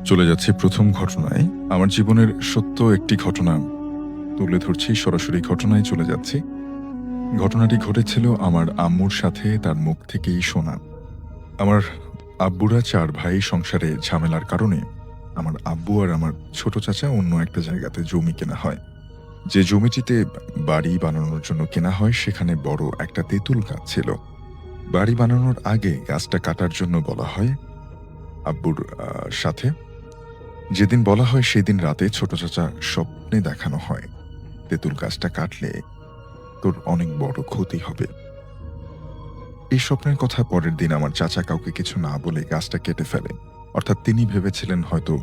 চলে যাচ্ছি প্রথম ঘটনায়। আমার জীবনের সত্য একটি ঘটনা তুলে ধরছি, সরাসরি ঘটনায় চলে যাচ্ছি। ঘটনাটি ঘটেছিল আমার আম্মুর সাথে, তার মুখ থেকেই শোনা। আমার আব্বুরা ৪ ভাই, সংসারে ঝামেলার কারণে আমার আব্বু আর আমার ছোট চাচা অন্য একটা জায়গাতে জমি কেনা হয়। যে জমিটিতে বাড়ি বানানোর জন্য কেনা হয়, সেখানে বড় একটা তেঁতুল গাছ ছিল। বাড়ি বানানোর আগে গাছটা কাটার জন্য বলা হয় আব্বুর সাথে। যেদিন বলা হয় সেদিন রাতে ছোট চাচা স্বপ্নে দেখানো হয়, তেঁতুল গাছটা কাটলে তোর অনেক বড় ক্ষতি হবে। এই স্বপ্নের কথা পরের দিন আমার চাচা কাউকে কিছু না বলে গাছটা কেটে ফেলে। অর্থাৎ তিনি ভেবেছিলেন হয়তো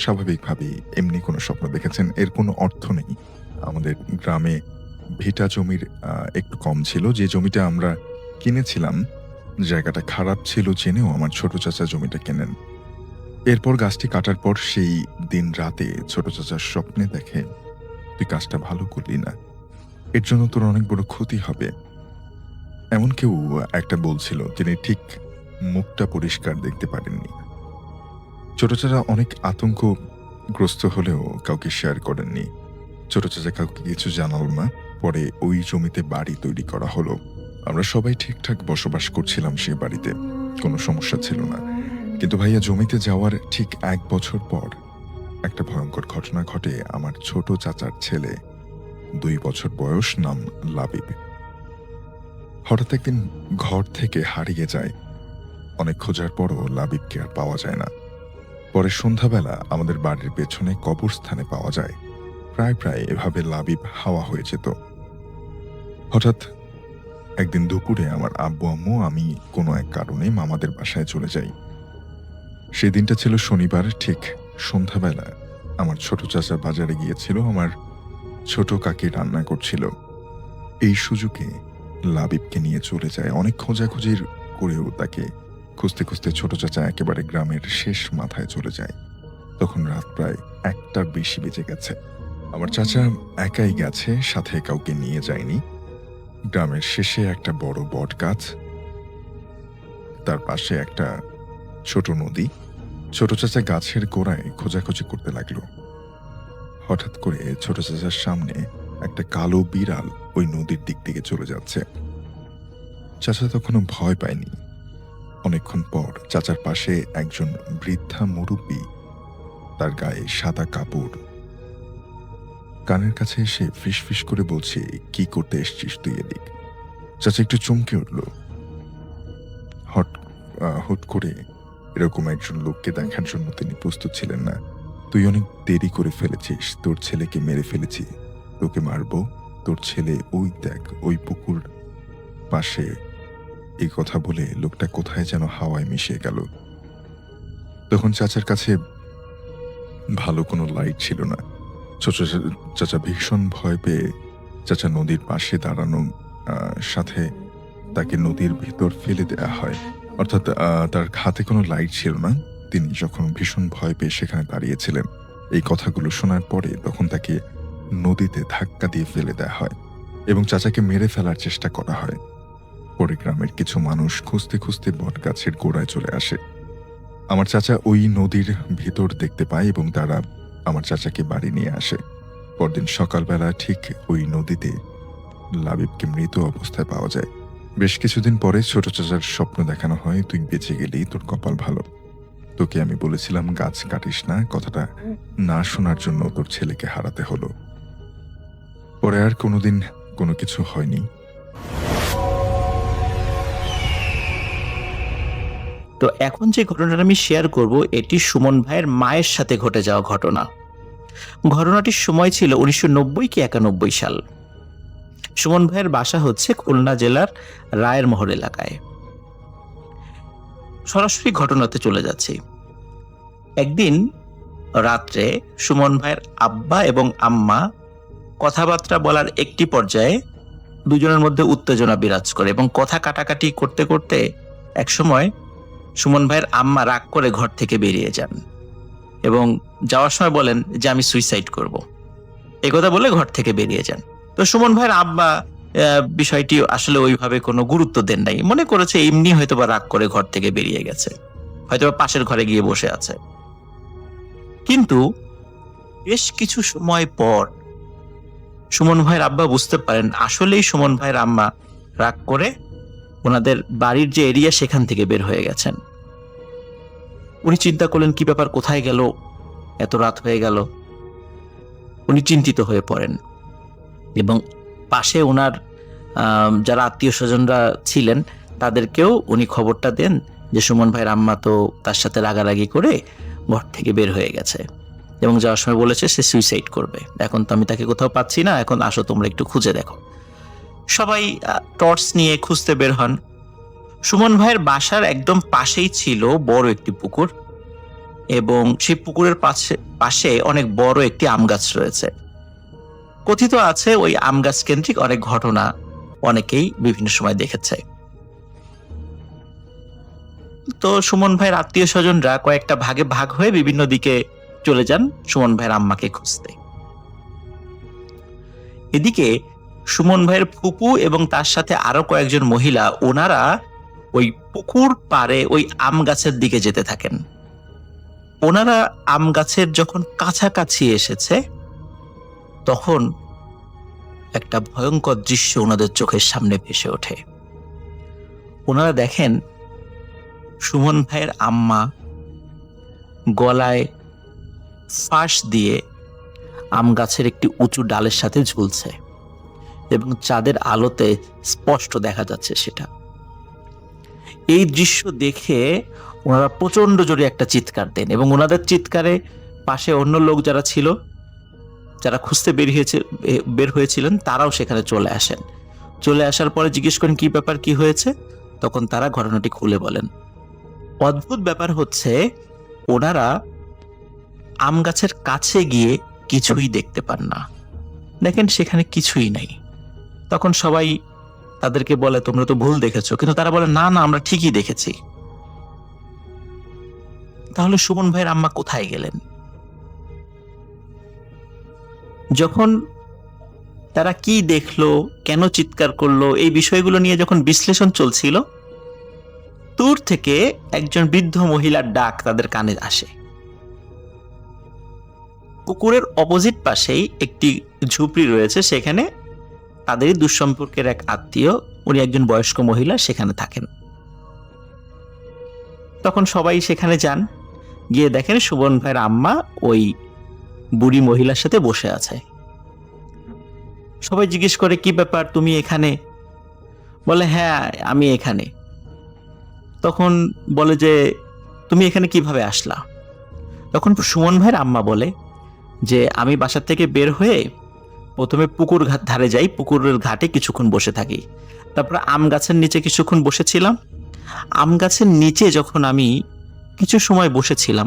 স্বাভাবিকভাবেই এমনি কোনো স্বপ্ন দেখেছেন, এর কোনো অর্থ নেই। আমাদের গ্রামে ভিটা জমির একটু কম ছিল। যে জমিটা আমরা কিনেছিলাম, জায়গাটা খারাপ ছিল জেনেও আমার ছোট চাচা জমিটা কেনেন। এরপর গাছটি কাটার পর সেই দিন রাতে ছোট চাচার স্বপ্নে দেখে, তুই কাজটা ভালো করলি না, এর জন্য তোর অনেক বড় ক্ষতি হবে। এমন কেউ একটা বলছিল, তিনি ঠিক মুখটা পরিষ্কার দেখতে পারেননি। ছোট চাচা অনেক আতঙ্কগ্রস্ত হলেও কাউকে শেয়ার করেননি। ছোট চাচা কাউকে কিছু জানাল না। পরে ওই জমিতে বাড়ি তৈরি করা হলো। আমরা সবাই ঠিকঠাক বসবাস করছিলাম সে বাড়িতে, কোনো সমস্যা ছিল না। কিন্তু ভাইয়া, জমিতে যাওয়ার ঠিক 1 বছর পর একটা ভয়ঙ্কর ঘটনা ঘটে। আমার ছোট চাচার ছেলে, 2 বছর বয়স, নাম লাবিব, হঠাৎ একদিন ঘর থেকে হারিয়ে যায়। অনেক খোঁজার পরও লাবিবকে আর পাওয়া যায় না। পরে সন্ধ্যাবেলা আমাদের বাড়ির পেছনে কবরস্থানে পাওয়া যায়। প্রায় এভাবে লাবিব হাওয়া হয়ে যেত। হঠাৎ একদিন দুপুরে আমার আব্বু আম্মু আমি কোনো এক কারণে মামাদের বাসায় চলে যাই। সেই দিনটা ছিল শনিবার। ঠিক সন্ধ্যাবেলা আমার ছোট চাচা বাজারে গিয়েছিল, আমার ছোট কাকি রান্না করছিল। এই সুযোগে লাবিবকে নিয়ে চলে যায়। অনেক খোঁজাখুঁজির করেও তাকে খুঁজতে খুঁজতে ছোট চাচা একেবারে গ্রামের শেষ মাথায় চলে যায়। তখন রাত প্রায় 1টার বেশি বেজে গেছে। আমার চাচা একাই গেছে, সাথে কাউকে নিয়ে যায়নি। গ্রামের শেষে একটা বড় বট গাছ, তার পাশে একটা ছোট নদী। ছোট চাচা গাছের গোড়ায় খোঁজাখুঁজি করতে লাগলো। হঠাৎ করে ছোট চাচার সামনে একটা কালো বিড়াল ওই নদীর দিক থেকে চলে যাচ্ছে। চাচা তখনও ভয় পায়নি। অনেকক্ষণ পর চাচার পাশে একজন বৃদ্ধা মুরব্বী, তার গায়ে সাদা কাপড়, কানের কাছে এসে ফিসফিস করে বলছে, কি করতে এসছিস তুই এদিক? চাচা একটু চমকে উঠল। হুট করে এরকম একজন লোককে দেখার জন্য তিনি প্রস্তুত ছিলেন না। তুই অনেক দেরি করে ফেলেছিস, তোর ছেলেকে মেরে ফেলেছি, তোকে মারবো, তোর ছেলে ওই দেখ, ওই পুকুর পাশে। এই কথা বলে লোকটা কোথায় যেন হাওয়ায় মিশে গেল। তখন চাচার কাছে ভালো কোনো লাইট ছিল না। ছোট চাচা ভীষণ ভয় পেয়ে চাচা নদীর পাশে দাঁড়ানো, সাথে তাকে নদীর ভিতর ফেলে দেয়া হয়। অর্থাৎ তার হাতে কোনো লাইট ছিল না। তিনি যখন ভীষণ ভয় পেয়ে সেখানে দাঁড়িয়েছিলেন, এই কথাগুলো শোনার পরে তখন তাকে নদীতে ধাক্কা দিয়ে ফেলে দেয়া হয় এবং চাচাকে মেরে ফেলার চেষ্টা করা হয়। পরে গ্রামের কিছু মানুষ খুঁজতে খুঁজতে বট গাছের গোড়ায় চলে আসে। আমার চাচা ওই নদীর ভিতর দেখতে পায় এবং তারা আমার চাচাকে বাড়ি নিয়ে আসে। পরদিন সকালবেলা ঠিক ওই নদীতে লাবিবকে মৃত অবস্থায় পাওয়া যায়। বেশ কিছুদিন পরে ছোট চাচার স্বপ্ন দেখানো হয়, তুই বেঁচে গেলি, তোর কপাল ভালো। তোকে আমি বলেছিলাম গাছ কাটিস না, কথাটা না শোনার জন্য তোর ছেলেকে হারাতে হলো। পরে আর কোনোদিন কোনো কিছু হয়নি। তো এখন যে ঘটনাটা আমি শেয়ার করব, এটি সুমন ভাইয়ের মায়ের সাথে ঘটে যাওয়া ঘটনা। ঘটনাটির সময় ছিল 1990 কি 91 সাল। সুমন ভাইয়ের বাসা হচ্ছে খুলনা জেলার রায়ের মহল এলাকায়। সরাসরি ঘটনাতে চলে যাচ্ছি। একদিন রাত্রে সুমন ভাইয়ের আব্বা এবং আম্মা কথাবার্তা বলার একটি পর্যায়ে দুজনের মধ্যে উত্তেজনা বিরাজ করে এবং কথা কাটাকাটি করতে করতে একসময় সুমন ভাইয়ের আম্মা রাগ করে ঘর থেকে বেরিয়ে যান এবং যাওয়ার সময় বলেন যে আমি সুইসাইড করব। এই কথা বলে ঘর থেকে বেরিয়ে যান। তো সুমন ভাইয়ের আব্বা বিষয়টি আসলে ওইভাবে কোনো গুরুত্ব দেন নাই, মনে করেছে এমনি হয়তোবা রাগ করে ঘর থেকে বেরিয়ে গেছে, হয়তোবা পাশের ঘরে গিয়ে বসে আছে। কিন্তু বেশ কিছু সময় পর সুমন ভাইয়ের আব্বা বুঝতে পারেন আসলেই সুমন ভাইয়ের আম্মা রাগ করে ওনাদের বাড়ির যে এরিয়া সেখান থেকে বের হয়ে গেছেন। উনি চিন্তা করলেন কি ব্যাপার, কোথায় গেল, এত রাত হয়ে গেল। উনি চিন্তিত হয়ে পড়েন এবং পাশে ওনার যারা আত্মীয় স্বজনরা ছিলেন তাদেরকেও উনি খবরটা দেন যে সুমন ভাইয়ের আম্মা তো তার সাথে রাগারাগি করে ঘর থেকে বের হয়ে গেছে এবং যাওয়ার সময় বলেছে সে সুইসাইড করবে। এখন তো আমি তাকে কোথাও পাচ্ছি না, এখন আসো তোমরা একটু খুঁজে দেখো। সবাই টর্চ নিয়ে খুঁজতে বের হন। সুমন ভাইয়ের বাসার একদম পাশেই ছিল বড় একটি পুকুর এবং সেই পুকুরের পাশে অনেক বড় একটি আম গাছ রয়েছে। কথিত আছে ওই আম গাছ কেন্দ্রিক অনেক ঘটনা অনেকেই বিভিন্ন সময় দেখেছে। তো সুমন ভাইয়ের আত্মীয় স্বজনরা কয়েকটা ভাগে ভাগ হয়ে বিভিন্ন দিকে চলে যান সুমন ভাইয়ের আম্মাকে খুঁজতে। এদিকে সুমন ভাইয়ের ফুপু এবং তার সাথে আরো কয়েকজন মহিলা ওনারা ওই পুকুর পাড়ে ওই আম গাছের দিকে যেতে থাকেন। ওনারা আম গাছের যখন কাছাকাছি এসেছে তখন একটা ভয়ঙ্কর দৃশ্য ওনাদের চোখের সামনে ভেসে ওঠে। ওনারা দেখেন সুমন ভাইয়ের আম্মা গলায় ফাঁস দিয়ে আম গাছের একটি উঁচু ডালের সাথে ঝুলছে এবং চাঁদের আলোতে স্পষ্ট দেখা যাচ্ছে সেটা। এই দৃশ্য দেখে ওনারা প্রচন্ড জোরে একটা চিৎকার দেন এবং ওনাদের চিৎকারে পাশে অন্য লোক যারা ছিল, যারা খুঁজতে বের হয়েছিলেন তারাও সেখানে চলে আসেন। চলে আসার পরে জিজ্ঞেস করেন কি ব্যাপার, কি হয়েছে। তখন তারা ঘটনাটি খুলে বলেন। অদ্ভুত ব্যাপার হচ্ছে ওনারা আম গাছের কাছে গিয়ে কিছুই দেখতে পান না, দেখেন সেখানে কিছুই নাই। তখন সবাই তাদেরকে বলে তোমরা তো ভুল দেখেছো, কিন্তু তারা বলে না না আমরা ঠিকই দেখেছি। তাহলে সুমন ভাইয়ের আম্মা কোথায় গেলেন? যখন তারা কি দেখলো, কেন চিৎকার করলো, এই বিষয়গুলো নিয়ে যখন বিশ্লেষণ চলছিল, দূর থেকে একজন বৃদ্ধ মহিলার ডাক তাদের কানে আসে। পুকুরের অপোজিট পাশেই একটি ঝুপড়ি রয়েছে, সেখানে তাদেরই দুঃসম্পর্কের এক আত্মীয়, উনি একজন বয়স্ক মহিলা সেখানে থাকেন। তখন সবাই সেখানে যান, গিয়ে দেখেন সুমন ভাইয়ের আম্মা ওই বুড়ি মহিলার সাথে বসে আছে। সবাই জিজ্ঞেস করে কি ব্যাপার, তুমি এখানে? বলে হ্যাঁ আমি এখানে। তখন বলে যে তুমি এখানে কিভাবে আসলা? তখন সুমন ভাইয়ের আম্মা বলে যে আমি বাসা থেকে বের হয়ে প্রথমে পুকুর ধারে যাই, পুকুরের ঘাটে কিছুক্ষণ বসে থাকি, তারপর আম গাছের নিচে কিছুক্ষণ বসেছিলাম। আম গাছের নিচে যখন আমি কিছু সময় বসেছিলাম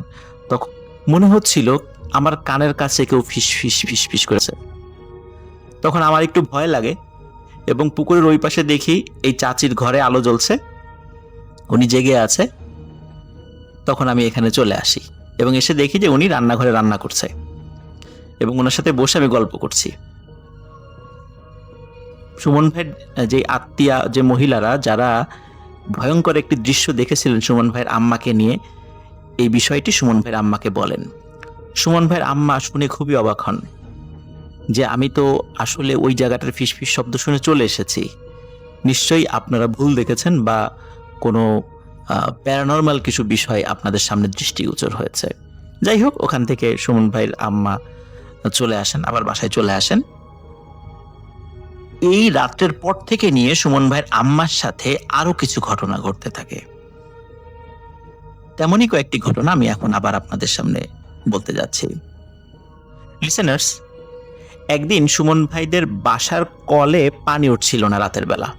তখন মনে হচ্ছিল আমার কানের কাছে কেউ ফিস ফিস ফিস ফিস করেছে। তখন আমার একটু ভয় লাগে এবং পুকুরের ওই পাশে দেখি এই চাচির ঘরে আলো জ্বলছে, উনি জেগে আছে। তখন আমি এখানে চলে আসি এবং এসে দেখি যে উনি রান্নাঘরে রান্না করছে এবং ওনার সাথে বসে আমি গল্প করছি। সুমন ভাইয়ের যে আত্মীয়া, যে মহিলারা যারা ভয়ঙ্কর একটি দৃশ্য দেখেছিলেন সুমন ভাইয়ের আম্মাকে নিয়ে, এই বিষয়টি সুমন ভাইয়ের আম্মাকে বলেন। সুমন ভাইয়ের আম্মা শুনে খুবই অবাক হন যে আমি তো আসলে ওই জায়গাটার ফিসফিস শব্দ শুনে চলে এসেছি, নিশ্চয়ই আপনারা ভুল দেখেছেন বা কোনো প্যারানর্মাল কিছু বিষয় আপনাদের সামনে দৃষ্টিগোচর হয়েছে। যাই হোক, ওখান থেকে সুমন ভাইয়ের আম্মা চলে আসেন, আবার বাসায় চলে আসেন। এই রাত্রের পর থেকে নিয়ে সুমন ভাইয়ের আম্মার সাথে আরো কিছু ঘটনা ঘটতে থাকে। তেমনই কয়েকটি ঘটনা আমি এখন আবার আপনাদের সামনে বলতে যাচ্ছি। লিসেনার্স, একদিন সুমন ভাইদের বাসার কলে পানি উঠছিল না রাতের বেলা।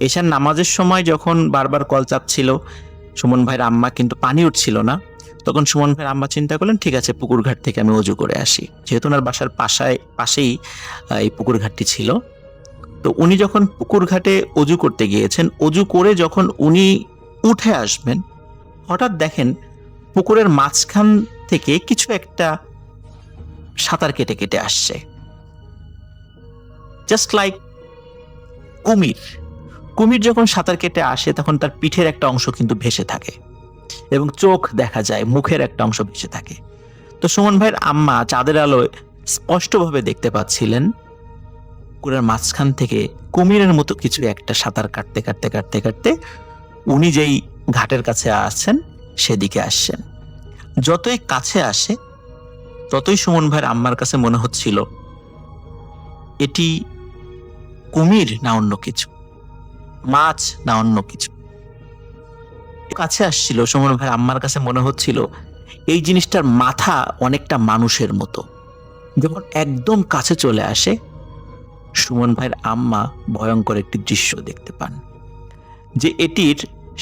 এশার নামাজের সময় যখন বারবার কল চাপছিল সুমন ভাইয়ের আম্মা, কিন্তু পানি উঠছিল না। তখন সুমন ভাইয়ের আম্মা চিন্তা করলেন ঠিক আছে পুকুর ঘাট থেকে আমি অজু করে আসি, যেহেতু ওনার বাসার পাশেই এই পুকুর ঘাটটি ছিল। তো উনি যখন পুকুর ঘাটে অজু করতে গিয়েছেন, অজু করে যখন উনি উঠে আসবেন, হঠাৎ দেখেন পুকুরের মাঝখান থেকে কিছু একটা সাঁতার কেটে কেটে আসছে, জাস্ট লাইক কুমির। কুমির যখন সাঁতার কেটে আসে তখন তার পিঠের একটা অংশ কিন্তু ভেসে থাকে এবং চোখ দেখা যায়, মুখের একটা অংশ ভেসে থাকে। তো সুমন ভাইয়ের আম্মা চাঁদের আলোয় স্পষ্টভাবে দেখতে পাচ্ছিলেন পুকুরের মাঝখান থেকে কুমিরের মতো কিছু একটা সাঁতার কাটতে কাটতে কাটতে কাটতে উনি যেই ঘাটের কাছে আসছেন সেদিকে আসছেন। যতই কাছে আসে ততই সুমন ভাইয়ের আম্মার কাছে মনে হচ্ছিল এটি কুমির না অন্য কিছু, মাছ না অন্য কিছু। কাছে আসছিল সুমন ভাইয়ের আম্মার কাছে মনে হচ্ছিল এই জিনিসটার মাথা অনেকটা মানুষের মতো। যখন একদম কাছে চলে আসে সুমন ভাইয়ের আম্মা ভয়ঙ্কর একটি দৃশ্য দেখতে পান, যে এটির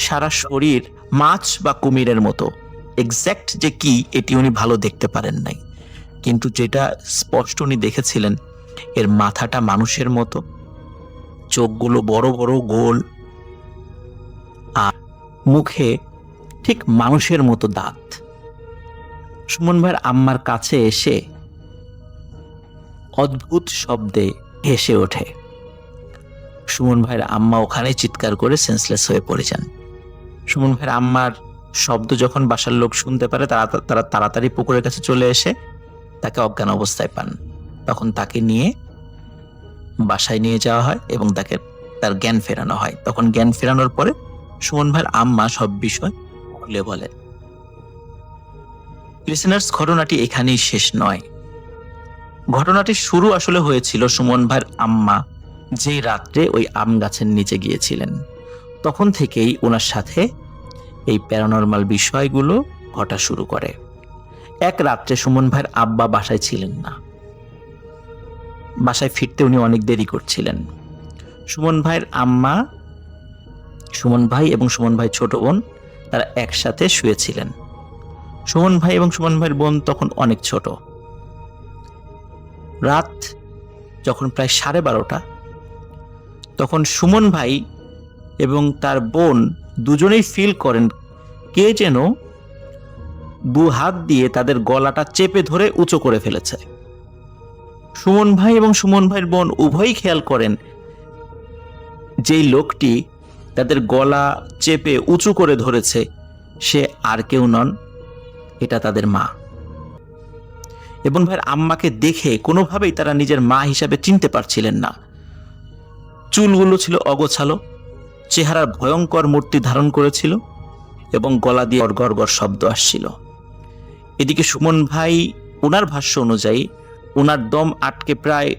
সারা শরীর মাছ বা কুমিরের মতো। এক্স্যাক্ট যে কি এটি উনি ভালো দেখতে পারেন নাই, কিন্তু যেটা স্পষ্ট উনি দেখেছিলেন এর মাথাটা মানুষের মতো, চোখগুলো বড় বড় গোল, আর মুখে ঠিক মানুষের মতো দাঁত। সুমন ভাইয়ের আম্মার কাছে এসে অদ্ভুত শব্দে হেসে ওঠে। সুমন ভাইয়ের আম্মা ওখানে চিৎকার করে সেন্সলেস হয়ে পড়ে যান। সুমন ভাইয়ের আম্মার শব্দ যখন বাসার লোক শুনতে পারে তারা তাড়াতাড়ি পুকুরের কাছে চলে এসে তাকে অজ্ঞান অবস্থায় পান। তখন তাকে নিয়ে বাসায় নিয়ে যাওয়া হয় এবং তার জ্ঞান ফেরানো হয়। তখন জ্ঞান ফেরানোর পরে সুমন ভাইয়ের আম্মা সব বিষয় খুলে বলেন। লিসেনার্স, ঘটনাটি এখানেই শেষ নয়। ঘটনাটির শুরু আসলে হয়েছিল সুমন ভাইয়ের আম্মা যে রাত্রে ওই আম গাছের নিচে গিয়েছিলেন। তখন থেকেই ওনার সাথে এই প্যারানরমাল বিষয়গুলো ঘটা শুরু করে। এক রাত্রে সুমন ভাইয়ের আব্বা বাসায় ছিলেন না, বাসায় ফিরতে উনি অনেক দেরি করছিলেন। সুমন ভাইয়ের আম্মা, সুমন ভাই এবং সুমন ভাই ছোট বোন তারা একসাথে শুয়েছিলেন। সুমন ভাই এবং সুমন ভাইয়ের বোন তখন অনেক ছোট। রাত যখন প্রায় 12:30, তখন সুমন ভাই এবং তার বোন দুজনেই ফিল করেন কে যেন দু হাত দিয়ে তাদের গলাটা চেপে ধরে উঁচু করে ফেলেছে। সুমন ভাই এবং সুমন ভাইয়ের বোন উভয়ই খেয়াল করেন যেই লোকটি তাদের গলা চেপে উঁচু করে ধরেছে সে আর কেউ নন, এটা তাদের মা। এবং ভাইয়ের আম্মাকে দেখে কোনোভাবেই তারা নিজের মা হিসাবে চিনতে পারছিলেন না। চুলগুলো ছিল অগোছালো, চেহারার ভয়ঙ্কর মূর্তি ধারণ করেছিল এবং গলা দিয়ে গড়গড় শব্দ আসছিল। এদিকে সুমন ভাই ওনার ভাষ্য অনুযায়ী ওনার দম আটকে প্রায়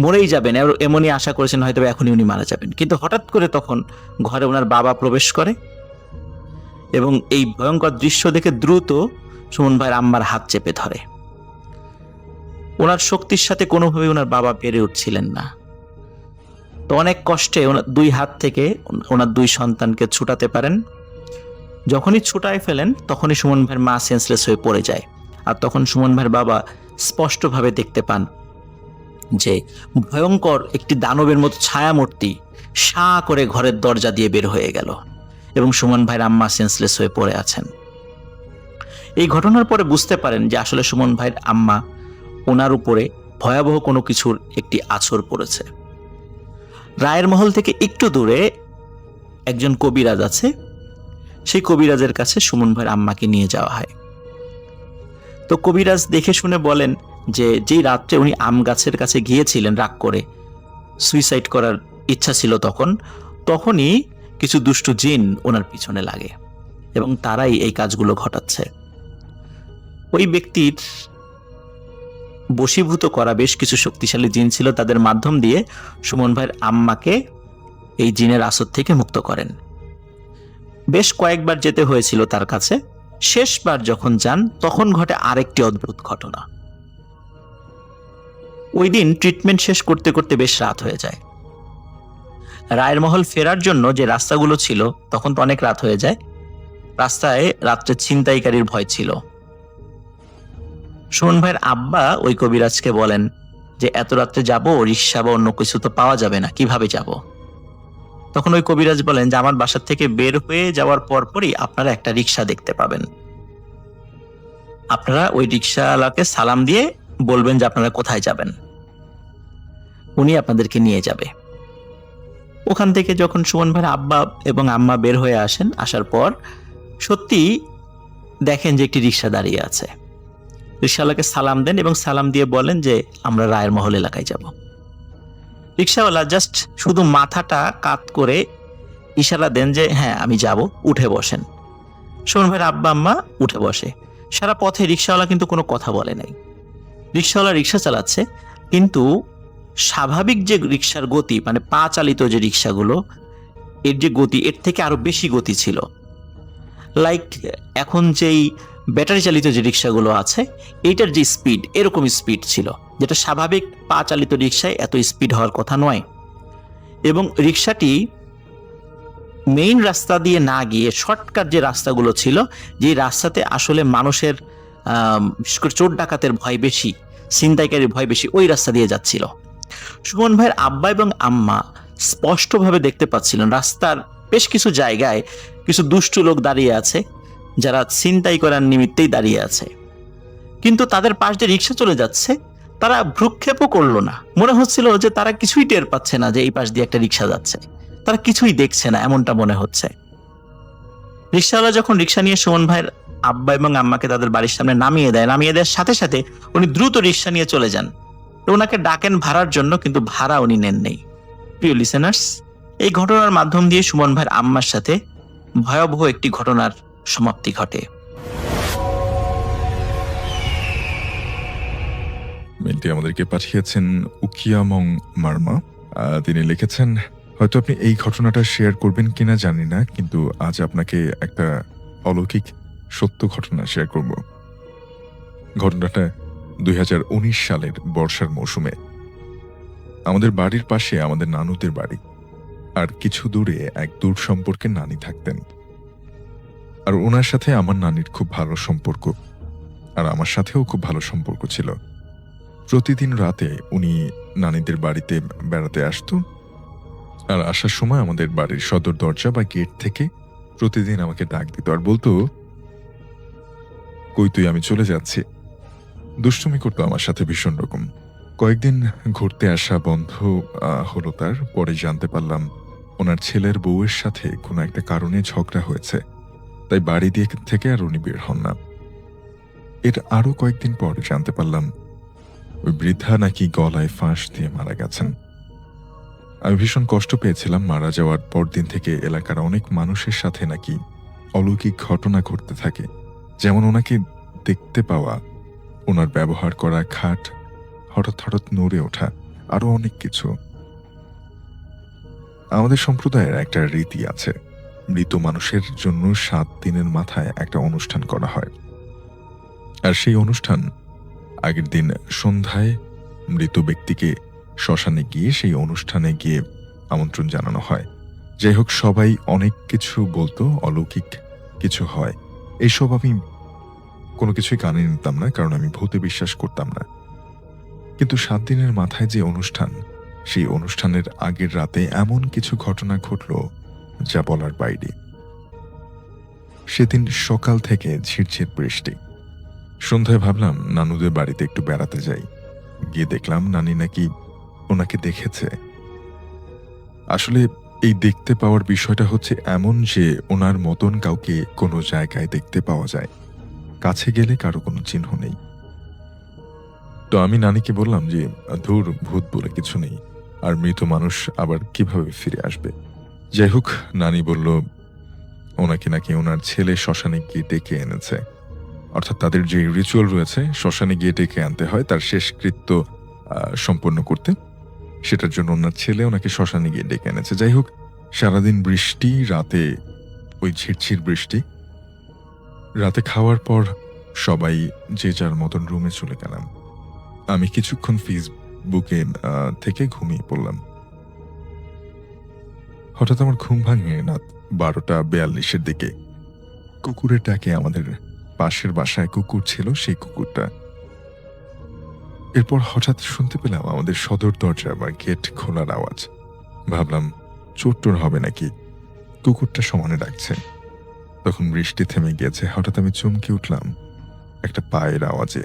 মরেই যাবেন, এমনই আশা করেছেন হয়তো এখনই উনি মারা যাবেন। কিন্তু হঠাৎ করে তখন ঘরে ওনার বাবা প্রবেশ করে এবং এই ভয়ঙ্কর দৃশ্য দেখে দ্রুত সুমন ভাইয়ের আম্মার হাত চেপে ধরে। ওনার শক্তির সাথে কোনোভাবেই ওনার বাবা পেরে উঠছিলেন না। তো অনেক কষ্টে ওনার দুই হাত থেকে ওনার দুই সন্তানকে ছুটাতে পারেন। যখনই ছুটায় ফেলেন তখনই সুমন ভাইয়ের মা সেন্সলেস হয়ে পড়ে যায়। আর তখন সুমন ভাইয়ের বাবা স্পষ্টভাবে দেখতে পান যে ভয়ঙ্কর একটি দানবের মতো ছায়ামূর্তি সাঁ করে ঘরের দরজা দিয়ে বের হয়ে গেল এবং সুমন ভাইয়ের আম্মা সেন্সলেস হয়ে পড়ে আছেন। এই ঘটনার পরে বুঝতে পারেন যে আসলে সুমন ভাইয়ের আম্মা ওনার উপরে ভয়াবহ কোনো কিছুর একটি আছর পড়েছে। রায়ের মহল থেকে একটু দূরে একজন কবিরাজ আছে, সেই কবিরাজের কাছে সুমন ভাইয়ের আম্মাকে নিয়ে যাওয়া হয়। তো কবিরাজ দেখে শুনে বলেন যে যেই রাত্রে উনি আম গাছের কাছে গিয়েছিলেন রাগ করে, সুইসাইড করার ইচ্ছা ছিল তখনই কিছু দুষ্ট জিন ওনার পিছনে লাগে এবং তারাই এই কাজগুলো ঘটাচ্ছে। ওই ব্যক্তির বশীভূত করা বেশ কিছু শক্তিশালী জিন ছিল, তাদের মাধ্যম দিয়ে সুমন ভাইয়ের আম্মাকে এই জিনের আসর থেকে মুক্ত করেন। বেশ কয়েকবার যেতে হয়েছিল তার কাছে। শেষবার যখন যান তখন ঘটে আরেকটি অদ্ভুত ঘটনা। ওই দিন ট্রিটমেন্ট শেষ করতে করতে বেশ রাত হয়ে যায়। রায়ের মহল ফেরার জন্য যে রাস্তাগুলো ছিল তখন তো অনেক রাত হয়ে যায়, রাস্তায় রাত্রে ছিনতাইকারীর ভয় ছিল। সুমন ভাইয়ের আব্বা ওই কবিরাজকে বলেন যে এত রাত্রে যাব, রিক্সা বা অন্য কিছু তো পাওয়া যাবে না, কিভাবে যাব? তখন ওই কবিরাজ বলেন যে আমার বাসা থেকে বের হয়ে যাওয়ার পরপরই আপনারা একটা রিক্সা দেখতে পাবেন, আপনারা ওই রিক্সাওয়ালাকে সালাম দিয়ে বলবেন যে আপনারা কোথায় যাবেন, উনি আপনাদেরকে নিয়ে যাবে। ওখান থেকে যখন সুমন ভাইয়ের আব্বা এবং আম্মা বের হয়ে আসেন, আসার পর সত্যি দেখেন যে একটি রিক্সা দাঁড়িয়ে আছে। রিক্সাওয়ালাকে সালাম দেন এবং সালাম দিয়ে বলেন যে আমরা রায়ের মহল এলাকায় যাব। রিক্সাওয়ালা জাস্ট শুধু মাথাটা কাত করে ইশারা দেন যে হ্যাঁ আমি যাব, উঠে বসেন। সুমন ভাইয়ের আব্বা আম্মা উঠে বসে। সারা পথে রিক্সাওয়ালা কিন্তু কোনো কথা বলে নাই। রিক্সাওয়ালা রিক্সা চালাচ্ছে, কিন্তু স্বাভাবিক যে রিক্সার গতি, মানে পা চালিত যে রিক্সাগুলো, এর যে গতি এর থেকে আরো বেশি গতি ছিল। লাইক এখন যেই ব্যাটারি চালিত যে রিক্সাগুলো আছে এইটার যে স্পিড, এরকম স্পিড ছিল, যেটা স্বাভাবিক পা চালিত রিক্সায় এত স্পিড হওয়ার কথা নয়। এবং রিক্সাটি মেইন রাস্তা দিয়ে না গিয়ে শর্টকাট যে রাস্তাগুলো ছিল, যে রাস্তাতে আসলে মানুষের বিশেষ করে চোর ডাকাতের ভয় বেশি, ছিনতাইকারীর ভয় বেশি, ওই রাস্তা দিয়ে যাচ্ছিল। সুমন ভাইয়ের আব্বা এবং আম্মা স্পষ্টভাবে দেখতে পাচ্ছিলেন রাস্তার বেশ কিছু জায়গায় কিছু দুষ্টু লোক দাঁড়িয়ে আছে, যারা ছিনতাই করার নিমিত্তেই দাঁড়িয়ে আছে। কিন্তু তাদের পাশ দিয়ে রিক্সা চলে যাচ্ছে, তারা ভ্রুক্ষেপও করলো না। মনে হচ্ছিল যে তারা কিছুই টের পাচ্ছে না যে এই পাশ দিয়ে একটা রিক্সা যাচ্ছে, তারা কিছুই দেখছে না, এমনটা মনে হচ্ছে। রিক্সাওয়ালা যখন রিক্সা নিয়ে সুমন ভাইয়ের আব্বা এবং আম্মাকে তাদের বাড়ির সামনে নামিয়ে দেওয়ার সাথে সাথে উনি দ্রুত রিক্সা নিয়ে চলে যান। তো ওনাকে ডাকেন ভাড়ার জন্য, কিন্তু ভাড়া উনি নেন নেই। প্রিয় লিসেনার্স, এই ঘটনার মাধ্যম দিয়ে সুমন ভাইয়ের আম্মার সাথে ভয়াবহ একটি ঘটনার সমাপ্তি ঘটে। মেলটি আমাদেরকে পাঠিয়েছেন উকিয়ামং মার্মা। তিনি লিখেছেন, হয়তো আপনি এই ঘটনাটা শেয়ার করবেন কিনা জানি না, কিন্তু আজ আপনাকে একটা অলৌকিক সত্য ঘটনা শেয়ার করব। ঘটনাটা 2019 সালের বর্ষার মৌসুমে। আমাদের বাড়ির পাশে আমাদের নানুদের বাড়ি, আর কিছু দূরে এক দূর সম্পর্কের নানি থাকতেন। আর ওনার সাথে আমার নানির খুব ভালো সম্পর্ক, আর আমার সাথেও খুব ভালো সম্পর্ক ছিল। প্রতিদিন রাতে উনি নানিদের বাড়িতে বেড়াতে আসতো, আর আসার সময় আমাদের বাড়ির সদর দরজা বা গেট থেকে প্রতিদিন আমাকে ডাক দিত আর বলতো, কই তুই, আমি চলে যাচ্ছি। দুষ্টুমি করতো আমার সাথে ভীষণ রকম। কয়েকদিন ঘুরতে আসা বন্ধ হলো, তার পরে জানতে পারলাম ওনার ছেলের বউয়ের সাথে কোনো একটা কারণে ঝগড়া হয়েছে, তাই বাড়ি দিয়ে থেকে আর উনি বের হন না। এর আরো কয়েকদিন পর জানতে পারলাম ওই বৃদ্ধা নাকি গলায় ফাঁস দিয়ে মারা গেছেন। আমি ভীষণ কষ্ট পেয়েছিলাম। মারা যাওয়ার পরদিন থেকে এলাকার অনেক মানুষের সাথে নাকি অলৌকিক ঘটনা ঘটতে থাকে, যেমন ওনাকে দেখতে পাওয়া, ওনার ব্যবহার করা খাট হঠাৎ হঠাৎ নড়ে ওঠা, আরো অনেক কিছু। আমাদের সম্প্রদায়ের একটা রীতি আছে, মৃত মানুষের জন্য 7 দিনের মাথায় একটা অনুষ্ঠান করা হয়। আর সেই অনুষ্ঠান আগের দিন সন্ধ্যায় মৃত ব্যক্তিকে শ্মশানে গিয়ে সেই অনুষ্ঠানে গিয়ে আমন্ত্রণ জানানো হয়। যাই হোক, সবাই অনেক কিছু বলতো, অলৌকিক কিছু হয়। এইসব আমি কোনো কিছুই কানে নিতাম না, কারণ আমি ভূতে বিশ্বাস করতাম না। কিন্তু 7 দিনের মাথায় যে অনুষ্ঠান, সেই অনুষ্ঠানের আগের রাতে এমন কিছু ঘটনা ঘটল যা বলার বাইরে। সেদিন সকাল থেকে ঝিরঝির বৃষ্টি। সন্ধ্যায় ভাবলাম নানুদের বাড়িতে একটু বেড়াতে যাই। গিয়ে দেখলাম নানি নাকি ওনাকে দেখেছে। আসলে এই দেখতে পাওয়ার বিষয়টা হচ্ছে এমন যে ওনার মতন কাউকে কোনো জায়গায় দেখতে পাওয়া যায়, কাছে গেলে কারো কোনো চিহ্ন নেই। তো আমি নানিকে বললাম যে ধুর, ভূত বলে কিছু নেই, আর মৃত মানুষ আবার কিভাবে ফিরে আসবে। যাই হোক, নানি বলল ওনাকে নাকি ওনার ছেলে শ্মশানে গিয়ে ডেকে এনেছে। অর্থাৎ তাদের যে রিচুয়াল রয়েছে, শ্মশানে গিয়ে ডেকে আনতে হয় তার শেষকৃত্য সম্পন্ন করতে, সেটার জন্য ওনার ছেলে ওনাকে শ্মশানে গিয়ে ডেকে এনেছে। যাই হোক, সারাদিন বৃষ্টি, রাতে ওই ঝিরঝির বৃষ্টি। রাতে খাওয়ার পর সবাই যে যার মতন রুমে চলে গেলাম। আমি কিছুক্ষণ ফেসবুকে থেকে ঘুমিয়ে পড়লাম। হঠাৎ আমার ঘুম ভাঙে রাত 12:42 দিকে। কুকুরের ডাকে, আমাদের পাশের বাসায় কুকুর ছিল, সেই কুকুরটা। এরপর হঠাৎ শুনতে পেলাম আমাদের সদর দরজা বা গেট খোলার আওয়াজ। ভাবলাম চোর হবে নাকি, কুকুরটা সমানে ডাকছে। তখন বৃষ্টি থেমে গিয়েছে। হঠাৎ আমি চমকে উঠলাম একটা পায়ের আওয়াজে।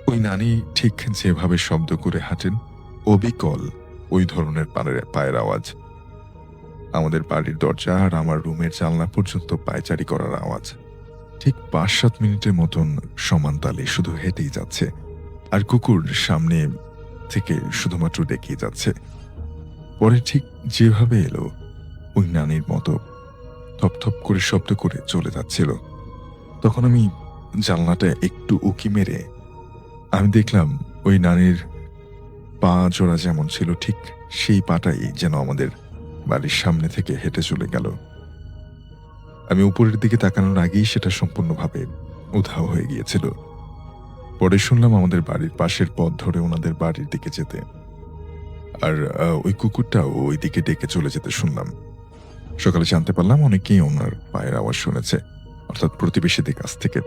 ওই নানি ঠিক যেভাবে শব্দ করে হাঁটেন, অবিকল ওই ধরনের পায়ের আওয়াজ। আমাদের বাড়ির দরজা আর আমার রুমের জানলা পর্যন্ত পায়চারি করার আওয়াজ। ঠিক ৫-৭ মিনিটের মতন সমান তালে শুধু হেঁটেই যাচ্ছে, আর কুকুর সামনে থেকে শুধুমাত্র ডেকেই যাচ্ছে। পরে ঠিক যেভাবে এলো ওই নানির মতো থপথপ করে শব্দ করে চলে যাচ্ছিল। তখন আমি জানলাটা একটু উকি মেরে আমি দেখলাম ওই নানির পা জোড়া যেমন ছিল ঠিক সেই পাটাই যেন আমাদের বাড়ির সামনে থেকে হেঁটে চলে গেল। আমি উপরের দিকে তাকানোর আগেই সেটা সম্পূর্ণভাবে উধাও হয়ে গিয়েছিল। পরে শুনলাম আমাদের বাড়ির পাশের পথ ধরে ওনাদের বাড়ির দিকে যেতে, আর ওই কুকুরটাও ওই দিকে ডেকে চলে যেতে শুনলাম। সকালে জানতে পারলাম অনেকেই ওনার পায়ের আওয়াজ শুনেছে, অর্থাৎ প্রতিবেশীদের কাছ থেকে।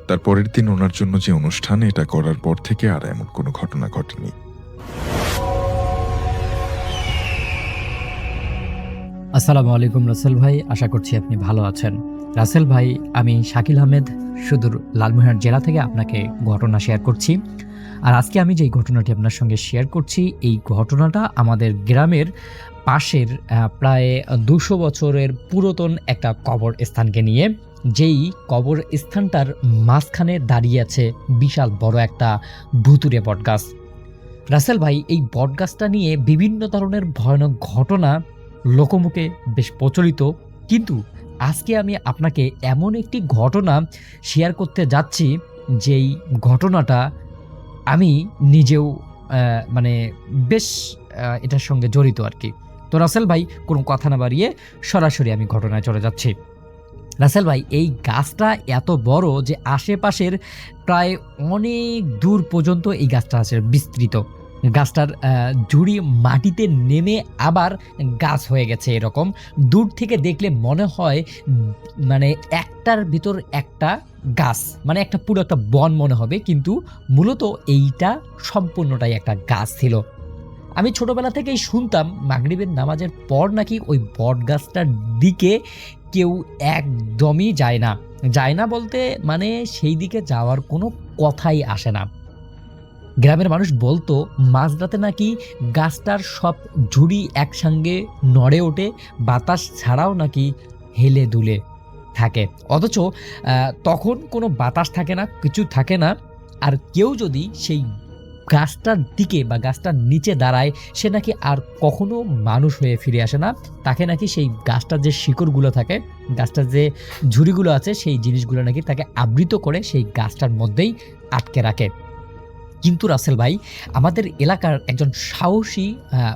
তারপরের দিন ওনার জন্য যে অনুষ্ঠান, এটা করার পর থেকে আর এমন কোনো ঘটনা ঘটেনি। আসসালামু আলাইকুম রাসেল ভাই, আশা করছি আপনি ভালো আছেন। রাসেল ভাই, আমি শাকিল আহমেদ সুদূর লালমনিরহাট জেলা থেকে আপনাকে ঘটনা শেয়ার করছি। আর আজকে আমি যেই ঘটনাটি আপনার সঙ্গে শেয়ার করছি, এই ঘটনাটা আমাদের গ্রামের পাশের প্রায় ২০০ বছরের পুরাতন একটা কবর স্থানকে নিয়ে। যেই কবর স্থানটার মাঝখানে দাঁড়িয়ে আছে বিশাল বড় একটা ভুতুড়ে বটগাছ। রাসেল ভাই, এই বটগাছটা নিয়ে বিভিন্ন ধরনের ভয়ানক ঘটনা লোকমুখে বেশ প্রচলিত, কিন্তু আজকে আমি আপনাকে এমন একটি ঘটনা শেয়ার করতে যাচ্ছি, যেই ঘটনাটা আমি নিজেও মানে বেশ এটার সঙ্গে জড়িত আর কি। তো রাসেল ভাই, কোনো কথা না বাড়িয়ে সরাসরি আমি ঘটনায় চলে যাচ্ছি। রাসেল ভাই, এই গাছটা এত বড় যে আশেপাশের প্রায় অনেক দূর পর্যন্ত এই গাছটা আছে বিস্তৃত। গাছটার জুড়ি মাটিতে নেমে আবার গাছ হয়ে গেছে। এরকম দূর থেকে দেখলে মনে হয় মানে একটার ভিতর একটা গাছ, মানে একটা পুরো একটা বন মনে হবে, কিন্তু মূলত এইটা সম্পূর্ণটাই একটা গাছ ছিল। আমি ছোটবেলা থেকেই শুনতাম মাগরিবের নামাজের পর নাকি ওই বট গাছটার দিকে কেউ একদমই যায় না। যায় না বলতে মানে সেই দিকে যাওয়ার কোনো কথাই আসে না। গ্রামের মানুষ বলতো মাঝরাতে নাকি গাছটার সব ঝুড়ি একসঙ্গে নড়ে ওঠে, বাতাস ছাড়াও নাকি হেলে দুলে থাকে। অথচ তখন কোনো বাতাস থাকে না, কিছু থাকে না। আর কেউ যদি সেই গাছটার দিকে বা গাছটার নিচে দাঁড়ায়, সে নাকি আর কখনো মানুষ হয়ে ফিরে আসে না। তাকে নাকি সেই গাছটার যে শিকড়গুলো থাকে, গাছটার যে ঝুড়িগুলো আছে, সেই জিনিসগুলো নাকি তাকে আবৃত করে সেই গাছটার মধ্যেই আটকে রাখে। কিন্তু রাসেল ভাই, আমাদের এলাকার একজন সাহসী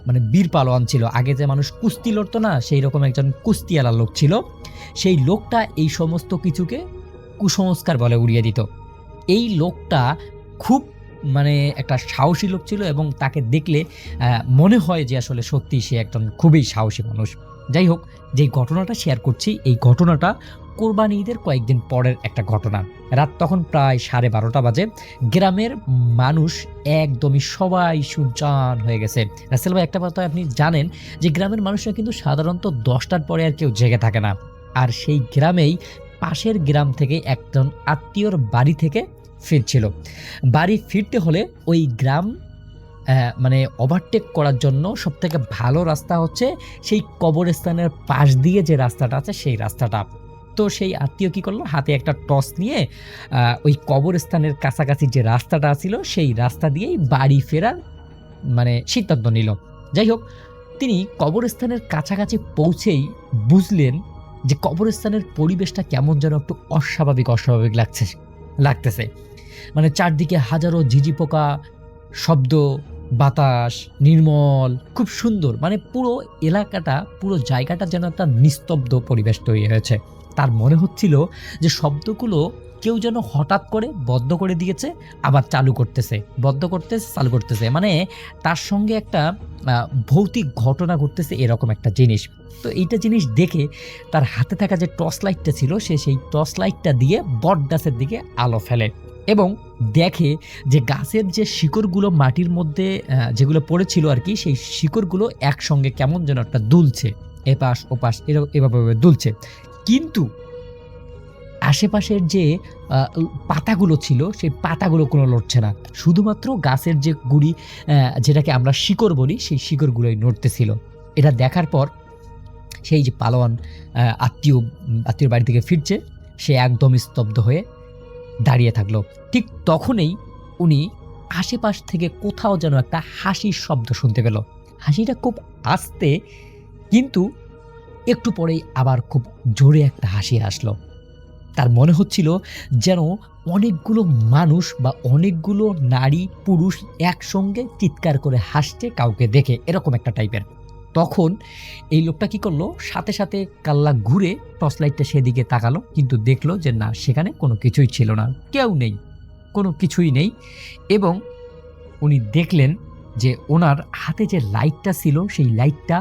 মানে বীর পালোয়ান ছিল। আগে যে মানুষ কুস্তি লড়তো না, সেই রকম একজন কুস্তিওয়ালা লোক ছিল। সেই লোকটা এই সমস্ত কিছুকে কুসংস্কার বলে উড়িয়ে দিত। এই লোকটা খুব মানে একটা সাহসী লোক ছিল, এবং তাকে দেখলে মনে হয় যে আসলে সত্যি সে একজন খুবই সাহসী মানুষ। যাই হোক, যেই ঘটনাটা শেয়ার করছি, এই ঘটনাটা কোরবানি ঈদের কয়েকদিন পরের একটা ঘটনা। রাত তখন প্রায় 12:30 বাজে। গ্রামের মানুষ একদমই সবাই সুনসান হয়ে গেছে। রাসেল ভাই, একটা কথা আপনি জানেন যে গ্রামের মানুষরা কিন্তু সাধারণত 10টার পরে আর কেউ জেগে থাকে না। আর সেই গ্রামেই পাশের গ্রাম থেকে একজন আত্মীয়র বাড়ি থেকে ফিরছিল। বাড়ি ফিরতে হলে ওই গ্রাম মানে ওভারটেক করার জন্য সবথেকে ভালো রাস্তা হচ্ছে সেই কবরস্থানের পাশ দিয়ে যে রাস্তাটা আছে, সেই রাস্তাটা। তো সেই আত্মীয় কী করলো, হাতে একটা টর্চ নিয়ে ওই কবরস্থানের কাছাকাছি যে রাস্তাটা ছিল, সেই রাস্তা দিয়েই বাড়ি ফেরার মানে সিদ্ধান্ত নিল। যাই হোক, তিনি কবরস্থানের কাছাকাছি পৌঁছেই বুঝলেন যে কবরস্থানের পরিবেশটা কেমন যেন একটু অস্বাভাবিক লাগতেছে। মানে চারদিকে হাজারো ঝিঝি পোকা, শব্দ, বাতাস নির্মল, খুব সুন্দর। মানে পুরো এলাকাটা, পুরো জায়গাটা যেন একটা নিস্তব্ধ পরিবেশ তৈরি হয়েছে। তার মনে হচ্ছিল যে শব্দগুলো কেউ যেন হঠাৎ করে বন্ধ করে দিয়েছে, আবার চালু করতেছে, বন্ধ করতেছে, চালু করতেছে। মানে তার সঙ্গে একটা ভৌতিক ঘটনা ঘটতেছে, এরকম একটা জিনিস। তো এইটা জিনিস দেখে তার হাতে থাকা যে টর্চ লাইটটা ছিল, সে সেই টর্চ লাইটটা দিয়ে বট গাছের দিকে আলো ফেলে এবং দেখে যে গাছের যে শিকড়গুলো মাটির মধ্যে যেগুলো পড়েছিল আর কি, সেই শিকড়গুলো একসঙ্গে কেমন যেন একটা দুলছে, এপাশ ওপাশ এভাবে দুলছে। কিন্তু আশেপাশের যে পাতাগুলো ছিল সেই পাতাগুলো কোনো লড়ছে না, শুধুমাত্র গাছের যে গুড়ি যেটাকে আমরা শিকড় বলি সেই শিকড়গুলোই নড়তেছিল। এটা দেখার পর সেই যে পালোয়ান আত্মীয় বাড়ি থেকে ফিরছে, সে একদম স্তব্ধ হয়ে দাঁড়িয়ে থাকলো। ঠিক তখনই উনি আশেপাশ থেকে কোথাও যেন একটা হাসির শব্দ শুনতে পেল। হাসিটা খুব আস্তে, কিন্তু একটু পরেই আবার খুব জোরে একটা হাসি আসলো। তার মনে হচ্ছিল যেন অনেকগুলো মানুষ বা অনেকগুলো নারী পুরুষ একসঙ্গে চিৎকার করে হাসছে কাউকে দেখে, এরকম একটা টাইপের। তখন এই লোকটা কি করলো, সাথে সাথে কাল্লা ঘুরে টর্চ লাইটটা সেদিকে তাকালো, কিন্তু দেখলো যে না, সেখানে কোনো কিছুই ছিল না, কেউ নেই, কোনো কিছুই নেই। এবং উনি দেখলেন যে ওনার হাতে যে লাইটটা ছিল সেই লাইটটা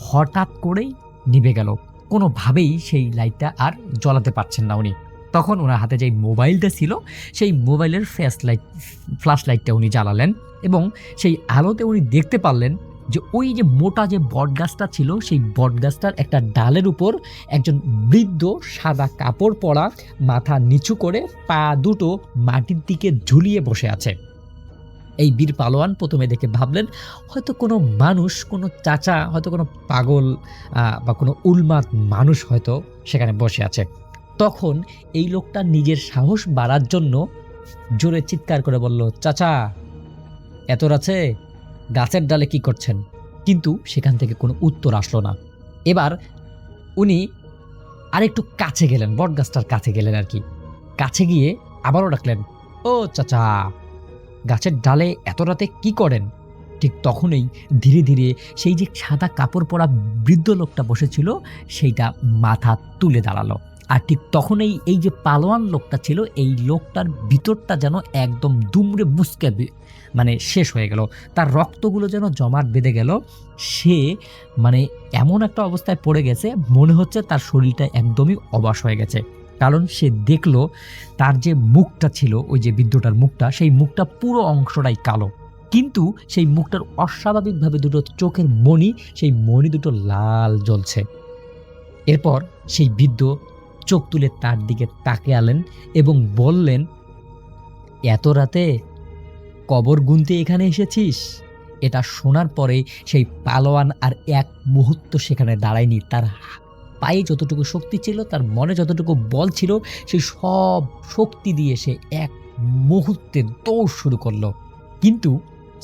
হঠাৎ করেই নিভে গেল। কোনোভাবেই সেই লাইটটা আর জ্বলাতে পারছেন না উনি। তখন ওনার হাতে যে মোবাইলটা ছিল সেই মোবাইলের ফ্ল্যাশ লাইটটা উনি জ্বালালেন, এবং সেই আলোতে উনি দেখতে পারলেন যে ওই যে মোটা যে বটগাছটা ছিল সেই বটগাছটার একটা ডালের উপর একজন বৃদ্ধ সাদা কাপড় পরা, মাথা নিচু করে পা দুটো মাটির দিকে ঝুলিয়ে বসে আছে। এই বীর পালোয়ান প্রথমে দেখে ভাবলেন হয়তো কোনো মানুষ, কোনো চাচা, হয়তো কোনো পাগল বা কোনো উন্মাদ মানুষ হয়তো সেখানে বসে আছে। তখন এই লোকটা নিজের সাহস বাড়ার জন্য জোরে চিৎকার করে বলল, চাচা এত রাতে গাছের ডালে কি করছেন? কিন্তু সেখান থেকে কোনো উত্তর আসলো না। এবার উনি আরেকটু কাছে গেলেন, বটগাছটার কাছে গেলেন আর কি। কাছে গিয়ে আবারও ডাকলেন, ও চাচা, গাছের ডালে এত রাতে কি করেন? ঠিক তখনই ধীরে ধীরে সেই যে সাদা কাপড় পরা বৃদ্ধ লোকটা বসেছিল সেইটা মাথা তুলে দাঁড়ালো। আর ঠিক তখনই এই যে পালোয়ান লোকটা ছিল, এই লোকটার ভিতরটা যেন একদম দুমড়ে মুচকে মানে শেষ হয়ে গেল, তার রক্তগুলো যেন জমাট বেঁধে গেল। সে মানে এমন একটা অবস্থায় পড়ে গেছে, মনে হচ্ছে তার শরীরটা একদমই অবশ হয়ে গেছে। কারণ সে দেখলো তার যে মুখটা ছিল, ওই যে বৃদ্ধটার মুখটা, সেই মুখটা পুরো অংশটাই কালো, কিন্তু সেই মুখটার অস্বাভাবিকভাবে দুটো চোখের মণি, সেই মণি দুটো লাল জ্বলছে। এরপর সেই বৃদ্ধ চোখ তুলে তার দিকে তাকালেন এবং বললেন, এত রাতে কবর গুনতে এখানে এসেছিস? এটা শোনার পরে সেই পালোয়ান আর এক মুহূর্ত সেখানে দাঁড়ায়নি। তার পায়ে যতটুকু শক্তি ছিল, তার মনে যতটুকু বল ছিল, সেই সব শক্তি দিয়ে সে এক মুহূর্তে দৌড় শুরু করলো। কিন্তু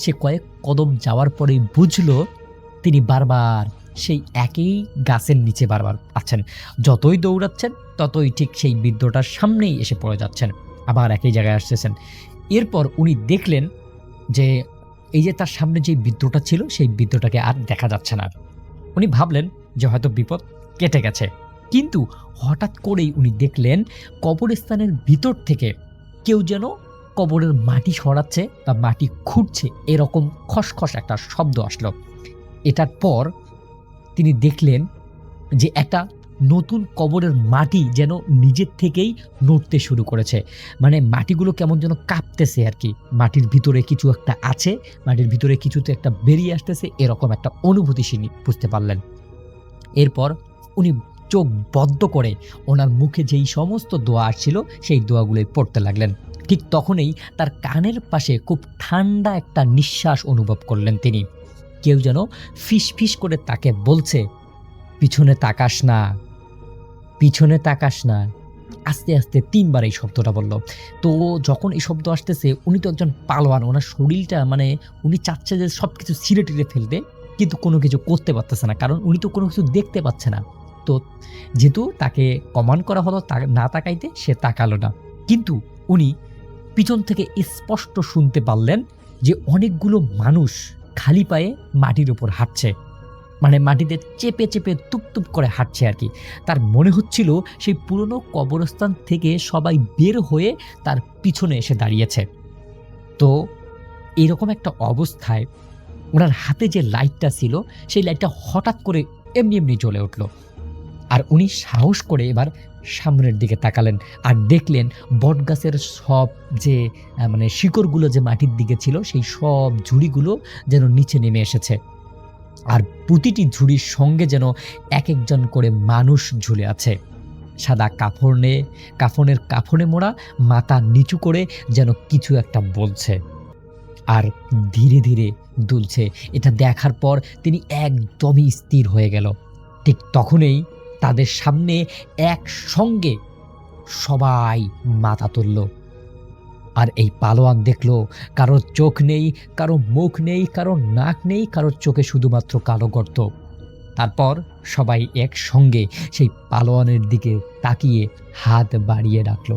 সে কয়েক কদম যাওয়ার পরেই বুঝলো তিনি বারবার সেই একই গাছের নিচে বারবার আছেন। যতই দৌড়াচ্ছেন ততই ঠিক সেই বৃদ্ধটার সামনেই এসে পড়ে যাচ্ছেন, আবার একই জায়গায় আসতেছেন। এরপর উনি দেখলেন যে এই যে তার সামনে যে বৃদ্ধটা ছিল সেই বৃদ্ধটাকে আর দেখা যাচ্ছে না। উনি ভাবলেন যে হয়তো বিপদ কেটে গেছে, কিন্তু হঠাৎ করেই উনি দেখলেন কবরস্থানের ভিতর থেকে কেউ যেন কবরের মাটি সরাচ্ছে বা মাটি খুঁড়ছে, এরকম খসখস একটা শব্দ আসলো। এটার পর তিনি দেখলেন যে একটা নতুন কবরের মাটি যেন নিজের থেকেই নড়তে শুরু করেছে, মানে মাটিগুলো কেমন যেন কাঁপতেছে আর কি। মাটির ভিতরে কিছু একটা আছে, মাটির ভিতরে কিছু তো একটা বেরিয়ে আসতেছে, এরকম একটা অনুভূতি তিনি বুঝতে পারলেন। এরপর উনি চোখ বদ্ধ করে ওনার মুখে যেই সমস্ত দোয়া আসছিল সেই দোয়াগুলোই পড়তে লাগলেন। ঠিক তখনই তার কানের পাশে খুব ঠান্ডা একটা নিঃশ্বাস অনুভব করলেন তিনি। কেউ যেন ফিস ফিস করে তাকে বলছে, পিছনে তাকাস না, পিছনে তাকাস না। আস্তে আস্তে 3 বার এই শব্দটা বলল। তো যখন এই শব্দ আসতেছে, উনি তো একজন পালোয়ান, ওনার শরীরটা মানে উনি চাচ্ছে যে সব কিছু ছিঁড়ে টিড়ে ফেলতে, কিন্তু কোনো কিছু করতে পারতেছে না, কারণ উনি তো কোনো কিছু দেখতে পাচ্ছে না। তো যেহেতু তাকে কমান্ড করা হলো না তাকাইতে, সে তাকালো না। কিন্তু উনি পিছন থেকে স্পষ্ট শুনতে পারলেন যে অনেকগুলো মানুষ খালি পায়ে মাটির উপর হাঁটছে, মানে মাটিতে চেপে চেপে তুপ করে হাঁটছে আর কি। তার মনে হচ্ছিল সেই পুরনো কবরস্থান থেকে সবাই বের হয়ে তার পিছনে এসে দাঁড়িয়েছে। তো এরকম একটা অবস্থায় ওনার হাতে যে লাইটটা ছিল সেই লাইটটা হঠাৎ করে এমনি এমনি জ্বলে উঠল। আর উনি সাহস করে এবার সামনের দিকে তাকালেন আর দেখলেন বটগাছের সব যে মানে শিকড়গুলো যে মাটির দিকে ছিল সেই সব ঝুড়িগুলো যেন নিচে নেমে এসেছে, আর প্রতিটি ঝুড়ির সঙ্গে যেন এক একজন করে মানুষ ঝুলে আছে। সাদা কাফনে মোড়া, মাথা নিচু করে যেন কিছু একটা বলছে আর ধীরে ধীরে দুলছে। এটা দেখার পর তিনি একদমই স্থির হয়ে গেল। ঠিক তখনই তাদের সামনে একসঙ্গে সবাই মাথা তুলল। আর এই পালোয়ান দেখল কারোর চোখ নেই, কারো মুখ নেই, কারো নাক নেই, কারোর চোখে শুধুমাত্র কালো গর্ত। তারপর সবাই একসঙ্গে সেই পালোয়ানের দিকে তাকিয়ে হাত বাড়িয়ে ডাকল।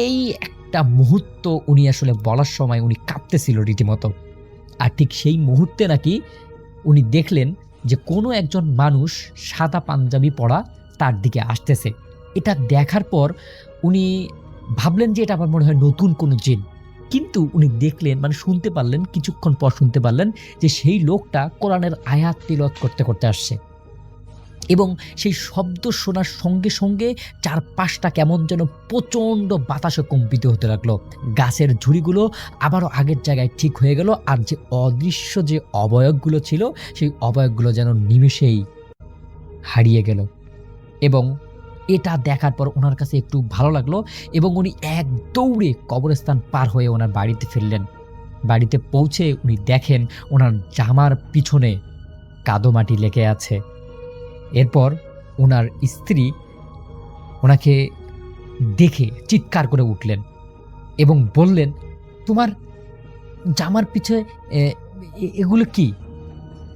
এই একটা মুহূর্ত উনি আসলে বলার সময় উনি কাঁপতেছিল রীতিমতো। আর ঠিক সেই মুহূর্তে নাকি উনি দেখলেন যে কোনো একজন মানুষ সাদা পাঞ্জাবি পরা তার দিকে আসতেছে। এটা দেখার পর উনি ভাবলেন যে এটা আমার মনে হয় নতুন কোনো জিন, কিন্তু উনি দেখলেন, মানে শুনতে পারলেন, কিছুক্ষণ পর শুনতে পারলেন যে সেই লোকটা কোরআনের আয়াত তিলাওয়াত করতে করতে আসছে এবং সেই শব্দ শোনার সঙ্গে সঙ্গে চারপাশটা কেমন যেন প্রচণ্ড বাতাসে কম্পিত হতে লাগলো। গাছের ঝুড়িগুলো আবারও আগের জায়গায় ঠিক হয়ে গেল, আর যে অদৃশ্য যে অবয়বগুলো ছিল সেই অবয়বগুলো যেন নিমেষেই হারিয়ে গেল। এবং এটা দেখার পর ওনার কাছে একটু ভালো লাগলো এবং উনি এক দৌড়ে কবরস্থান পার হয়ে ওনার বাড়িতে ফিরলেন। বাড়িতে পৌঁছে উনি দেখেন ওনার জামার পিছনে কাদোমাটি লেগে আছে। এরপর ওনার স্ত্রী ওনাকে দেখে চিৎকার করে উঠলেন এবং বললেন, তোমার জামার পিছনে এগুলো কি?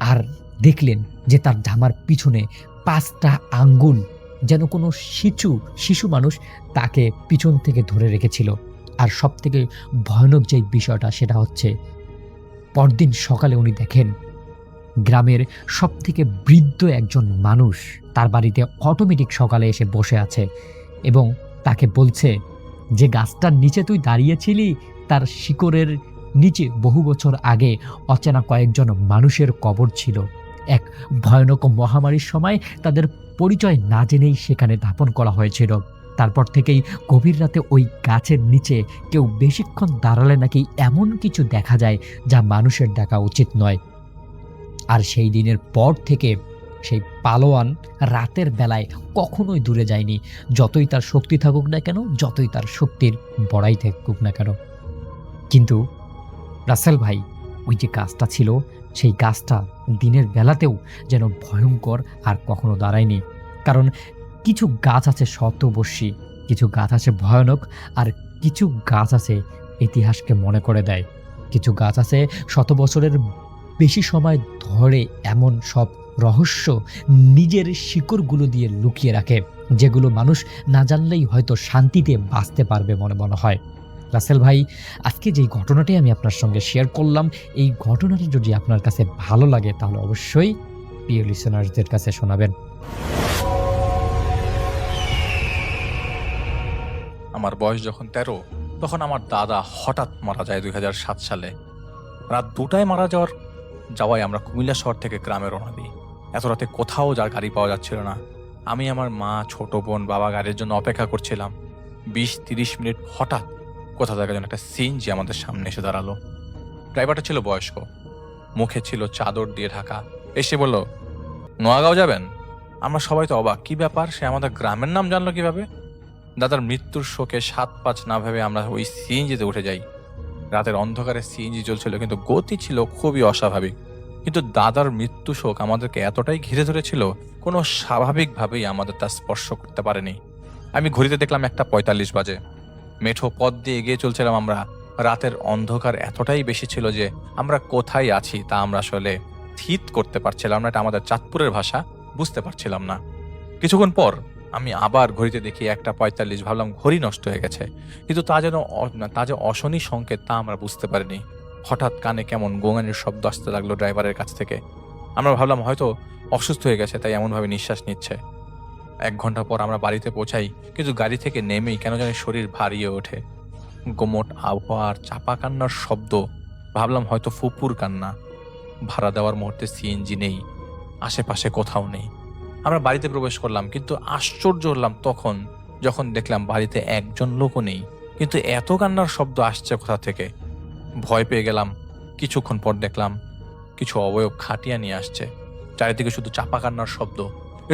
আর দেখলেন যে তার জামার পিছনে 5টা আঙ্গুল যেন কোনো শিশু মানুষ তাকে পিছন থেকে ধরে রেখেছিল। আর সব থেকে ভয়ানক যে বিষয়টা সেটা হচ্ছে পরদিন সকালে উনি দেখেন গ্রামের সব থেকে বৃদ্ধ একজন মানুষ তার বাড়িতে অটোমেটিক সকালে এসে বসে আছে এবং তাকে বলছে যে গাছটার নিচে তুই দাঁড়িয়েছিলি, তার শিকড়ের নিচে বহু বছর আগে অচেনা কয়েকজন মানুষের কবর ছিল। এক ভয়ানক মহামারীর সময় তাদের পরিচয় না জেনেই সেখানে দাফন করা হয়েছিল। তারপর থেকেই গভীর রাতে ওই গাছের নিচে কেউ বেশিক্ষণ দাঁড়ালে নাকি এমন কিছু দেখা যায় যা মানুষের দেখা উচিত নয়। আর সেই দিনের পর থেকে সেই পালোয়ান রাতের বেলায় কখনোই দূরে যায়নি, যতই তার শক্তি থাকুক না কেন, যতই তার শক্তির বড়াই থাকুক না কেন। কিন্তু রাসেল ভাই, ওই যে গাছটা ছিল সেই গাছটা দিনের বেলাতেও যেন ভয়ঙ্কর আর কখনো দাঁড়ায়নি। কারণ কিছু গাছ আছে শতবর্ষী, কিছু গাছ আছে ভয়ানক, আর কিছু গাছ আছে ইতিহাসকে মনে করে দেয়। কিছু গাছ আছে 100 বছরের বেশি সময় ধরে এমন সব রহস্য নিজের শিকড়গুলো দিয়ে লুকিয়ে রাখে, যেগুলো মানুষ না জানলেই হয়তো শান্তিতে বাঁচতে পারবে মনে হয়। রাসেল ভাই, আজকে যেই ঘটনাটি আমি আপনার সঙ্গে শেয়ার করলাম, এই ঘটনাটি যদি আপনার কাছে ভালো লাগে তাহলে অবশ্যই প্রিয় লিসেনার্সদের কাছে শোনাবেন। আমার বয়স যখন 13, তখন আমার দাদা হঠাৎ মারা যায় 2007 সালে। রাত 2টায় মারা যাওয়ায় আমরা কুমিল্লা শহর থেকে গ্রামে রওনা দিই। এত রাতে কোথাও যার গাড়ি পাওয়া যাচ্ছিল না। আমি, আমার মা, ছোট বোন, বাবা গাড়ির জন্য অপেক্ষা করছিলাম। 20-30 মিনিট হঠাৎ কোথা থেকে যেন একটা সিএনজি আমাদের সামনে এসে দাঁড়ালো। ড্রাইভারটা ছিল বয়স্ক, মুখে ছিল চাদর দিয়ে ঢাকা। এসে বলল, নোয়াগাঁও যাবেন? আমরা সবাই তো অবাক, কি ব্যাপার, সে আমাদের গ্রামের নাম জানলো কিভাবে? দাদার মৃত্যুর শোকে 7-5 না ভেবে আমরা ওই সিএনজিতে উঠে যাই। রাতের অন্ধকারে সিএনজি চলছিল, কিন্তু গতি ছিল খুবই অস্বাভাবিক। কিন্তু দাদার মৃত্যু শোক আমাদেরকে এতটাই ঘিরে ধরেছিল, কোনো স্বাভাবিকভাবেই আমাদের তা স্পর্শ করতে পারেনি। আমি ঘড়িতে দেখলাম 1:45 বাজে। মেঠো পথ দিয়ে এগিয়ে চলছিলাম আমরা। রাতের অন্ধকার এতটাই বেশি ছিল যে আমরা কোথায় আছি তা আমরা আসলে থিত করতে পারছিলাম না। এটা আমাদের চাঁদপুরের ভাষা, বুঝতে পারছিলাম না। কিছুক্ষণ পর আমি আবার ঘড়িতে দেখি 1:45। ভাবলাম ঘড়ি নষ্ট হয়ে গেছে, কিন্তু তা যে অশনি সংকেত তা আমরা বুঝতে পারিনি। হঠাৎ কানে কেমন গোঙানির শব্দ আসতে লাগলো ড্রাইভারের কাছ থেকে। আমরা ভাবলাম হয়তো অসুস্থ হয়ে গেছে, তাই এমনভাবে নিঃশ্বাস নিচ্ছে। 1 ঘন্টা পর আমরা বাড়িতে পৌঁছাই, কিন্তু গাড়ি থেকে নেমেই কেন জানি শরীর ভারিয়ে ওঠে। গোমট আবহাওয়া আর চাপা কান্নার শব্দ। ভাবলাম হয়তো ফুপুর কান্না। ভাড়া দেওয়ার মুহূর্তে সিএনজি নেই, আশেপাশে কোথাও নেই। আমরা বাড়িতে প্রবেশ করলাম, কিন্তু আশ্চর্য হলাম তখন যখন দেখলাম বাড়িতে একজন লোকও নেই, কিন্তু এত কান্নার শব্দ আসছে কোথা থেকে। ভয় পেয়ে গেলাম। কিছুক্ষণ পর দেখলাম কিছু অবয়ব খাটিয়া নিয়ে আসছে। চারিদিকে শুধু চাপা কান্নার শব্দ।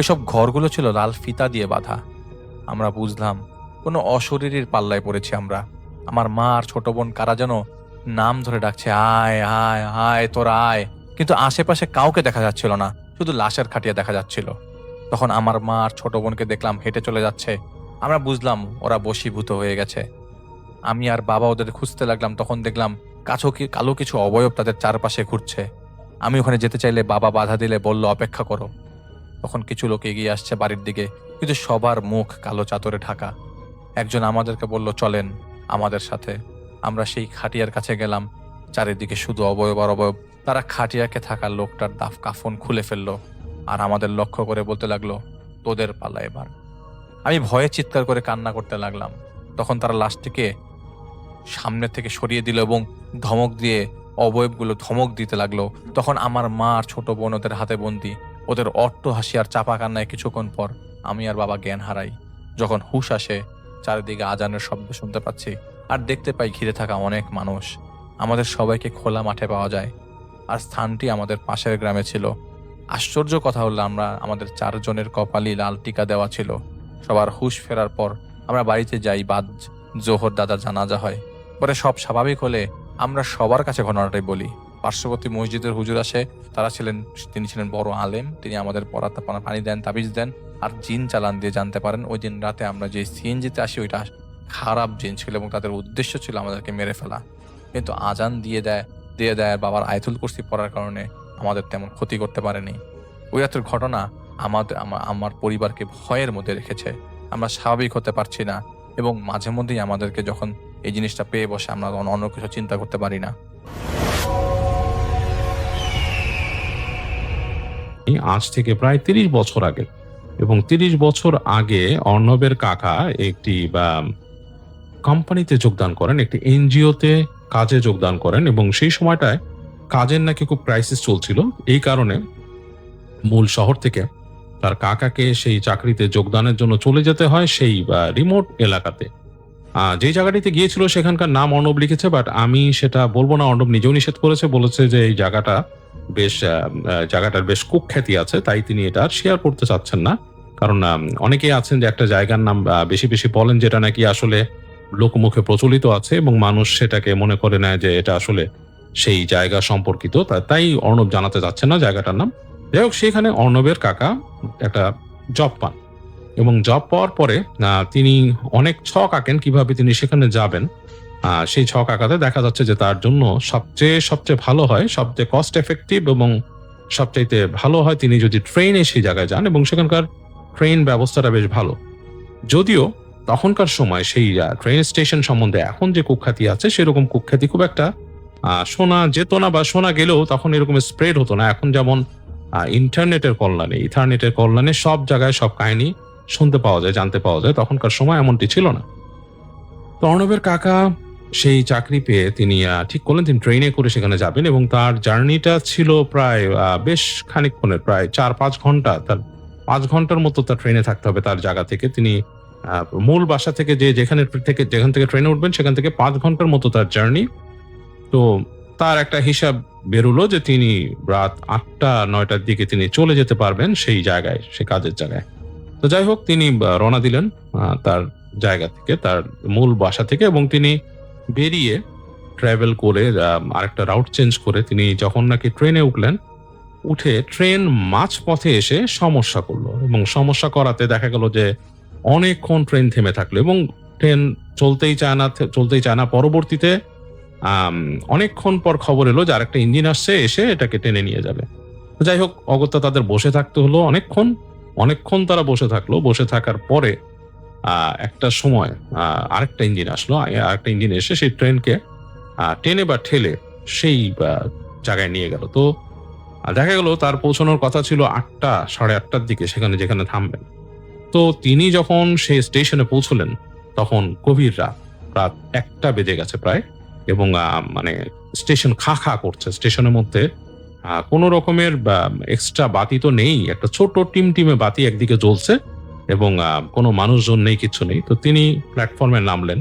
এসব ঘরগুলো ছিল লাল ফিতা দিয়ে বাঁধা। আমরা বুঝলাম কোনো অশরীরীর পাল্লায় পড়েছি আমরা। আমার মা আর ছোট বোন কারা যেন নাম ধরে ডাকছে, আয় আয় আয় তোরা আয়, কিন্তু আশেপাশে কাউকে দেখা যাচ্ছিল না, শুধু লাশের খাটিয়া দেখা যাচ্ছিল। তখন আমার মা আর ছোট বোনকে দেখলাম হেঁটে চলে যাচ্ছে। আমরা বুঝলাম ওরা বশীভূত হয়ে গেছে। আমি আর বাবা ওদের খুঁজতে লাগলাম। তখন দেখলাম কালো কিছু অবয়ব তাদের চারপাশে ঘুরছে। আমি ওখানে যেতে চাইলে বাবা বাধা দিলে বলল, অপেক্ষা করো। তখন কিছু লোক এগিয়ে আসছে বাড়ির দিকে, কিন্তু সবার মুখ কালো চাদরে ঢাকা। একজন আমাদেরকে বলল, চলেন আমাদের সাথে। আমরা সেই খাটিয়ার কাছে গেলাম। চারিদিকে শুধু অবয়ব আর অবয়ব। তারা খাটিয়াকে থাকা লোকটার কাফন খুলে ফেললো আর আমাদের লক্ষ্য করে বলতে লাগলো, তোদের পালা এবার। আমি ভয়ে চিৎকার করে কান্না করতে লাগলাম। তখন তারা লাশটিকে সামনে থেকে সরিয়ে দিল এবং ধমক দিয়ে অবয়বগুলো ধমক দিতে লাগলো। তখন আমার মা আর ছোট বোন ওদের হাতে বন্দি। ওদের অট্ট হাসি আর চাপা কান্নায় কিছুক্ষণ পর আমি আর বাবা জ্ঞান হারাই। যখন হুঁশ আসে, চারিদিকে আজানের শব্দ শুনতে পাচ্ছি আর দেখতে পাই ঘিরে থাকা অনেক মানুষ। আমাদের সবাইকে খোলা মাঠে পাওয়া যায়, আর স্থানটি আমাদের পাশের গ্রামে ছিল। আশ্চর্য কথা হলো, আমাদের 4 জনের কপালই লাল টিকা দেওয়া ছিল। সবার হুঁশ ফেরার পর আমরা বাড়িতে যাই। বাদ জোহর দাদার জানাজা হয়। পরে সব স্বাভাবিক হলে আমরা সবার কাছে ঘটনাটাই বলি। পার্শ্ববর্তী মসজিদের হুজুর আসে। তিনি ছিলেন বড় আলেম। তিনি আমাদের পড়াতে পানি দেন, তাবিজ দেন আর জিন চালান দিয়ে জানতে পারেন ওই দিন রাতে আমরা যে সিএনজিতে আসি ওইটা খারাপ জিন ছিল এবং তাদের উদ্দেশ্য ছিল আমাদেরকে মেরে ফেলা। কিন্তু আজান দিয়ে দেয় বাবার আয়াতুল কুরসি পড়ার কারণে আমাদের তেমন ক্ষতি করতে পারেনি। ওই রাতের ঘটনা আমার পরিবারকে ভয়ের মধ্যে রেখেছে। আমরা স্বাভাবিক হতে পারছি না এবং মাঝে মধ্যেই আমাদেরকে যখন এই জিনিসটা পেয়ে বসে আমরা অন্য কিছু চিন্তা করতে পারি না। আজ থেকে প্রায় 30 বছর আগে, এবং 30 বছর আগে অর্ণবের কাকা একটি কোম্পানিতে যোগদান করেন, একটি এনজিওতে কাজে যোগদান করেন, এবং সেই সময়টায় কাজের নাকি খুব ক্রাইসিস চলছিল। এই কারণে মূল শহর থেকে তার কাকাকে সেই চাকরিতে যোগদানের জন্য চলে যেতে হয় সেই রিমোট এলাকাতে। যে জায়গাটিতে গিয়েছিল সেখানকার নাম অর্ণব লিখেছে, বাট আমি সেটা বলবো না। অর্ণব নিজেও নিষেধ করেছে, বলেছে যে এই জায়গাটার বেশ কুখ্যাতি আছে, তাই তিনি এটা শেয়ার করতে চাচ্ছেন না। কারণ অনেকেই আছেন যে একটা জায়গার নাম বেশি বেশি বলেন যেটা নাকি আসলে লোকমুখে প্রচলিত আছে এবং মানুষ সেটাকে মনে করে নেয় যে এটা আসলে সেই জায়গা সম্পর্কিত। তাই অর্ণব জানাতে চাচ্ছেন না জায়গাটার নাম। যাই হোক, সেখানে অর্ণবের কাকা একটা জব পান এবং জব পাওয়ার পরে তিনি অনেক ছক আঁকেন কিভাবে তিনি সেখানে যাবেন। সেই ছক আঁকাতে দেখা যাচ্ছে যে তার জন্য সবচেয়ে ভালো হয়, সবচেয়ে কস্ট এফেক্টিভ এবং সবচাইতে ভালো হয় তিনি যদি ট্রেনে সেই জায়গায় যান, এবং সেখানকার ট্রেন ব্যবস্থাটা বেশ ভালো। যদিও তখনকার সময় সেই ট্রেন স্টেশন সম্বন্ধে এখন যে কুখ্যাতি আছে সেরকম কুখ্যাতি খুব একটা শোনা যেত না, বা শোনা গেলেও তখন এরকম স্প্রেড হতো না। এখন যেমন ইন্টারনেটের কল্যাণে সব জায়গায় সব কাহিনী শুনতে পাওয়া যায়, জানতে পাওয়া যায়। তখনকার সময় এমনটি ছিল না। তো অর্ণবের কাকা সেই চাকরি পেয়ে তিনি ঠিক করলেন তিনি ট্রেনে করে সেখানে যাবেন, এবং তার জার্নিটা ছিল প্রায় বেশ খানিকক্ষণের, প্রায় 4-5 ঘন্টা। তার 5 ঘন্টার মতো তার ট্রেনে থাকতে হবে তার জায়গা থেকে। তিনি মূল বাসা থেকে যেখান থেকে ট্রেনে উঠবেন সেখান থেকে 5 ঘন্টার মতো তার জার্নি। তো তার একটা হিসাব বেরোলো যে তিনি রাত 8টা-9টার দিকে তিনি চলে যেতে পারবেন সেই জায়গায়, সেই কাজের জায়গায়। তো যাই হোক, তিনি রওনা দিলেন তার জায়গা থেকে, তার মূল বাসা থেকে, এবং তিনি বেরিয়ে ট্রাভেল করে আরেকটা রাউট চেঞ্জ করে তিনি যখন নাকি ট্রেনে উঠে ট্রেন মাঝপথে এসে সমস্যা করলো, এবং সমস্যা করাতে দেখা গেল যে অনেকক্ষণ ট্রেন থেমে থাকলো এবং ট্রেন চলতেই চায় না। পরবর্তীতে অনেকক্ষণ পর খবর এলো যে আরেকটা ইঞ্জিন আসছে, এসে এটাকে টেনে নিয়ে যাবে। যাই হোক, অগত্যা তাদের বসে থাকতে হলো অনেকক্ষণ তারা বসে থাকলো। বসে থাকার পরে একটা সময় আরেকটা ইঞ্জিন আসলো। আরেকটা ইঞ্জিন এসে সেই ট্রেনকে টেনে বা ঠেলে সেই জায়গায় নিয়ে গেল। তো দেখা গেল তার পৌঁছানোর কথা ছিল 8টা, 8:30টার দিকে সেখানে যেখানে থামবেন। তো তিনি যখন সেই স্টেশনে পৌঁছলেন তখন গভীর রাত 1টা বেজে গেছে প্রায়, এবং স্টেশন খা করছে। স্টেশনের মধ্যে কোনো রকমের এক্সট্রা বাতি তো নেই, একটা ছোট টিমে বাতি একদিকে জ্বলছে এবং কোনো মানুষজন নেই, কিচ্ছু নেই। তো তিনি প্ল্যাটফর্মে নামলেন।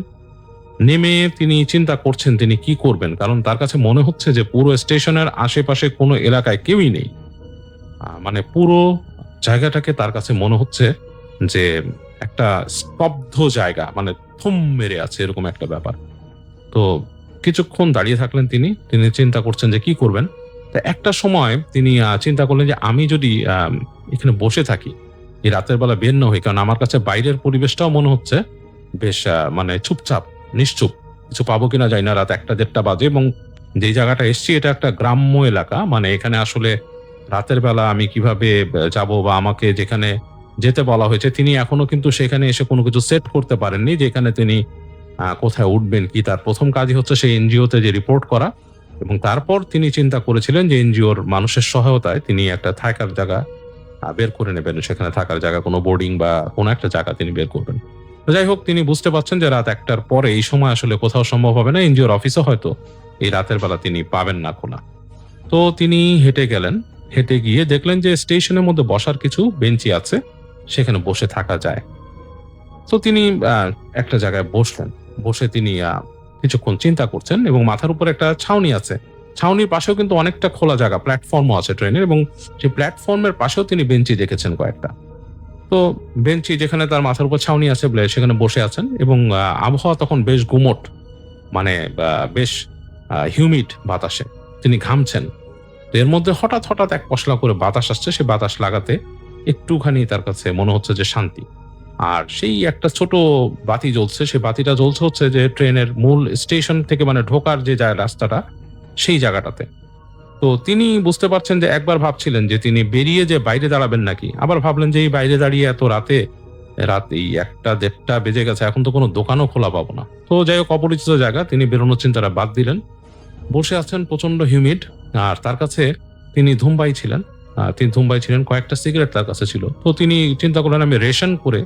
নেমে তিনি চিন্তা করছেন তিনি কি করবেন, কারণ তার কাছে মনে হচ্ছে যে পুরো স্টেশনের আশেপাশে কোনো এলাকায় কেউই নেই। পুরো জায়গাটাকে তার কাছে মনে হচ্ছে যে একটা স্তব্ধ জায়গা, মানে থম মেরে আছে এরকম একটা ব্যাপার। তো কিছুক্ষণ দাঁড়িয়ে থাকলেন তিনি চিন্তা করছেন যে কি করবেন। তা একটা সময় তিনি চিন্তা করলেন যে আমি যদি এখানে বসে থাকি, এই রাতের বেলা বের না হই, কারণ আমার কাছে বাইরের পরিবেশটাও মনে হচ্ছে বেশ মানে চুপচাপ নিশ্চুপ, কিছু পাবো কিনা যাই না, রাত 1-1:30 বাজে, এবং যে জায়গাটা এসছি এটা একটা গ্রাম্য এলাকা, মানে এখানে আসলে রাতের বেলা আমি কিভাবে যাব, বা আমাকে যেখানে যেতে বলা হয়েছে তিনি এখনো কিন্তু সেখানে এসে কোনো কিছু সেট করতে পারেননি, যেখানে তিনি কোথায় উঠবেন কি। তার প্রথম কাজই হচ্ছে সেই এনজিওতে যে রিপোর্ট করা, এবং তারপর তিনি চিন্তা করেছিলেন যে এনজিওর মানুষের সহায়তায় তিনি একটা থাকার জায়গা বের করে নেবেন, সেখানে থাকার জায়গা, কোনো বোর্ডিং বা কোনো একটা জায়গা তিনি বের করবেন। তো যাই হোক, তিনি বুঝতে পারছেন যে রাত 1টার পরে এই সময় আসলে কোথাও সম্ভব হবে না, এনজিওর অফিসও হয়তো এই রাতের বেলা তিনি পাবেন না খোলা। তো তিনি হেঁটে গেলেন, হেঁটে গিয়ে দেখলেন যে স্টেশনের মধ্যে বসার কিছু বেঞ্চি আছে, সেখানে বসে থাকা যায়। তো তিনি একটা জায়গায় বসলেন, বসে তিনি কিছুক্ষণ চিন্তা করছেন, এবং মাথার উপর একটা ছাউনি আছে, ছাউনির পাশেও কিন্তু অনেকটা খোলা জায়গা, প্ল্যাটফর্মও আছে ট্রেনের, এবং সেই প্ল্যাটফর্মের পাশেও তিনি বেঞ্চি দেখেছেন কয়েকটা। তো বেঞ্চি যেখানে তার মাথার উপর ছাউনি আছে বলে সেখানে বসে আছেন, এবং আবহাওয়া তখন বেশ গুমোট, মানে বেশ হিউমিড বাতাসে তিনি ঘামছেন। তো এর মধ্যে হঠাৎ হঠাৎ এক পশলা করে বাতাস আসছে, সে বাতাস লাগাতে একটুখানি তার কাছে মনে হচ্ছে যে শান্তি। আর সেই একটা ছোট বাতি জ্বলছে, সেই বাতিটা জ্বলছে হচ্ছে যে ট্রেনের মূল স্টেশন থেকে, মানে ঢোকার যে রাস্তাটা সেই জায়গাটাতে। তো তিনি বুঝতে পারছেন যে একবার ভাবছিলেন যে তিনি বেরিয়ে যে বাইরে দাঁড়াবেন নাকি, আবার ভাবলেন যে এই বাইরে দাঁড়িয়ে এত রাতে, রাত এই 1-1:30 বেজে গেছে, এখন তো কোনো দোকানও খোলা পাবো না। তো যাই হোক, অপরিচিত জায়গা, তিনি বেরোনোর চিন্তাটা বাদ দিলেন। বসে আছেন, প্রচন্ড হিউমিড, আর তার কাছে তিনি ধুমবাই ছিলেন, কয়েকটা সিগারেট তার কাছে ছিল। তো তিনি চিন্তা করলেন আমি রেশন করে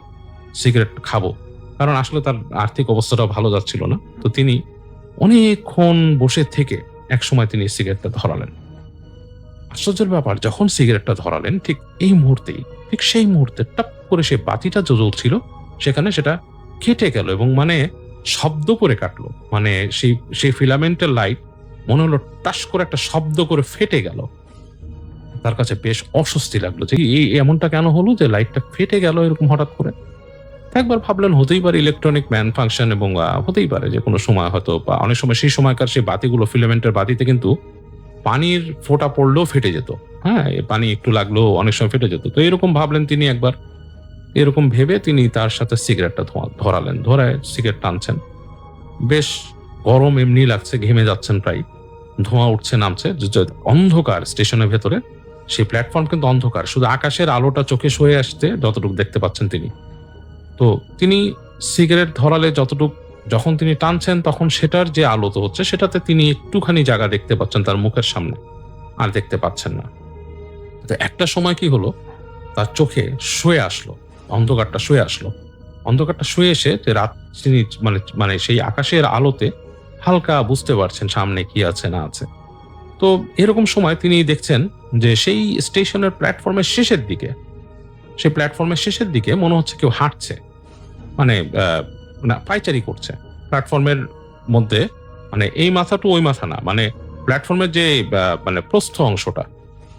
সিগারেট খাবো, কারণ আসলে তার আর্থিক অবস্থাটাও ভালো যাচ্ছিল না। তো তিনি অনেকক্ষণ বসে থেকে এক সময় তিনি সিগারেটটা ধরালেন। আশ্চর্যের ব্যাপার, যখন সিগারেটটা ধরালেন ঠিক সেই মুহূর্তে টপ করে সে বাতিটা যে জ্বলছিল সেখানে সেটা কেটে গেল, এবং মানে শব্দ করে কাটলো, মানে সেই ফিলামেন্টের লাইট মনে হলো টাস করে একটা শব্দ করে ফেটে গেল। তার কাছে বেশ অস্বস্তি লাগলো যে এই এমনটা কেন হলো যে লাইটটা ফেটে গেল এরকম হঠাৎ করে। একবার ভাবলেন হতেই পারে ইলেকট্রনিক ম্যান ফাংশন, এবং হতেই পারে যে কোনো সময় হয়তো, বা অনেক সময় সেই সময়কার সেই বাতিগুলো, ফিলামেন্টের বাতিতে কিন্তু পানির ফোঁটা পড়লেও ফেটে যেত, হ্যাঁ, পানি একটু লাগলেও অনেক সময় ফেটে যেত। তো এরকম ভাবলেন তিনি একবার, এরকম ভেবে তিনি তার সাথে সিগারেটটা ধরালেন, ধরায় সিগারেট টানছেন। বেশ গরম এমনি লাগছে, ঘেমে যাচ্ছেন প্রায়, ধোঁয়া উঠছে নামছে, অন্ধকার স্টেশনের ভেতরে, সেই প্ল্যাটফর্ম কিন্তু অন্ধকার, শুধু আকাশের আলোটা চোখে সয়ে আসতে যতটুকু দেখতে পাচ্ছেন তিনি। তো তিনি সিগারেট ধরালে যখন তিনি টানছেন তখন সেটার যে আলো তো হচ্ছে সেটাতে তিনি একটুখানি জায়গা দেখতে পাচ্ছেন তার মুখের সামনে, আর দেখতে পাচ্ছেন না। তো একটা সময় কি হলো, তার চোখে অন্ধকারটা শুয়ে এসে যে রাত তিনি মানে সেই আকাশের আলোতে হালকা বুঝতে পারছেন সামনে কি আছে না আছে। তো এরকম সময় তিনি দেখছেন যে সেই স্টেশনের প্ল্যাটফর্মের শেষের দিকে মনে হচ্ছে কেউ হাঁটছে, মানে পায়চারি করছে প্ল্যাটফর্মের মধ্যে, মানে এই মাথা টু ওই মাথা না, মানে প্ল্যাটফর্মের যে মানে প্রস্থ অংশটা,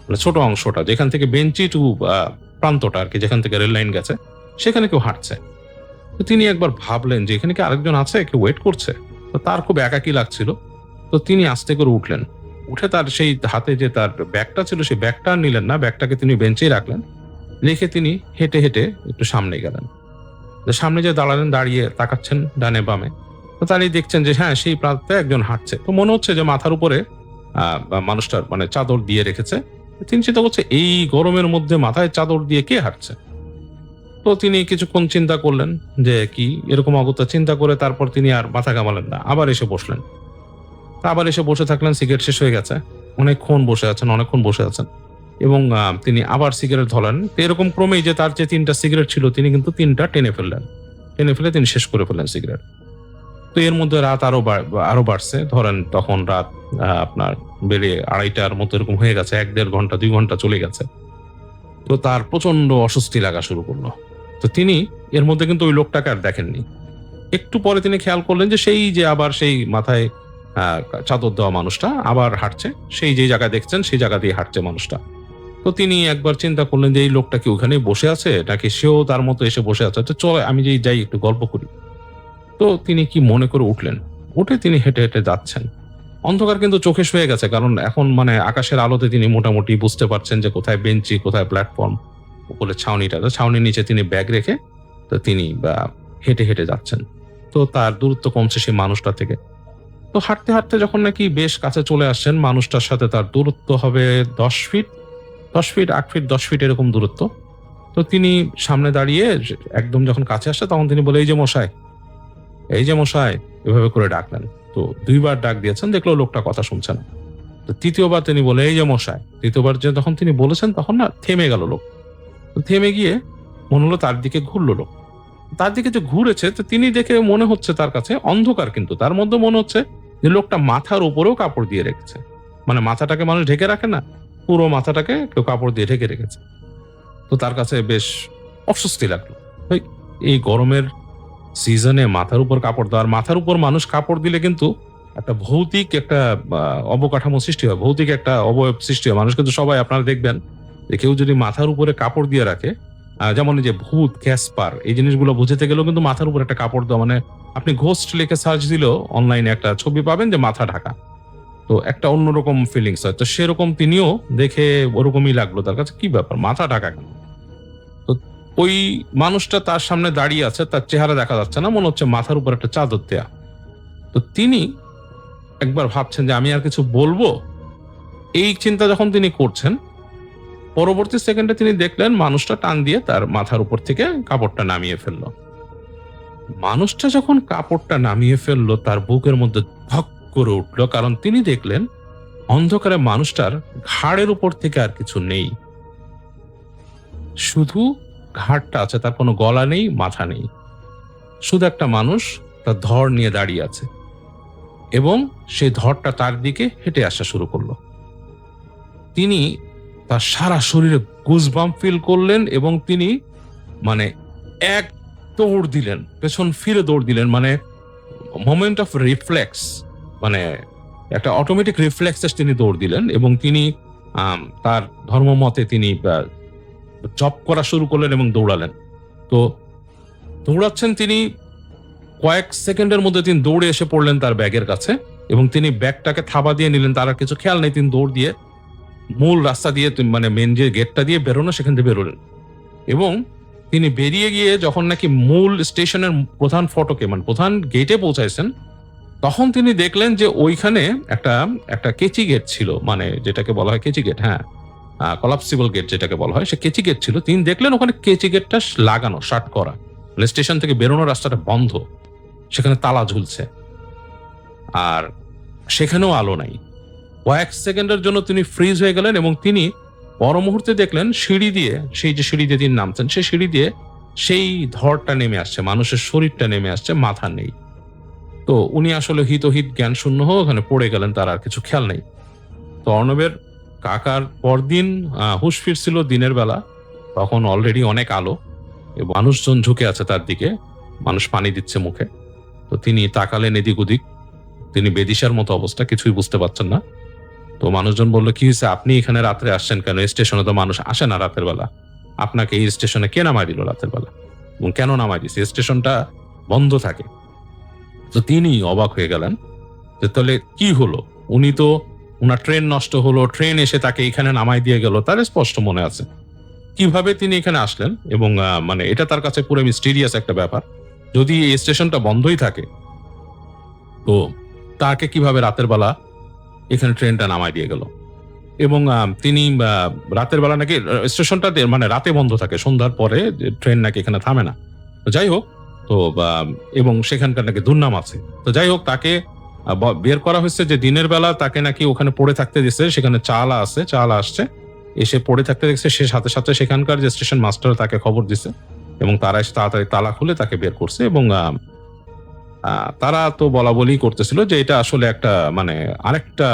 মানে ছোট অংশটা যেখান থেকে বেঞ্চি টু প্রান্তটা আর কি, যেখান থেকে রেল লাইন গেছে, সেখানে কেউ হাঁটছে। তো তিনি একবার ভাবলেন যে এখানে কি আরেকজন আছে, কেউ ওয়েট করছে। তো তার খুব একাকী লাগছিল। তো তিনি আস্তে করে উঠে তার সেই হাতে যে তার ব্যাগটা ছিল সেই ব্যাগটা আর নিলেন না, ব্যাগটাকে তিনি বেঞ্চেই রাখলেন, রেখে তিনি হেঁটে হেঁটে একটু সামনে গেলেন। সামনে যে দাঁড়ালেন, দাঁড়িয়ে তাকাচ্ছেন ডানে বামে, তো তারই দেখছেন যে হ্যাঁ সেই প্রান্তে একজন হাঁটছে। তো মনে হচ্ছে যে মাথার উপরে মানুষটার মানে চাদর দিয়ে রেখেছে। তিনি চিন্তা করছে এই গরমের মধ্যে মাথায় চাদর দিয়ে কে হাঁটছে। তো তিনি কিছুক্ষণ চিন্তা করলেন যে কি এরকম অগত্যা চিন্তা করে তারপর তিনি আর মাথা ঘামালেন না, আবার এসে বসলেন। আবার এসে বসে থাকলেন, সিগারেট শেষ হয়ে গেছে, অনেকক্ষণ বসে আছেন এবং তিনি আবার সিগারেট ধরালেন। এরকম ক্রমেই যে তার যে 3টা সিগারেট ছিল তিনি কিন্তু 3টা টেনে ফেলে তিনি শেষ করে ফেললেন সিগারেট। তো এর মধ্যে রাত আরো বাড়ছে, ধরেন তখন রাত আপনার বেড়ে 2:30টার মতো এরকম হয়ে গেছে, 1-1.5 ঘন্টা 2 ঘন্টা চলে গেছে। তো তার প্রচন্ড অস্বস্তি লাগা শুরু করলো। তো তিনি এর মধ্যে কিন্তু ওই লোকটাকে আর দেখেননি। একটু পরে তিনি খেয়াল করলেন যে আবার সেই মাথায় চাদর দেওয়া মানুষটা আবার হাঁটছে, সেই যে জায়গায় দেখছেন সেই জায়গা দিয়ে হাঁটছে মানুষটা। তো তিনি একবার চিন্তা করলেন যে এই লোকটা কি ওখানে বসে আছে নাকি সেও তার মতো এসে বসে আছে, তো চলো আমি যে যাই একটু গল্প করি। তো তিনি কি মনে করে উঠলেন, উঠে তিনি হেঁটে হেঁটে যাচ্ছেন। অন্ধকার কিন্তু চোখে শুয়ে গেছে, কারণ এখন মানে আকাশের আলোতে তিনি মোটামুটি বুঝতে পারছেন যে কোথায় বেঞ্চি, কোথায় প্ল্যাটফর্ম, উপরে ছাউনিটা। তো ছাউনির নিচে তিনি ব্যাগ রেখে তো তিনি হেঁটে হেঁটে যাচ্ছেন। তো তার দূরত্ব কমছে সেই মানুষটা থেকে। তো হাঁটতে হাঁটতে যখন নাকি বেশ কাছে চলে আসছেন, মানুষটার সাথে তার দূরত্ব হবে 10 ফিট, 10 ফিট, 8 ফিট, 10 ফিট এরকম দূরত্ব। তো তিনি সামনে দাঁড়িয়ে একদম যখন কাছে আসছে তখন তিনি বলে, এই যে মশাই, এই যে মশাই, এভাবে করে ডাকলেন। তো 2বার ডাক দিয়েছেন, দেখলো লোকটা কথা শুনছে না। তো 3য় বার তিনি বলে, এই যে মশাই। 3য় বার যে তখন তিনি বলেছেন তখন না থেমে গেল লোক। তো থেমে গিয়ে মনে হলো তার দিকে ঘুরলো লোক। তার দিকে যে ঘুরেছে তো তিনি দেখে মনে হচ্ছে তার কাছে অন্ধকার, কিন্তু তার মধ্যে মনে হচ্ছে যে লোকটা মাথার উপরেও কাপড় দিয়ে রেখেছে। মানে মাথাটাকে মানুষ ঢেকে রাখে না, পুরো মাথাটাকে কেউ কাপড় দিয়ে ঢেকে রেখেছে। তো তার কাছে বেশ অস্বস্তি লাগলো। এই গরমের সিজনে মাথার উপর কাপড় দেওয়ার, মাথার উপর মানুষ কাপড় দিলে কিন্তু একটা ভৌতিক একটা অবকাঠামো সৃষ্টি হয়, ভৌতিক একটা অবয়ব সৃষ্টি হয়। মানুষ কিন্তু সবাই আপনারা দেখবেন যে কেউ যদি মাথার উপরে কাপড় দিয়ে রাখে, যেমন এই যে ভূত, ক্যাসপার, এই জিনিসগুলো বুঝতে গেলেও কিন্তু মাথার উপর একটা কাপড় দেওয়া, মানে আপনি ঘোস্ট লিখে সার্চ দিলেও অনলাইনে একটা ছবি পাবেন যে মাথা ঢাকা। তো একটা অন্যরকম ফিলিংস হয়। তো সেরকম তিনিও দেখে ওরকমই লাগলো তার কাছে, কি ব্যাপার মাথা ঢাকা কেন? তো ওই মানুষটা তার সামনে দাঁড়িয়ে আছে, তার চেহারা দেখা যাচ্ছে না, মনে হচ্ছে মাথার উপর একটা চাদর দেয়া। তো তিনি একবার ভাবছেন যে আমি আর কিছু বলবো, এই চিন্তা যখন তিনি করছেন, পরবর্তী সেকেন্ডে তিনি দেখলেন মানুষটা টান দিয়ে তার মাথার উপর থেকে কাপড়টা নামিয়ে ফেললো। মানুষটা যখন কাপড়টা নামিয়ে ফেললো তার বুকের মধ্যে ধক করে উঠলো, কারণ তিনি দেখলেন অন্ধকারে মানুষটার ঘাড়ের উপর থেকে আর কিছু নেই, শুধু ঘাড়টা আছে, তার কোনো গলা নেই, মাথা নেই, শুধু একটা মানুষ তার ধর নিয়ে দাঁড়িয়ে আছে এবং সেই ধরটা তার দিকে হেঁটে আসা শুরু করলো। তিনি তার সারা শরীরে গুজবাম্প ফিল করলেন এবং তিনি মানে এক দৌড় দিলেন, পেছন ফিরে দৌড় দিলেন, মানে মোমেন্ট অফ রিফ্লেক্স, মানে একটা অটোমেটিক রিফ্লেক্সে তিনি দৌড় দিলেন এবং তিনি তার ধর্ম মতে তিনি জব করা শুরু করলেন এবং দৌড়ালেন। তো দৌড়াচ্ছেন তিনি, কয়েক সেকেন্ডের মধ্যে তিনি দৌড়ে এসে পড়লেন তার ব্যাগের কাছে এবং তিনি ব্যাগটাকে থাবা দিয়ে নিলেন। তার আর কিছু খেয়াল নেই, তিনি দৌড় দিয়ে মূল রাস্তা দিয়ে, মানে মেন যে গেটটা দিয়ে বেরোনো সেখান থেকে বেরোলেন এবং তিনি বেরিয়ে গিয়ে যখন নাকি মূল স্টেশনের প্রধান ফটকে, মানে প্রধান গেটে পৌঁছাইছেন, তখন তিনি দেখলেন যে ওইখানে একটা কেচি গেট ছিল, মানে যেটাকে বলা হয় কেচি গেট, হ্যাঁ, কলাপসিবল গেট যেটাকে বলা হয়, সে কেচি গেট ছিল। তিনি দেখলেন ওখানে কেচি গেটটা লাগানো, শার্ট করা, মানে স্টেশন থেকে বেরোনোর রাস্তাটা বন্ধ, সেখানে তালা ঝুলছে আর সেখানেও আলো নাই। কয়েক সেকেন্ডের জন্য তিনি ফ্রিজ হয়ে গেলেন এবং তিনি পর মুহূর্তে দেখলেন সিঁড়ি দিয়ে, সেই যে সিঁড়ি দিয়ে তিনি নামছেন, সেই সিঁড়ি দিয়ে সেই ধরটা নেমে আসছে, মানুষের শরীরটা নেমে আসছে, মাথা নেই। তো উনি আসলে হিতহিত জ্ঞান শূন্য হয়ে ওখানে পড়ে গেলেন, তার আর কিছু খেয়াল নেই। তো অর্ণবের কাকার পরদিন হুঁশ ফিরছিল দিনের বেলা, তখন অলরেডি অনেক আলো এবং মানুষজন ঝুঁকে আছে তার দিকে, মানুষ পানি দিচ্ছে মুখে। তো তিনি তাকালেন এদিক ওদিক, তিনি বেদিশার মতো অবস্থা, কিছুই বুঝতে পারছেন না। তো মানুষজন বললো, কি হয়েছে, আপনি এখানে রাত্রে আসছেন কেন? স্টেশনে তো মানুষ আসে না রাতের বেলা, আপনাকে এই স্টেশনে কে নামাই দিল রাতের বেলা এবং কেন নামাই দিছে? স্টেশনটা বন্ধ থাকে। তো তিনি অবাক হয়ে গেলেন যে তাহলে কি হলো, উনি তো, উনার ট্রেন নষ্ট হলো, ট্রেন এসে তাকে এখানে নামাই দিয়ে গেল, তার স্পষ্ট মনে আছে। কিভাবে তিনি এখানে আসলেন এবং মানে এটা তার কাছে পুরো মিস্টিরিয়াস একটা ব্যাপার। যদি এই স্টেশনটা বন্ধই থাকে তো তাকে কিভাবে রাতের বেলা এখানে ট্রেনটা নামাই দিয়ে গেল? এবং তিনি রাতের বেলা নাকি স্টেশনটা মানে রাতে বন্ধ থাকে, সন্ধ্যার পরে ট্রেন নাকি এখানে থামে না। তো যাই হোক, তো এবং সেখানকার নাকি দুর্নাম আছে। তো যাই হোক, তাকে বের করা হয়েছে যে দিনের বেলা তাকে নাকি ওখানে পড়ে থাকতে দিচ্ছে, সেখানে চালা আছে, চালা আসছে, এসে পড়ে থাকতে দেখছে, সে সাথে সাথে সেখানকার যে স্টেশন মাস্টার তাকে খবর দিছে এবং তারা এসে তাড়াতাড়ি তালা খুলে তাকে বের করছে। এবং তারা তো বলা বলি করতেছিল যে এটা আসলে একটা মানে আরেকটা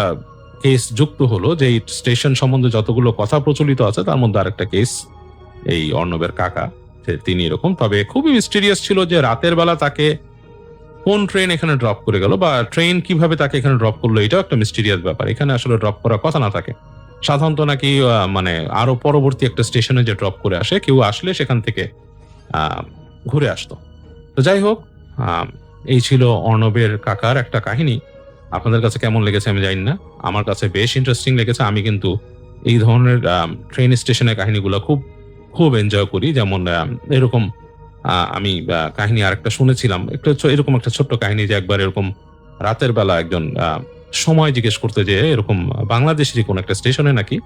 কেস যুক্ত হলো, যে এই স্টেশন সম্বন্ধে যতগুলো কথা প্রচলিত আছে তার মধ্যে আরেকটা কেস এই অর্ণবের কাকা, তিনি এরকম। তবে খুবই মিস্টিরিয়াস ছিল যে রাতের বেলা তাকে কোন ট্রেন এখানে ড্রপ করে গেল বা ট্রেন কিভাবে তাকে এখানে ড্রপ করলো, এটাও একটা মিস্টিরিয়াস ব্যাপার। এখানে আসলে ড্রপ করার কথা না থাকে, সাধারণত নাকি মানে আরো পরবর্তী একটা স্টেশনে যে ড্রপ করে আসে, কেউ আসলে সেখান থেকে ঘুরে আসতো। তো যাই হোক, এই ছিল অর্ণবের কাকার একটা কাহিনী। আপনাদের কাছে কেমন লেগেছে আমি জানি না, আমার কাছে বেশ ইন্টারেস্টিং লেগেছে। আমি কিন্তু এই ধরনের ট্রেন স্টেশনের কাহিনীগুলো খুব খুব এনজয় করি। যেমন এরকম আমি কাহিনী আরেকটা শুনেছিলাম, একটু এরকম একটা ছোট্ট কাহিনী, যে একবার এরকম রাতের বেলা একজন সময় জিজ্ঞেস করতে যেয়ে, এরকম বাংলাদেশেরই কোন একটা স্টেশনে নাকি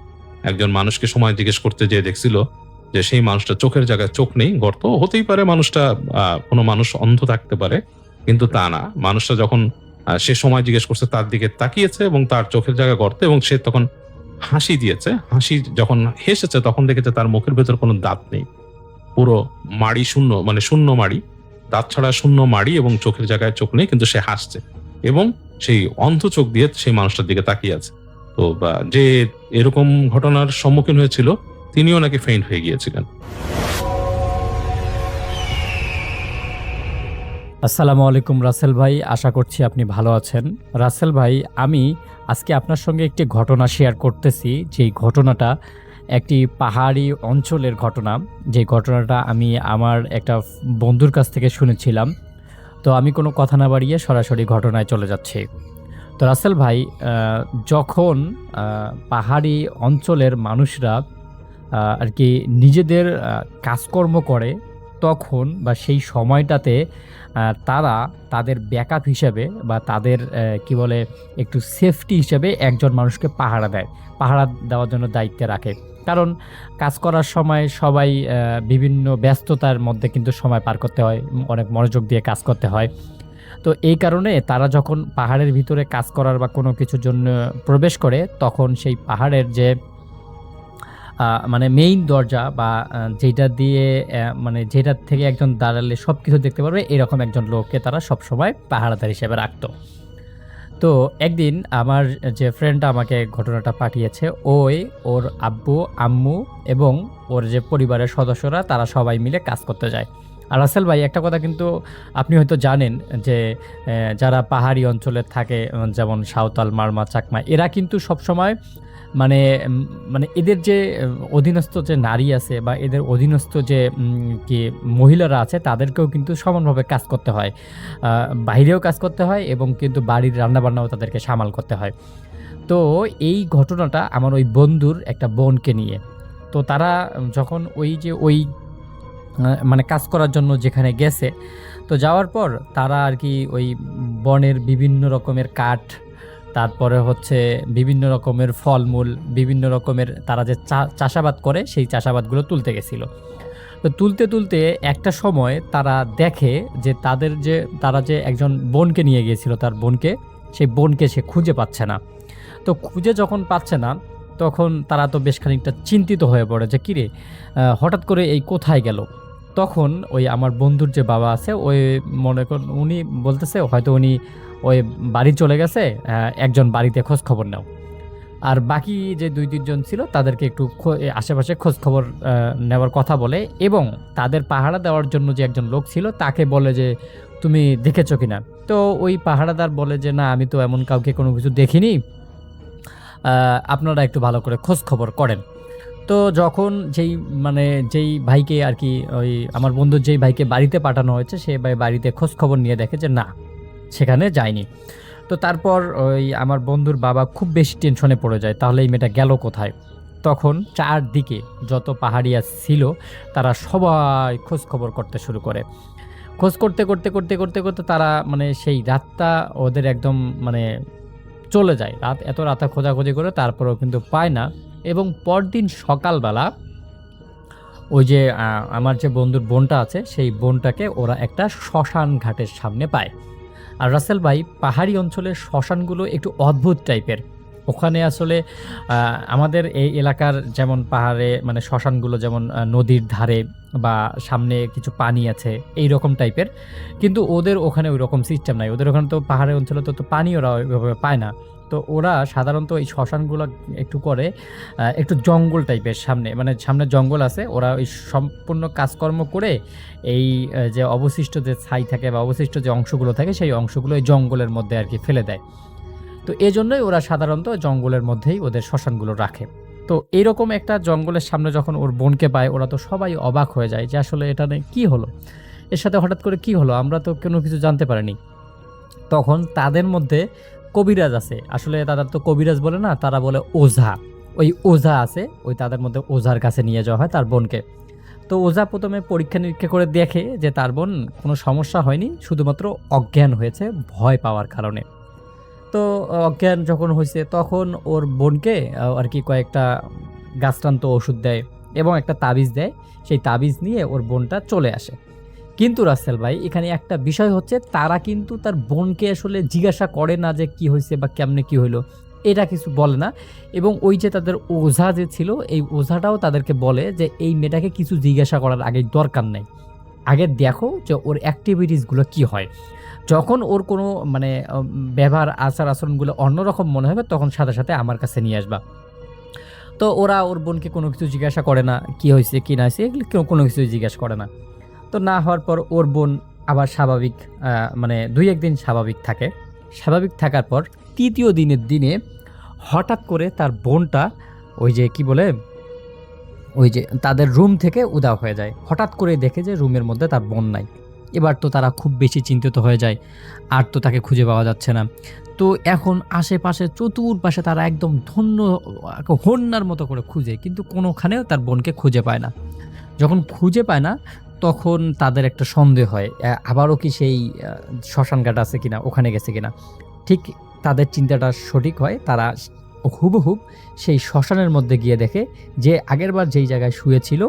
একজন মানুষকে সময় জিজ্ঞেস করতে যেয়ে দেখছিল যে সেই মানুষটা চোখের জায়গায় চোখ নেই, গর্ত হতেই পারে, মানুষটা কোনো মানুষ অন্ধ থাকতে পারে, কিন্তু তা না। মানুষটা যখন সে সময় জিজ্ঞেস করছে, তার দিকে তাকিয়েছে এবং তার চোখের জায়গায় গর্ত, এবং সে তখন হাসি দিয়েছে। হাসি যখন হেসেছে তখন দেখেছে তার মুখের ভেতর কোনো দাঁত নেই, পুরো মাড়ি শূন্য, মানে শূন্য মাড়ি, দাঁত ছাড়া শূন্য মাড়ি, এবং চোখের জায়গায় চোখ নেই, কিন্তু সে হাসছে এবং সেই অন্ধ চোখ দিয়ে সেই মানুষটার দিকে তাকিয়ে আছে। তো যে এরকম ঘটনার সম্মুখীন হয়েছিল তিনিও নাকি ফেইন্ট হয়ে গিয়েছিলেন। আসসালামু আলাইকুম রাসেল ভাই, আশা করছি আপনি ভালো আছেন। রাসেল ভাই, আমি আজকে আপনার সঙ্গে একটি ঘটনা শেয়ার করতেছি, যেই ঘটনাটা একটি পাহাড়ি অঞ্চলের ঘটনা। যে ঘটনাটা আমি আমার একটা বন্ধুর কাছ থেকে শুনেছিলাম। তো আমি কোনো কথা না বাড়িয়ে সরাসরি ঘটনায় চলে যাচ্ছি। তো রাসেল ভাই, যখন পাহাড়ি অঞ্চলের মানুষরা আর কি নিজেদের কাজকর্ম করে, তখন বা সেই সময়টাতে তারা তাদের ব্যাকআপ হিসেবে বা তাদের কি বলে একটু সেফটি হিসেবে একজন মানুষকে পাহারা দেয়, পাহারা দেওয়ার জন্য দায়িত্বে রাখে। কারণ কাজ করার সময় সবাই বিভিন্ন ব্যস্ততার মধ্যে কিন্তু সময় পার করতে হয়, অনেক মনোযোগ দিয়ে কাজ করতে হয়। তো এই কারণে তারা যখন পাহাড়ের ভিতরে কাজ করার বা কোনো কিছুর জন্য প্রবেশ করে, তখন সেই পাহাড়ের যে মানে মেইন দরজা বা যেটা দিয়ে মানে যেটার থেকে একজন দাঁড়ালে সব কিছু দেখতে পারবে, এরকম একজন লোককে তারা সবসময় পাহারাদার হিসেবে রাখতো। তো একদিন আমার যে ফ্রেন্ডটা আমাকে ঘটনাটা পাঠিয়েছে, ওর আব্বু আম্মু এবং ওর যে পরিবারের সদস্যরা, তারা সবাই মিলে কাজ করতে যায়। আর রাসেল ভাই, একটা কথা কিন্তু আপনি হয়তো জানেন যে যারা পাহাড়ি অঞ্চলে থাকে, যেমন সাঁওতাল, মারমা, চাকমা, এরা কিন্তু সবসময় মানে মানে এদের যে অধীনস্থ যে নারী আছে বা এদের অধীনস্থ যে কি মহিলারা আছে, তাদেরকেও কিন্তু সমানভাবে কাজ করতে হয়, বাইরেও কাজ করতে হয় এবং কিন্তু বাড়ির রান্নাবান্নাও তাদেরকে সামাল করতে হয়। তো এই ঘটনাটা আমার ওই বন্ধুর একটা বোনকে নিয়ে। তো তারা যখন ওই মানে কাজ করার জন্য যেখানে গেছে, তো যাওয়ার পর তারা আর কি ওই বনের বিভিন্ন রকমের কাঠ, তারপরে হচ্ছে বিভিন্ন রকমের ফলমূল, বিভিন্ন রকমের তারা যে চাষাবাদ করে, সেই চাষাবাদগুলো তুলতে গেছিল। তো তুলতে তুলতে একটা সময় তারা দেখে যে তারা যে একজন বোনকে নিয়ে গিয়েছিল, তার বোনকে, সেই বোনকে সে খুঁজে পাচ্ছে না। তো খুঁজে যখন পাচ্ছে না, তখন তারা তো বেশ খানিকটা চিন্তিত হয়ে পড়ে যে কিরে, হঠাৎ করে এই কোথায় গেল। তখন ওই আমার বন্ধুর যে বাবা আছে, ওই মনে করেন উনি বলতেছে হয়তো উনি ওই বাড়ি চলে গেছে, একজন বাড়িতে খোঁজ খবর নাও। আর বাকি যে 2-3 জন ছিল তাদেরকে একটু আশেপাশে খোঁজ খবর নেওয়ার কথা বলে, এবং তাদের পাহারা দেওয়ার জন্য যে একজন লোক ছিল তাকে বলে যে তুমি দেখেছো কিনা। তো ওই পাহারাদার বলে যে না, আমি তো এমন কাউকে কোনো কিছু দেখিনি, আপনারা একটু ভালো করে খোঁজ খবর করেন। তো যখন যেই ভাইকে আর কি, ওই আমার বন্ধুর যেই ভাইকে বাড়িতে পাঠানো হয়েছে, সে বাড়িতে খোঁজ খবর নিয়ে দেখে যে না, সেখানে যায়নি। তো তারপর ওই আমার বন্ধুর বাবা খুব বেশি টেনশনে পড়ে যায়, তাহলে এই মেয়েটা গেল কোথায়। তখন চারদিকে যত পাহাড়িয়া ছিল তারা সবাই খোঁজ খবর করতে শুরু করে। খোঁজ করতে করতে করতে করতে করতে তারা মানে সেই রাতটা ওদের একদম মানে চলে যায়। এত রাতে খোঁজাখুঁজি করে তারপরেও কিন্তু পায় না। এবং পরদিন সকালবেলা ওই যে আমার যে বন্ধুর বোনটা আছে, সেই বোনটাকে ওরা একটা শ্মশান ঘাটের সামনে পায়। আর রাসেল ভাই, পাহাড়ি অঞ্চলের শ্মশানগুলো একটু অদ্ভুত টাইপের। ওখানে আসলে আমাদের এই এলাকার যেমন পাহাড়ে মানে শ্মশানগুলো যেমন নদীর ধারে বা সামনে কিছু পানি আছে, এই রকম টাইপের, কিন্তু ওদের ওখানে ওই রকম সিস্টেম নাই। ওদের ওখানে তো পাহাড়ি অঞ্চলে তো পানি ওরা ওইভাবে পায় না। তো ওরা সাধারণত এই শ্মশানগুলো একটু করে একটু জঙ্গল টাইপের, সামনে জঙ্গল আছে, ওরা ওই সম্পূর্ণ কাজকর্ম করে এই যে অবশিষ্ট যে ছাই থাকে বা অবশিষ্ট যে অংশগুলো থাকে, সেই অংশগুলো এই জঙ্গলের মধ্যে আর কি ফেলে দেয়। তো এই জন্যই ওরা সাধারণত জঙ্গলের মধ্যেই ওদের শ্মশানগুলো রাখে। তো এইরকম একটা জঙ্গলের সামনে যখন ওর বোনকে পায়, ওরা তো সবাই অবাক হয়ে যায় যে আসলে এটা নিয়ে কী হলো, এর সাথে হঠাৎ করে কি হলো, আমরা তো কোনো কিছু জানতে পারিনি। তখন তাদের মধ্যে কবিরাজ আছে, আসলে তাদের তো কবিরাজ বলে না, তারা বলে ওঝা। ওই ওঝা আছে, ওই তাদের মধ্যে ওঝার কাছে নিয়ে যাওয়া হয় তার বোনকে। তো ওঝা প্রথমে পরীক্ষা নিরীক্ষা করে দেখে যে তার বোন কোনো সমস্যা হয়নি, শুধুমাত্র অজ্ঞান হয়েছে ভয় পাওয়ার কারণে। তো অজ্ঞান যখন হয়েছে তখন ওর বোনকে আর কি কয়েকটা গাছটান্ত ওষুধ দেয় এবং একটা তাবিজ দেয়। সেই তাবিজ নিয়ে ওর বোনটা চলে আসে। কিন্তু রাসেল ভাই, এখানে একটা বিষয় হচ্ছে, তারা কিন্তু তার বোনকে আসলে জিজ্ঞাসা করে না যে কি হয়েছে বা কেমনে কি হইলো, এটা কিছু বলে না। এবং ওই যে তাদের ওঝা যে ছিল, এই ওঝাটাও তাদেরকে বলে যে এই মেয়েটাকে কিছু জিজ্ঞাসা করার আগে দরকার নেই, আগে দেখো যে ওর অ্যাক্টিভিটিসগুলো কি হয়। যখন ওর কোনো মানে ব্যবহার আচার আচরণগুলো অন্যরকম মনে হবে, তখন সাথে সাথে আমার কাছে নিয়ে আসবা। তো ওরা ওর বোনকে কোনো কিছু জিজ্ঞাসা করে না, কি হয়েছে কি না হয়েছে, এগুলো কেউ কোনো কিছুই জিজ্ঞাসা করে না। তো না হওয়ার পর ওর বোন আবার স্বাভাবিক, মানে 2-1 দিন স্বাভাবিক থাকে। স্বাভাবিক থাকার পর তৃতীয় দিনের দিনে হঠাৎ করে তার বোনটা ওই যে কি বলে, ওই যে তাদের রুম থেকে উধাও হয়ে যায়। হঠাৎ করে দেখে যে রুমের মধ্যে তার বোন নাই। এবার তো তারা খুব বেশি চিন্তিত হয়ে যায়, আর তো তাকে খুঁজে পাওয়া যাচ্ছে না। তো এখন আশেপাশে চতুর্পাশে তারা একদম ধন্য হন্যার মতো করে খুঁজে, কিন্তু কোনোখানেও তার বোনকে খুঁজে পায় না। যখন খুঁজে পায় না, তখন তাদের একটা সন্দেহ হয়, আবারও কি সেই শ্মশানঘাট আছে কিনা, ওখানে গেছে কিনা। ঠিক তাদের চিন্তাটা সঠিক হয়, তারা হুবহুব সেই শ্মশানের মধ্যে গিয়ে দেখে যে আগেরবার যেই জায়গায় শুয়েছিল,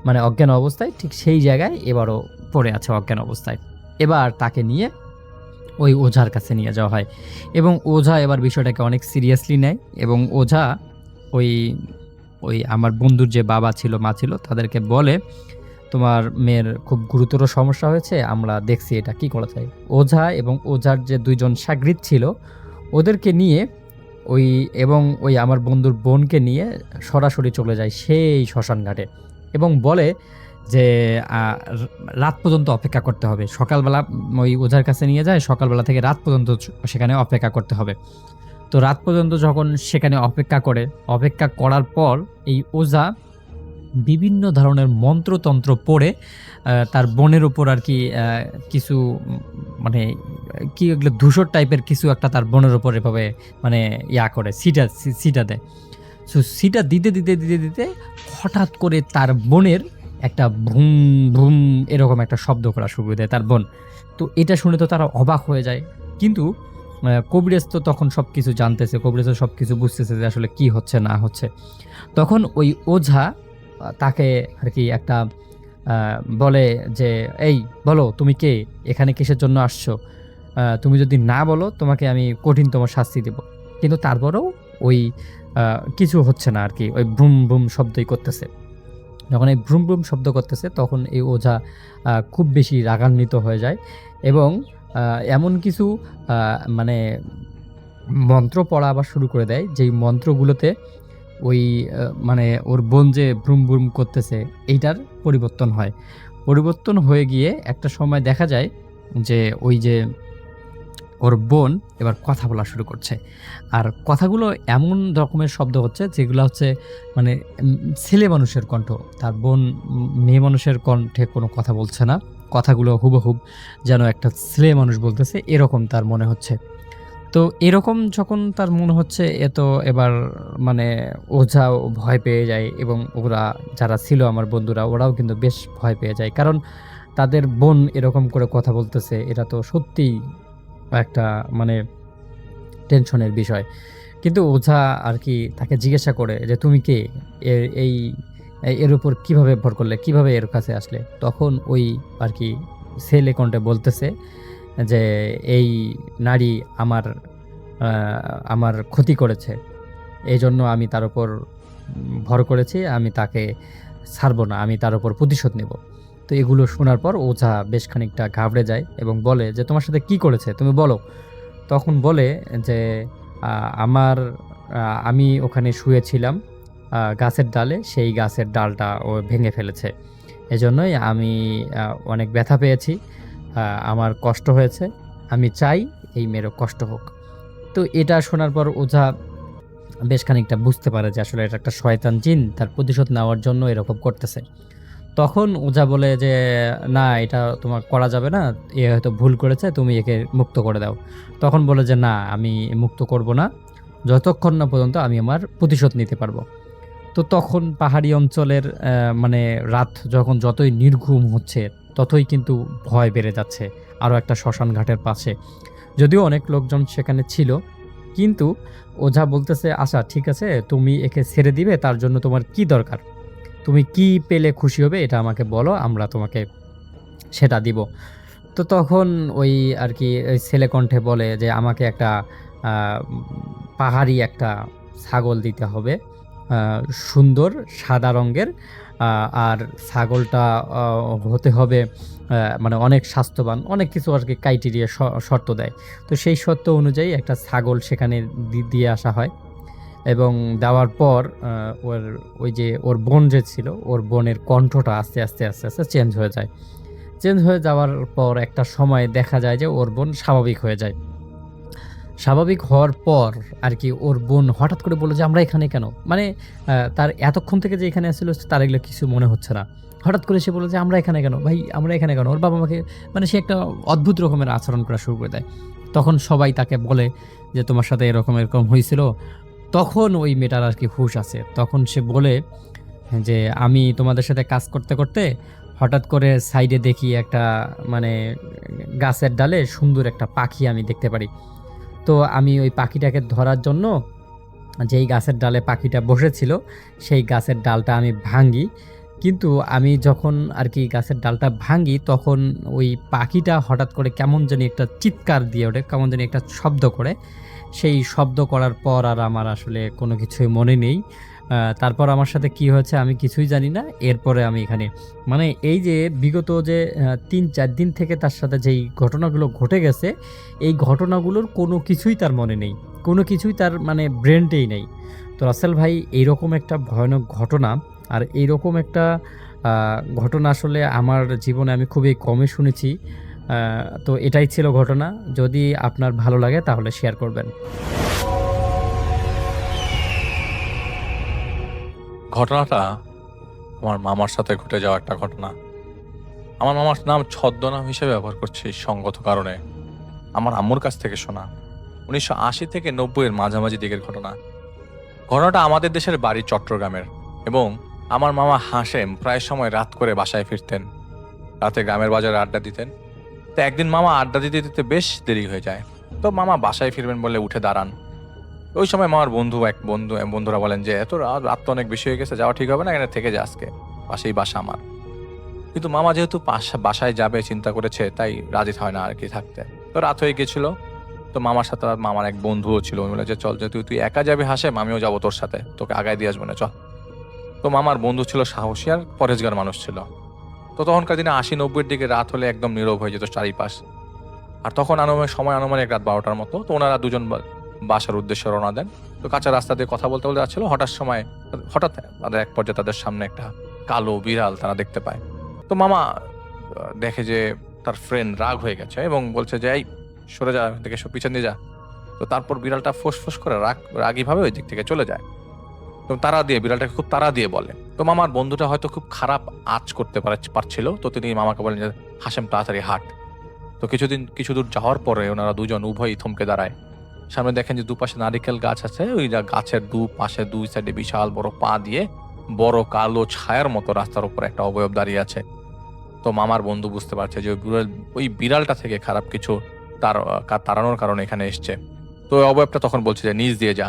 মানে অজ্ঞান অবস্থায়, ঠিক সেই জায়গায় এবারও পড়ে আছে অজ্ঞান অবস্থায়। এবার তাকে নিয়ে ওই ওঝার কাছে নিয়ে যাওয়া হয় এবং ওঝা এবার বিষয়টাকে অনেক সিরিয়াসলি নেয় এবং ওঝা ওই ওই আমার বন্ধুর যে বাবা ছিল মা ছিল তাদেরকে বলে, তোমার মেয়ের খুব গুরুতর সমস্যা হয়েছে, আমরা দেখছি এটা কি করা যায়। ওঝা এবং ওঝার যে 2 জন শাগরিদ ছিল, ওদেরকে নিয়ে এবং ওই আমার বন্ধুর বোনকে নিয়ে সরাসরি চলে যায় সেই শ্মশান ঘাটে এবং বলে যে রাত পর্যন্ত অপেক্ষা করতে হবে। সকালবেলা ওই ওঝার কাছে নিয়ে যায়, সকালবেলা থেকে রাত পর্যন্ত সেখানে অপেক্ষা করতে হবে। তো রাত পর্যন্ত যখন সেখানে অপেক্ষা করার পর এই ওঝা বিভিন্ন ধরনের মন্ত্রতন্ত্র পড়ে তার বোনের উপর আর কি কিছু মানে কি এগুলো ধূসর টাইপের কিছু একটা তার বোনের উপর এভাবে মানে করে সিটা দেয়। সো সিটা দিতে দিতে দিতে দিতে হঠাৎ করে তার বোনের একটা ভুম ভুম এরকম একটা শব্দ করা শুরু করে দেয় তার বোন। তো এটা শুনে তো তারা অবাক হয়ে যায়, কিন্তু কবিরাজ তো তখন সব কিছু জানতেছে, কবিরাজ তো সব কিছু বুঝতেছে যে আসলে কি হচ্ছে না হচ্ছে। তখন ওই ওঝা তাকে আর কি একটা বলে যে, এই বলো তুমি কে, এখানে কিসের জন্য আসছো, তুমি যদি না বলো তোমাকে আমি কঠিনতম শাস্তি দেব। কিন্তু তারপরেও ওই কিছু হচ্ছে না আর কি, ওই ভ্রুম ভ্রুম শব্দই করতেছে। যখন এই ভ্রুম ভ্রুম শব্দ করতেছে তখন এই ওঝা খুব বেশি রাগান্বিত হয়ে যায় এবং এমন কিছু মানে মন্ত্র পড়া আবার শুরু করে দেয়, যেই মন্ত্রগুলোতে ওই মানে ওর বোন যে ভ্রুম ভ্রুম করতেছে এইটার পরিবর্তন হয়ে গিয়ে একটা সময় দেখা যায় যে ওই যে ওর বোন এবার কথা বলা শুরু করছে। আর কথাগুলো এমন রকমের শব্দ হচ্ছে যেগুলো হচ্ছে মানে ছেলে মানুষের কণ্ঠ। তার বোন মেয়ে মানুষের কণ্ঠে কোনো কথা বলছে না, কথাগুলো হুবহুব যেন একটা ছেলে মানুষ বলতেছে এরকম তার মনে হচ্ছে। তো এরকম যখন তার মনে হচ্ছে, এবার মানে ওঝাও ভয় পেয়ে যায় এবং ওরা যারা ছিল আমার বন্ধুরা ওরাও কিন্তু বেশ ভয় পেয়ে যায়, কারণ তাদের বোন এরকম করে কথা বলতেছে, এটা তো সত্যিই একটা মানে টেনশনের বিষয়। কিন্তু ওঝা আর কি তাকে জিজ্ঞাসা করে যে তুমি কে, এর উপর কিভাবে ভর করলে, কিভাবে এর কাছে আসলে। তখন ওই আর কি ছেলে কণ্ঠে বলতেছে যে এই নারী আমার ক্ষতি করেছে, এই জন্য আমি তার উপর ভর করেছি, আমি তাকে ছাড়বো না, আমি তার উপর প্রতিশোধ নেব। তো এগুলো শোনার পর ওঝা বেশ খানিকটা ঘাবড়ে যায় এবং বলে যে তোমার সাথে কি করেছে তুমি বলো। তখন বলে যে আমি ওখানে শুয়েছিলাম গাছের ডালে, সেই গাছের ডালটা ও ভেঙে ফেলেছে, এজন্যই আমি অনেক ব্যথা পেয়েছি, আমার কষ্ট হয়েছে, আমি চাই এই মেয়েরও কষ্ট হোক। তো এটা শোনার পর ওঝা বেশ খানিকটা বুঝতে পারে যে আসলে এটা একটা শয়তান জিন তার প্রতিশোধ নেওয়ার জন্য এরকম করতেছে। তখন ওঝা বলে যে, "না, এটা তোমার করা যাবে না। এ হয়তো ভুল করেছে, তুমি একে মুক্ত করে দাও।" তখন বলে যে, "না, আমি মুক্ত করব না, যতক্ষণ না পর্যন্ত আমি আমার প্রতিশোধ নিতে পারবো।" তো তখন পাহাড়ি অঞ্চলের মানে রাত যখন যতই নির্ঘুম হচ্ছে, ততই কিন্তু ভয় বেড়ে যাচ্ছে আরও একটা শ্মশান ঘাটের পাশে। যদিও অনেক লোকজন সেখানে ছিল, কিন্তু ওঝা বলতেছে, "আচ্ছা ঠিক আছে, তুমি একে ছেড়ে দিবে, তার জন্য তোমার কি দরকার? তুমি কি পেলে খুশি হবে এটা আমাকে বলো, আমরা তোমাকে সেটা দিব।" তো তখন ওই আরকি ওই ছেলে কণ্ঠে বলে যে, "আমাকে একটা আ পাহাড়ি একটা ছাগল দিতে হবে। আ সুন্দর সাদা রঙের। আ আর ছাগলটা আ হতে হবে মানে অনেক স্বাস্থ্যবান।" অনেক কিছু আরকি ক্রাইটেরিয়া শর্ত দেয়। তো সেই শর্ত অনুযায়ী একটা ছাগল সেখানে দিয়ে আসা হয় এবং দেওয়ার পর ওর ওই যে ওর বোন যে ছিল, ওর বোনের কণ্ঠটা আস্তে আস্তে চেঞ্জ হয়ে যায়। চেঞ্জ হয়ে যাওয়ার পর একটা সময় দেখা যায় যে ওর বোন স্বাভাবিক হয়ে যায়। স্বাভাবিক হওয়ার পর আরকি ওর বোন হঠাৎ করে বলল যে, "আমরা এখানে কেন?" মানে তার এতক্ষণ থেকে যে এখানে ছিল তার এগুলো কিছু মনে হচ্ছে না। হঠাৎ করে সে বলল যে, "আমরা এখানে কেন? ভাই আমরা এখানে কেন?" ওর বাবা-মাকে মানে সে একটা অদ্ভুত রকমের আচরণ করা শুরু করে দেয়। তখন সবাই তাকে বলে যে, "তোমার সাথে এরকম হইছিল?" তখন ওই মেয়েটার আরকি হুঁশ আছে। তখন সে বলে যে, "আমি তোমাদের সাথে কাজ করতে হঠাৎ করে সাইডে দেখি একটা মানে গাছের ডালে সুন্দর একটা পাখি আমি দেখতে পারি। তো আমি ওই পাখিটাকে ধরার জন্য যেই গাছের ডালে পাখিটা বসেছিল, সেই গাছের ডালটা আমি ভাঙি। কিন্তু আমি যখন আরকি গাছের ডালটা ভাঙি, তখন ওই পাখিটা হঠাৎ করে কেমন জানি একটা চিৎকার দিয়ে ওঠে, কেমন জানি একটা শব্দ করে। সেই শব্দ করার পর আর আমার আসলে কোনো কিছুই মনে নেই। তারপর আমার সাথে কি হয়েছে আমি কিছুই জানি না। এরপরে আমি এখানে মানে এই যে বিগত যে ৩-৪ দিন থেকে তার সাথে যেই ঘটনাগুলো ঘটে গেছে, এই ঘটনাগুলোর কোনো কিছুই তার মনে নেই। কোনো কিছুই তার মানে ব্রেনটেই নেই। তো রাসেল ভাই এইরকম একটা ভয়ানক ঘটনা আর এইরকম একটা আ ঘটনা আসলে আমার জীবনে আমি খুবই কমই শুনেছি। আ তো এটাই ছিল ঘটনা। যদি আপনার ভালো লাগে তাহলে শেয়ার করবেন। ঘটনাটা আমার মামার সাথে ঘটে যাওয়া একটা ঘটনা। আমার মামার নাম ছদ্মনাম হিসেবে ব্যবহার করছি সঙ্গত কারণে। আমার আম্মুর কাছ থেকে শোনা। ১৯৮০ থেকে ৯০ এর মাঝামাঝি দিকের ঘটনা। ঘটনাটা আমাদের দেশের বাড়ি চট্টগ্রামের এবং আমার মামা হাশেম প্রায় সময় রাত করে বাসায় ফিরতেন। রাতে গ্রামের বাজারে আড্ডা দিতেন। তো একদিন মামা আড্ডা দিতে বেশ দেরি হয়ে যায়। তো মামা বাসায় ফিরবেন বলে উঠে দাঁড়ান। ওই সময় মামার বন্ধুরা বলেন যে, "এত রাত তো অনেক বেশি হয়ে গেছে, যাওয়া ঠিক হবে না, এখানে থেকে যা আজকে। পাশেই বাসা আমার।" কিন্তু মামা যেহেতু বাসায় যাবে চিন্তা করেছে, তাই রাজি হয় না আর কি থাকতে। তো রাত হয়ে গেছিল। তো মামার সাথে মামার এক বন্ধুও ছিল। উনি বলে যে, "চল, যেহেতু তুই একা যাবি হাশেম, আমিও যাবো তোর সাথে। তোকে আগায় দিয়ে আসবো না, চল।" তো মামার বন্ধু ছিল সাহসী আর পরেশগার মানুষ ছিল। তো তখনকার দিনে ৮০-৯০ দিকে রাত হলে একদম নীরব হয়ে যেত চারিপাশ। আর তখন আনুমানিক রাত ১২টার মতো। তো ওনারা দুজন বাসার উদ্দেশ্যে রওনা দেন। তো কাঁচা রাস্তা দিয়ে কথা বলতে যাচ্ছিল। হঠাৎ তাদের এক পর্যায়ে তাদের সামনে একটা কালো বিড়াল তারা দেখতে পায়। তো মামা দেখে যে তার ফ্রেন্ড রাগ হয়ে গেছে এবং বলছে যে, "এই সরে যা, দেখে পিছন দিয়ে যা।" তো তারপর বিড়ালটা ফোঁস করে রাগীভাবে ওই দিক থেকে চলে যায়। তো বিড়ালটাকে খুব তাড়া দিয়ে বলে। তো মামার বন্ধুটা হয়তো খুব খারাপ আঁচ করতে পারছিল। তো তিনি মামাকে বলেন যে, "হাশেম, তাড়াতাড়ি হাঁট।" তো কিছু দূর যাওয়ার পরে ওনারা দুজন উভয়ই থমকে দাঁড়ায়। সামনে দেখেন যে দুপাশে নারিকেল গাছ আছে। ওই গাছের দুপাশে দুই সাইডে বিশাল বড় পা দিয়ে বড় কালো ছায়ার মতো রাস্তার উপর একটা অবয়ব দাঁড়িয়ে আছে। তো মামার বন্ধু বুঝতে পারছে যে ওই বিড়ালটা থেকে খারাপ কিছু তাড়ানোর কারণে এখানে এসছে। তো ওই অবয়বটা তখন বলছে যে, "নিচ দিয়ে যা।"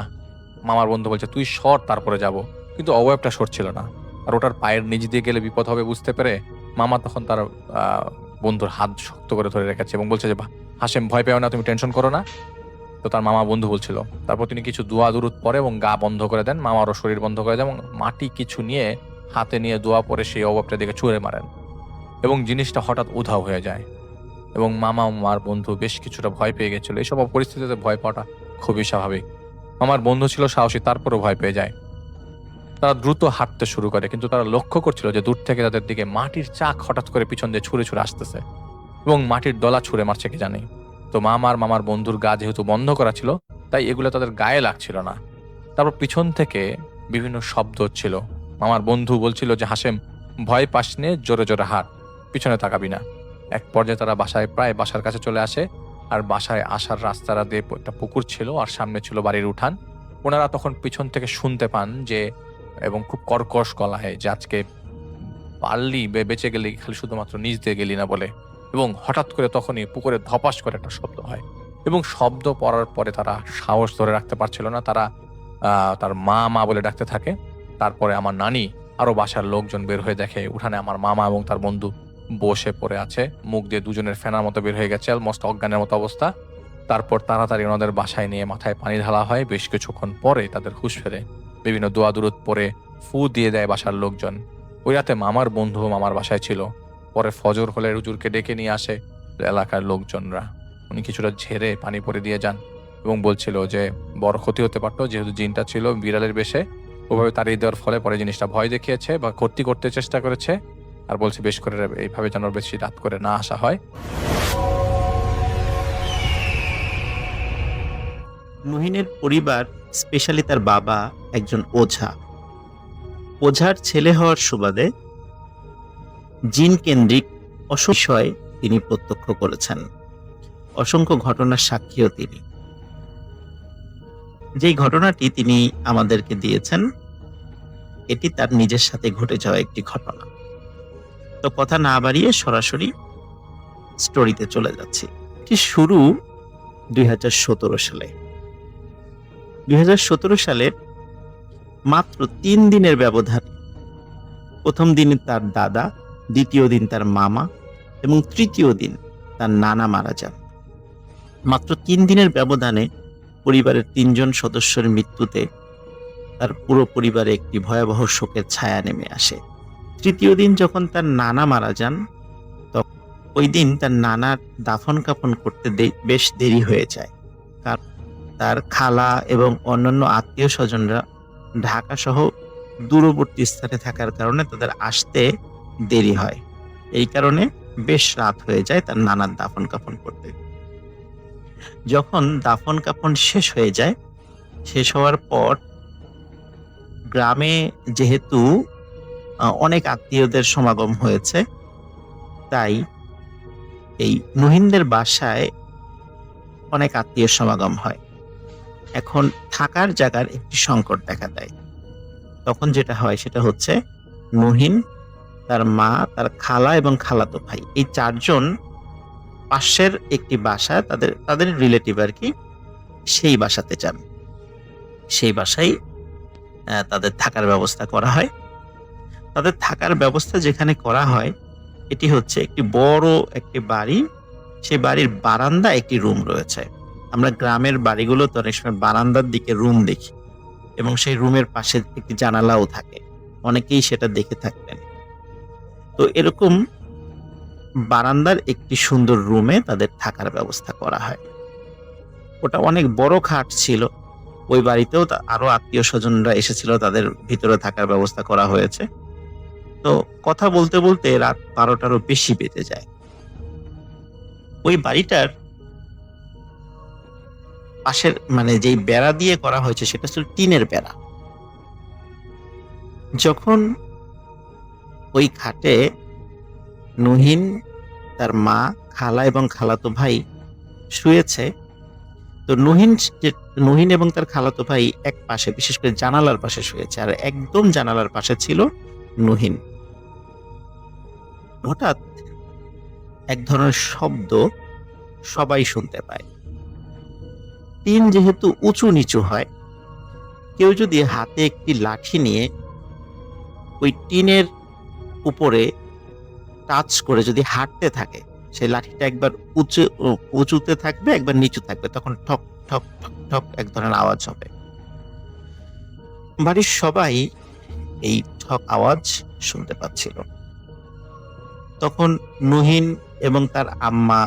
মামার বন্ধু বলছে, "তুই সর, তারপরে যাব।" কিন্তু অবয়বটা সরছিল না। আর ওটার পায়ের নিচ দিয়ে গেলে বিপদ হবে বুঝতে পেরে মামা তখন তার বন্ধুর হাত শক্ত করে ধরে রেখেছে এবং বলছে যে, "হাশেম, ভয় পেও না, তুমি টেনশন করো না।" তো তার মামা বন্ধু বলছিল। তারপর তিনি কিছু দোয়া দুরুদ পড়ে এবং গা বন্ধ করে দেন, মামারও শরীর বন্ধ করে দেন এবং মাটি কিছু নিয়ে হাতে নিয়ে দোয়া পড়ে সেই অবয়বটার দিকে ছুঁড়ে মারেন এবং জিনিসটা হঠাৎ উধাও হয়ে যায় এবং মামা মার বন্ধু বেশ কিছুটা ভয় পেয়ে গেছিল। এইসব পরিস্থিতিতে ভয় পাওয়াটা খুবই স্বাভাবিক। আমার বন্ধু ছিল সাহসী, তারপরও ভয় পেয়ে যায়। তারা দ্রুত হাঁটতে শুরু করে, কিন্তু তারা লক্ষ্য করছিল যে দূর থেকে তাদের দিকে মাটির চাক হঠাৎ করে পিছন দিয়ে ছুঁড়ে আসতেছে এবং মাটির দলা ছুঁড়ে মারছে কি জানি। তো মামার বন্ধুর গা যেহেতু বন্ধ করা ছিল, তাই এগুলো তাদের গায়ে লাগছিল না। তারপর পিছন থেকে বিভিন্ন শব্দ হচ্ছিল। আমার বন্ধু বলছিল যে, হাসেম, ভয় পাস নে, জোরে জোরে হাঁট, পিছনে তাকাবি না। এক পর্যায়ে তারা প্রায় বাসার কাছে চলে আসে। আর বাসায় আসার রাস্তাটা দিয়ে একটা পুকুর ছিল, আর সামনে ছিল বাড়ির উঠান। ওনারা তখন পিছন থেকে শুনতে পান যে, এবং খুব কর্কশ গলায়, যে আজকে পারলি বেঁচে গেলি, খালি শুধুমাত্র নিচ দিয়ে গেলি না বলে। এবং হঠাৎ করে তখনই পুকুরে ধপাস করে একটা শব্দ হয়, এবং শব্দ পড়ার পরে তারা সাহস ধরে রাখতে পারছিল না। তারা তার মা মা বলে ডাকতে থাকে। তারপরে আমার নানি আরো বাসার লোকজন বের হয়ে দেখে উঠানে আমার মামা এবং তার বন্ধু বসে পড়ে আছে, মুখ দিয়ে দুজনের ফেনার মতো বের হয়ে গেছে, অলমোস্ট অজ্ঞানের মতো অবস্থা। তারপর তাড়াতাড়ি ওনাদের বাসায় নিয়ে মাথায় পানি ঢালা হয়। বেশ কিছুক্ষণ পরে তাদের হুঁশ ফেরে, বিভিন্ন দোয়া দুরুদ পরে ফু দিয়ে দেয় বাসার লোকজন। ওই রাতে মামার বন্ধু মামার বাসায় ছিল। পরে ফজর হলে হুজুরকে ডেকে নিয়ে আসে এলাকার লোকজনরা। উনি কিছুটা ঝেড়ে পানি পরে দিয়ে যান এবং বলছিল যে বড় ক্ষতি হতে পারতো, যেহেতু জিনটা ছিল বিড়ালের বেশে। ওভাবে তাড়িয়ে দেওয়ার ফলে পরে জিনিসটা ভয় দেখিয়েছে বা ক্ষতি করতে চেষ্টা করেছে। আর বলছে বেশ করে এইভাবে যেন বেশি রাত করে না আসা হয়। নুহিনের পরিবার, স্পেশালি তার বাবা একজন ওঝা। ওঝার ছেলে হওয়ার সুবাদে জিন কেন্দ্রিক অসংখ্য তিনি প্রত্যক্ষ করেছেন, অসংখ্য ঘটনার সাক্ষীও তিনি। যেই ঘটনাটি তিনি আমাদেরকে দিয়েছেন, এটি তার নিজের সাথে ঘটে যাওয়া একটি ঘটনা। তো কথা না বাড়িয়ে সরাসরি স্টোরিতে চলে যাচ্ছি। এটি শুরু 2017 সালে। 2017 সালের মাত্র 3 দিনের ব্যবধানে প্রথম দিন তার দাদা, দ্বিতীয় দিন তার মামা এবং তৃতীয় দিন তার নানা মারা যান। মাত্র 3 দিনের ব্যবধানে পরিবারের 3 জন সদস্যের মৃত্যুতে তার পুরো পরিবারে একটি ভয়াবহ শোকের ছায়া নেমে আসে। তৃতীয় দিন যখন তার নানা মারা যান, তখন ওই দিন তার নানার দাফন কাফন করতে বেশ দেরি হয়ে যায়। কারণ তার খালা এবং অন্যান্য আত্মীয় স্বজনরা ঢাকা সহ দূরবর্তী স্থানে থাকার কারণে তাদের আসতে দেরি হয়। এই কারণে বেশ রাত হয়ে যায় তার নানার দাফন কাফন করতে। যখন দাফন কাফন শেষ হয়ে যায়, শেষ হওয়ার পর গ্রামে যেহেতু অনেক আত্মীয়দের সমাগম হয়েছে, তাই এই নুহিনদের বাসায় অনেক আত্মীয় সমাগম হয়। এখন থাকার জায়গার একটি সংকট দেখা দেয়। তখন যেটা হয় সেটা হচ্ছে, নুহিন, তার মা, তার খালা এবং খালাতো ভাই, এই 4 জন পাশের একটি বাসা, তাদের রিলেটিভ আর কি, সেই বাসাতে যান। সেই বাসায় তাদের থাকার ব্যবস্থা করা হয়। তাদের থাকার ব্যবস্থা যেখানে করা হয়, এটি হচ্ছে একটি বড় একটি বাড়ি। সেই বাড়ির বারান্দা একটি রুম রয়েছে। আমরা গ্রামের বাড়িগুলোতে অনেক সময় বারান্দার দিকে রুম দেখি, এবং সেই রুমের পাশে একটি জানালাও থাকে। অনেকেই সেটা দেখে থাকবেন। তো এরকম বারান্দার একটি সুন্দর রুমে তাদের থাকার ব্যবস্থা করা হয়। ওটা অনেক বড় খাট ছিল। ওই বাড়িতেও আরো আত্মীয় স্বজনরা এসেছিল, তাদের ভিতরে থাকার ব্যবস্থা করা হয়েছে। তো কথা বলতে বলতে রাত 12টারও বেশি বেজে যায়। ওই বাড়িটার পাশের যেই বেড়া দিয়ে করা হয়েছে সেটা ছিল টিনের বেড়া। যখন ওই খাটে নুহিন, তার মা, খালা এবং খালাতো ভাই শুয়েছে, তো নুহিন এবং তার খালাতো ভাই এক পাশে, বিশেষ করে জানালার পাশে শুয়েছে, আর একদম জানালার পাশে ছিল নুহিন। হঠাৎ এক ধরনের শব্দ সবাই শুনতে পায়। টিন যেহেতু উঁচু নিচু হয়, কেউ যদি হাতে একটি লাঠি নিয়ে ওই টিনের উপরে টাচ করে যদি হাঁটতে থাকে, সেই লাঠিটা একবার উঁচুতে থাকবে, একবার নিচু থাকবে, তখন ঠক ঠক ঠক ঠক এক ধরনের আওয়াজ হবে। বাড়ির সবাই এই ঠক আওয়াজ শুনতে পাচ্ছিল। তখন নুহিন এবং তার আম্মা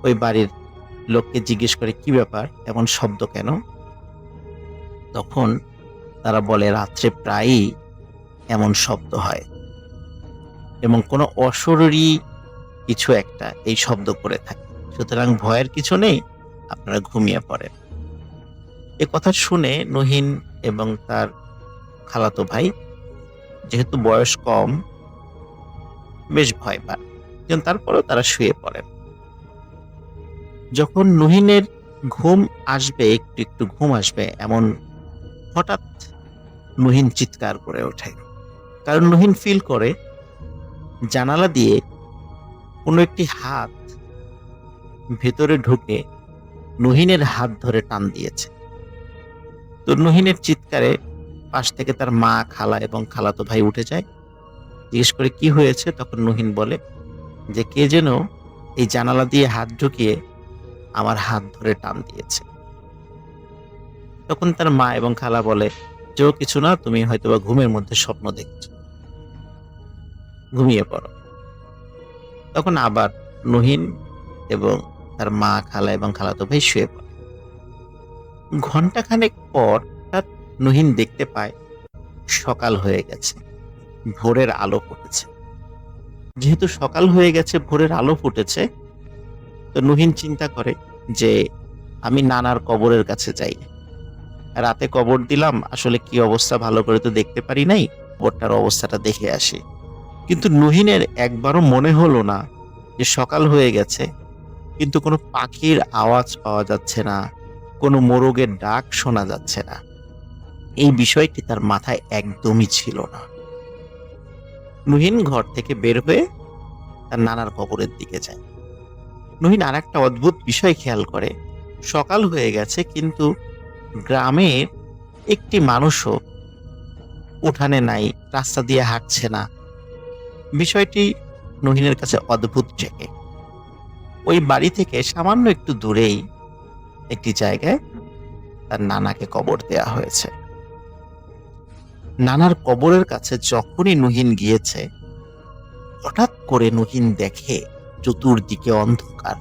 ওই বাড়ির লোককে জিজ্ঞেস করে, কি ব্যাপার, এমন শব্দ কেন? তখন তারা বলে, রাত্রে প্রায়ই এমন শব্দ হয় এবং কোনো অশরীরী কিছু একটা এই শব্দ করে থাকে, সুতরাং ভয়ের কিছু নেই, আপনারা ঘুমিয়ে পড়েন। এ কথা শুনে নহিন এবং তার খালাতো ভাই, যেহেতু বয়স কম, বেশ ভয় পান, কিন্তু তারপরেও তারা শুয়ে পড়েন। যখন নহিনের ঘুম আসবে, একটু একটু ঘুম আসবে, এমন হঠাৎ নহিন চিৎকার করে ওঠে। কারণ নহিন ফিল করে জানালা দিয়ে কোনো একটি হাত ভেতরে ঢুকে নহিনের হাত ধরে টান দিয়েছে। তো নহিনের চিৎকারে পাশ থেকে তার মা, খালা এবং খালাতো ভাই উঠে যায়। জিজ্ঞেস করে কি হয়েছে। তখন নহিন বলে যে কে যেন এই জানালা দিয়ে হাত ঢুকিয়ে আমার হাত ধরে টান দিয়েছে। তখন তার মা এবং খালা বলে যে ও কিছু না, তুমি হয়তোবা ঘুমের মধ্যে স্বপ্ন দেখছো, ঘুমিয়ে পড়ো। তখন আবার নহিন এবং তার মা, খালা এবং খালাতো ভাই শুয়ে পড়ে। ঘন্টাখানেক পর হঠাৎ নহিন দেখতে পায় সকাল হয়ে গেছে, ভোরের আলো ফুটেছে। যেহেতু সকাল হয়ে গেছে, ভোরের আলো ফুটেছে, তো নহিন চিন্তা করে যে আমি নানার কবরের কাছে যাই। রাতে কবর দিলাম, আসলে কি অবস্থা ভালো করে তো দেখতে পারি নাই, কবরটার অবস্থাটা দেখে আসি। কিন্তু নহিনের একবারও মনে হলো না যে সকাল হয়ে গেছে, কিন্তু কোনো পাখির আওয়াজ পাওয়া যাচ্ছে না, কোনো মোরগের ডাক শোনা যাচ্ছে না। এই বিষয়টি তার মাথায় একদমই ছিল না। নহিন ঘর থেকে বের হয়ে তার নানার কবরের দিকে যায়। নহিন আর একটা অদ্ভুত বিষয় খেয়াল করে, সকাল হয়ে গেছে কিন্তু গ্রামের একটি মানুষও উঠানে নাই, রাস্তা দিয়ে হাঁটছে না। বিষয়টি নহিনের কাছে অদ্ভুত ঠেকে। ওই বাড়ি থেকে সামান্য একটু দূরেই একটি জায়গায় তার নানাকে কবর দেয়া হয়েছে। নানার কবরের কাছে যখনই নহিন গিয়েছে, হঠাৎ করে নহিন দেখে চতুর্দিকে অন্ধকার।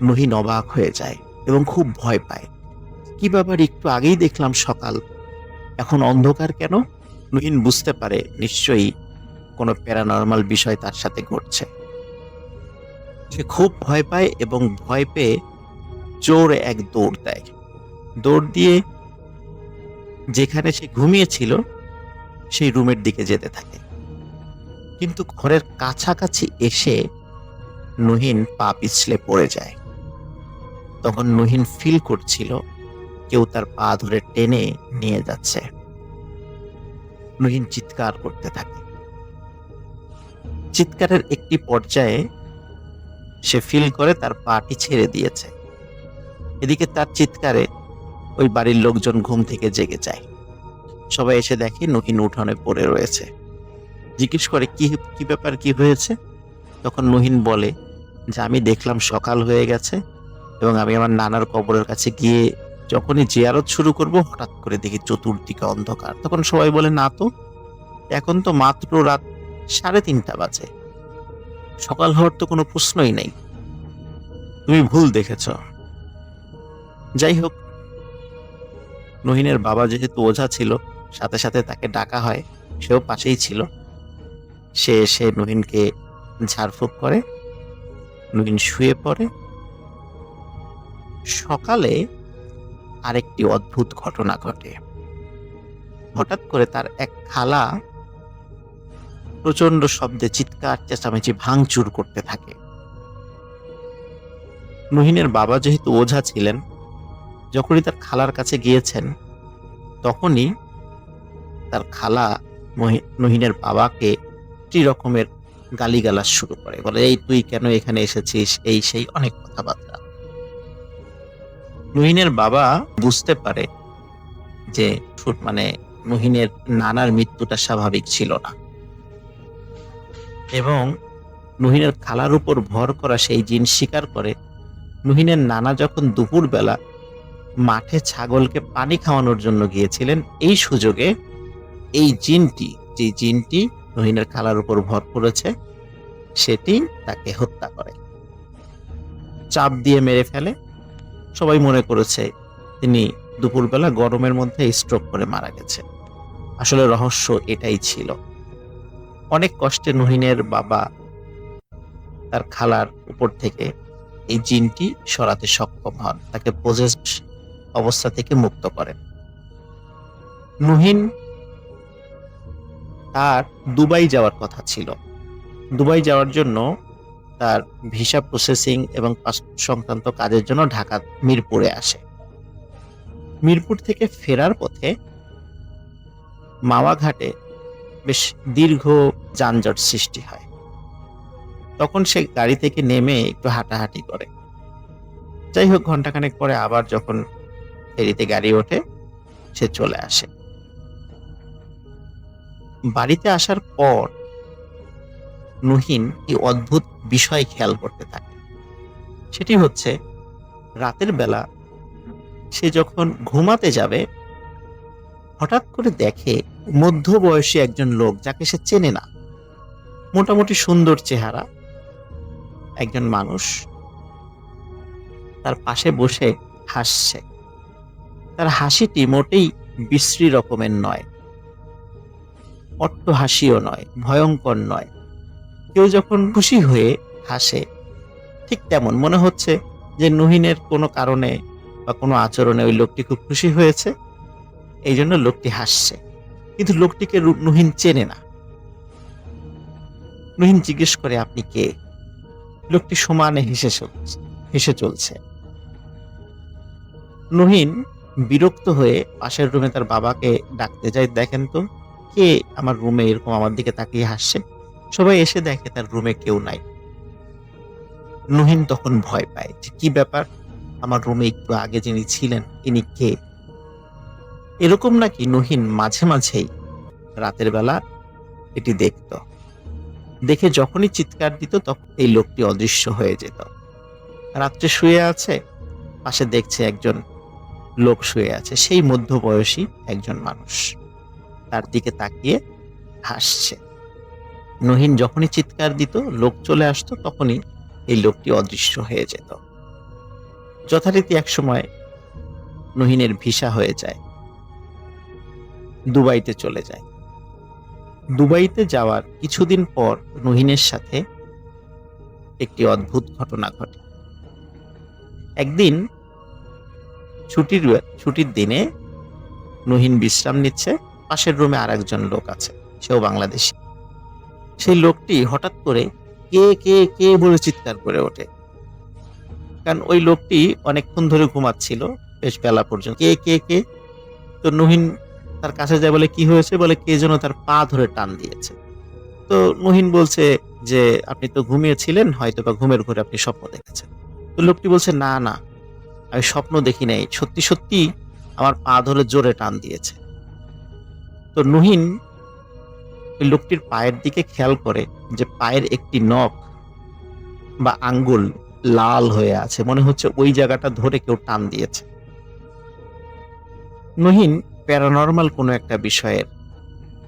নহিন অবাক হয়ে যায় এবং খুব ভয় পায়। কি ব্যাপার, একটু আগেই দেখলাম সকাল, এখন অন্ধকার কেন? নহিন বুঝতে পারে নিশ্চয়ই কোনো প্যারানর্মাল বিষয় তার সাথে ঘটছে। সে খুব ভয় পায় এবং ভয় পেয়ে জোরে এক দৌড় দেয়। দৌড় দিয়ে যেখানে সে ঘুমিয়েছিল সেই রুমের দিকে যেতে থাকে। কিন্তু ঘরের কাছাকাছি এসে নহিন পা পিছলে পড়ে যায়। তখন নহিন ফিল করছিল কেউ তার পা ধরে টেনে নিয়ে যাচ্ছে। নহিন চিৎকার করতে থাকে। চিৎকারের একটি পর্যায়ে সে ফিল করে তার পাটি ছেড়ে দিয়েছে। এদিকে তার চিৎকারে ওই বাড়ির লোকজন ঘুম থেকে জেগে যায়। সবাই এসে দেখে নহিন উঠোনে পড়ে রয়েছে। জিজ্ঞেস করে কি কি ব্যাপার, কি হয়েছে? তখন নহিন বলে যে আমি দেখলাম সকাল হয়ে গেছে এবং আমি আমার নানার কবরের কাছে গিয়ে যখনই জিয়ারত শুরু করব, হঠাৎ করে দেখি চতুর্দিকে অন্ধকার। তখন সবাই বলে না তো, এখন তো মাত্র রাত 3:30 বাজে, সকাল হওয়ার তো কোনো প্রশ্নই নেই, তুমি ভুল দেখেছ। যাই হোক, নহিনের বাবা যেহেতু ওঝা ছিল, সাথে সাথে তাকে ডাকা হয়, সেও পাশেই ছিল। সে এসে নহিনকে ঝাড়ফুঁক করে, নহিন শুয়ে পড়ে। সকালে আরেকটি অদ্ভুত ঘটনা ঘটে। হঠাৎ করে তার এক খালা প্রচন্ড শব্দে চিৎকার চেঁচামেচি ভাঙচুর করতে থাকে। নহিনের বাবা যেহেতু ওঝা ছিলেন, যখনই তার খালার কাছে গিয়েছেন, তখনই তার খালা নহিনের বাবাকে কি রকমের গালিগালাজ শুরু করে, বলে এই তুই কেন এখানে এসেছিস, এই সেই অনেক কথাবার্তা। নহিনের বাবা বুঝতে পারে যে মানে নহিনের নানার মৃত্যুটা স্বাভাবিক ছিল না, এবং নহিনের খালার উপর ভর করা সেই জিন স্বীকার করে নহিনের নানা যখন দুপুরবেলা মাঠে ছাগলকে পানি খাওয়ানোর জন্য গিয়েছিলেন, এই সুযোগে এই জিনটি, যে জিনটি নহিনের খালার উপর ভর করেছে, সেটি তাকে হত্যা করে, চাপ দিয়ে মেরে ফেলে। সবাই মনে করেছে তিনি দুপুরবেলা গরমের মধ্যে স্ট্রোক করে মারা গেছে। আসলে রহস্য এটাই ছিল। অনেক কষ্টে নহিনের বাবা তার খালার উপর থেকে এই জিনটি সরাতে সক্ষম হন, তাকে পজেস অবস্থা থেকে মুক্ত করেন। নুহিন তার দুবাই যাওয়ার কথা ছিল। দুবাই যাওয়ার জন্য তার ভিসা প্রসেসিং এবং পাসপোর্ট সংক্রান্ত কাজের জন্য ঢাকা মিরপুরে আসে। মিরপুর থেকে ফেরার পথে মাওয়া ঘাটে বেশ দীর্ঘ যানজট সৃষ্টি হয়। তখন সে গাড়ি থেকে নেমে একটু হাঁটাহাঁটি করে। যাই হোক, ঘন্টাখানেক পরে আবার যখন ফেরিতে গাড়ি ওঠে, সে চলে আসে। বাড়িতে আসার পর নুহিন এই অদ্ভুত বিষয় খেয়াল করতে থাকে। সেটি হচ্ছে, রাতের বেলা সে যখন ঘুমাতে যাবে, হঠাৎ করে দেখে মধ্যবয়সী একজন লোক, যাকে সে চেনে না, মোটামুটি সুন্দর চেহারা একজন মানুষ তার পাশে বসে হাসছে। তার হাসিটি মোটেই বিশ্রী রকমের নয়, অট্ট হাসিও নয়, ভয়ঙ্কর নয়। কেউ যখন খুশি হয়ে হাসে ঠিক তেমন মনে হচ্ছে যে নুহিনের কোনো কারণে বা কোনো আচরণে ওই লোকটি খুব খুশি হয়েছে, এই জন্য লোকটি হাসছে। কিন্তু লোকটিকে নুহিন চেনে না। নুহিন জিজ্ঞেস করে, আপনি কে? লোকটি সমানে হেসে চলছে। নুহিন বিরক্ত হয়ে পাশের রুমে তার বাবাকে ডাকতে যায়, দেখেন তো কে আমার রুমে এরকম আমার দিকে তাকিয়ে হাসছে। সবাই এসে দেখে তার রুমে কেউ নাই। নুহিন তখন ভয় পায় যে কি ব্যাপার, আমার রুমে একটু আগে যিনি ছিলেন ইনি কে? এরকম নাকি নুহিন মাঝে মাঝেই রাতের বেলা এটি দেখত। দেখে যখনই চিৎকার দিত তখন এই লোকটি অদৃশ্য হয়ে যেত। রাত্রে শুয়ে আছে, পাশে দেখছে একজন লোক শুয়ে আছে, সেই মধ্যবয়সী একজন মানুষ তার দিকে তাকিয়ে হাসছে। নুহিন যখনই চিৎকার দিত, লোক চলে আসতো, তখনই এই লোকটি অদৃশ্য হয়ে যেত। যথারীতি একসময় নুহিনের ভিসা হয়ে যায়, দুবাইতে চলে যায়। দুবাইতে যাওয়ার কিছুদিন পর নুহিনের সাথে একটি অদ্ভুত ঘটনা ঘটে। একদিন ছুটির দিনে নুহিন বিশ্রাম নিচ্ছে, পাশের রুমে আর একজন লোক আছে, সেও বাংলাদেশী। সেই লোকটি হঠাৎ করে কে কে কে বলে চিৎকার করে ওঠে। কারণ ওই লোকটি অনেকক্ষণ ধরে ঘুমাচ্ছিল, বেশ বেলা পর্যন্ত। কে কে কে? তো নুহিন তার কাছে যায়, বলে কি হয়েছে? বলে কে যেন তার পা ধরে টান দিয়েছে। তো নুহিন বলছে যে আপনি তো ঘুমিয়েছিলেন, হয়তো বা ঘুমের ঘরে আপনি স্বপ্ন দেখেছেন। তো লোকটি বলছে, না না, আমি স্বপ্ন দেখি নাই, সত্যি সত্যি আমার পা ধরে জোরে টান দিয়েছে। তো নুহিন ওই লোকটির পায়ের দিকে খেয়াল করে যে পায়ের একটি নখ বা আঙ্গুল লাল হয়ে আছে, মনে হচ্ছে ওই জায়গাটা ধরে কেউ টান দিয়েছে। নুহিন প্যারানর্মাল কোনো একটা বিষয়ের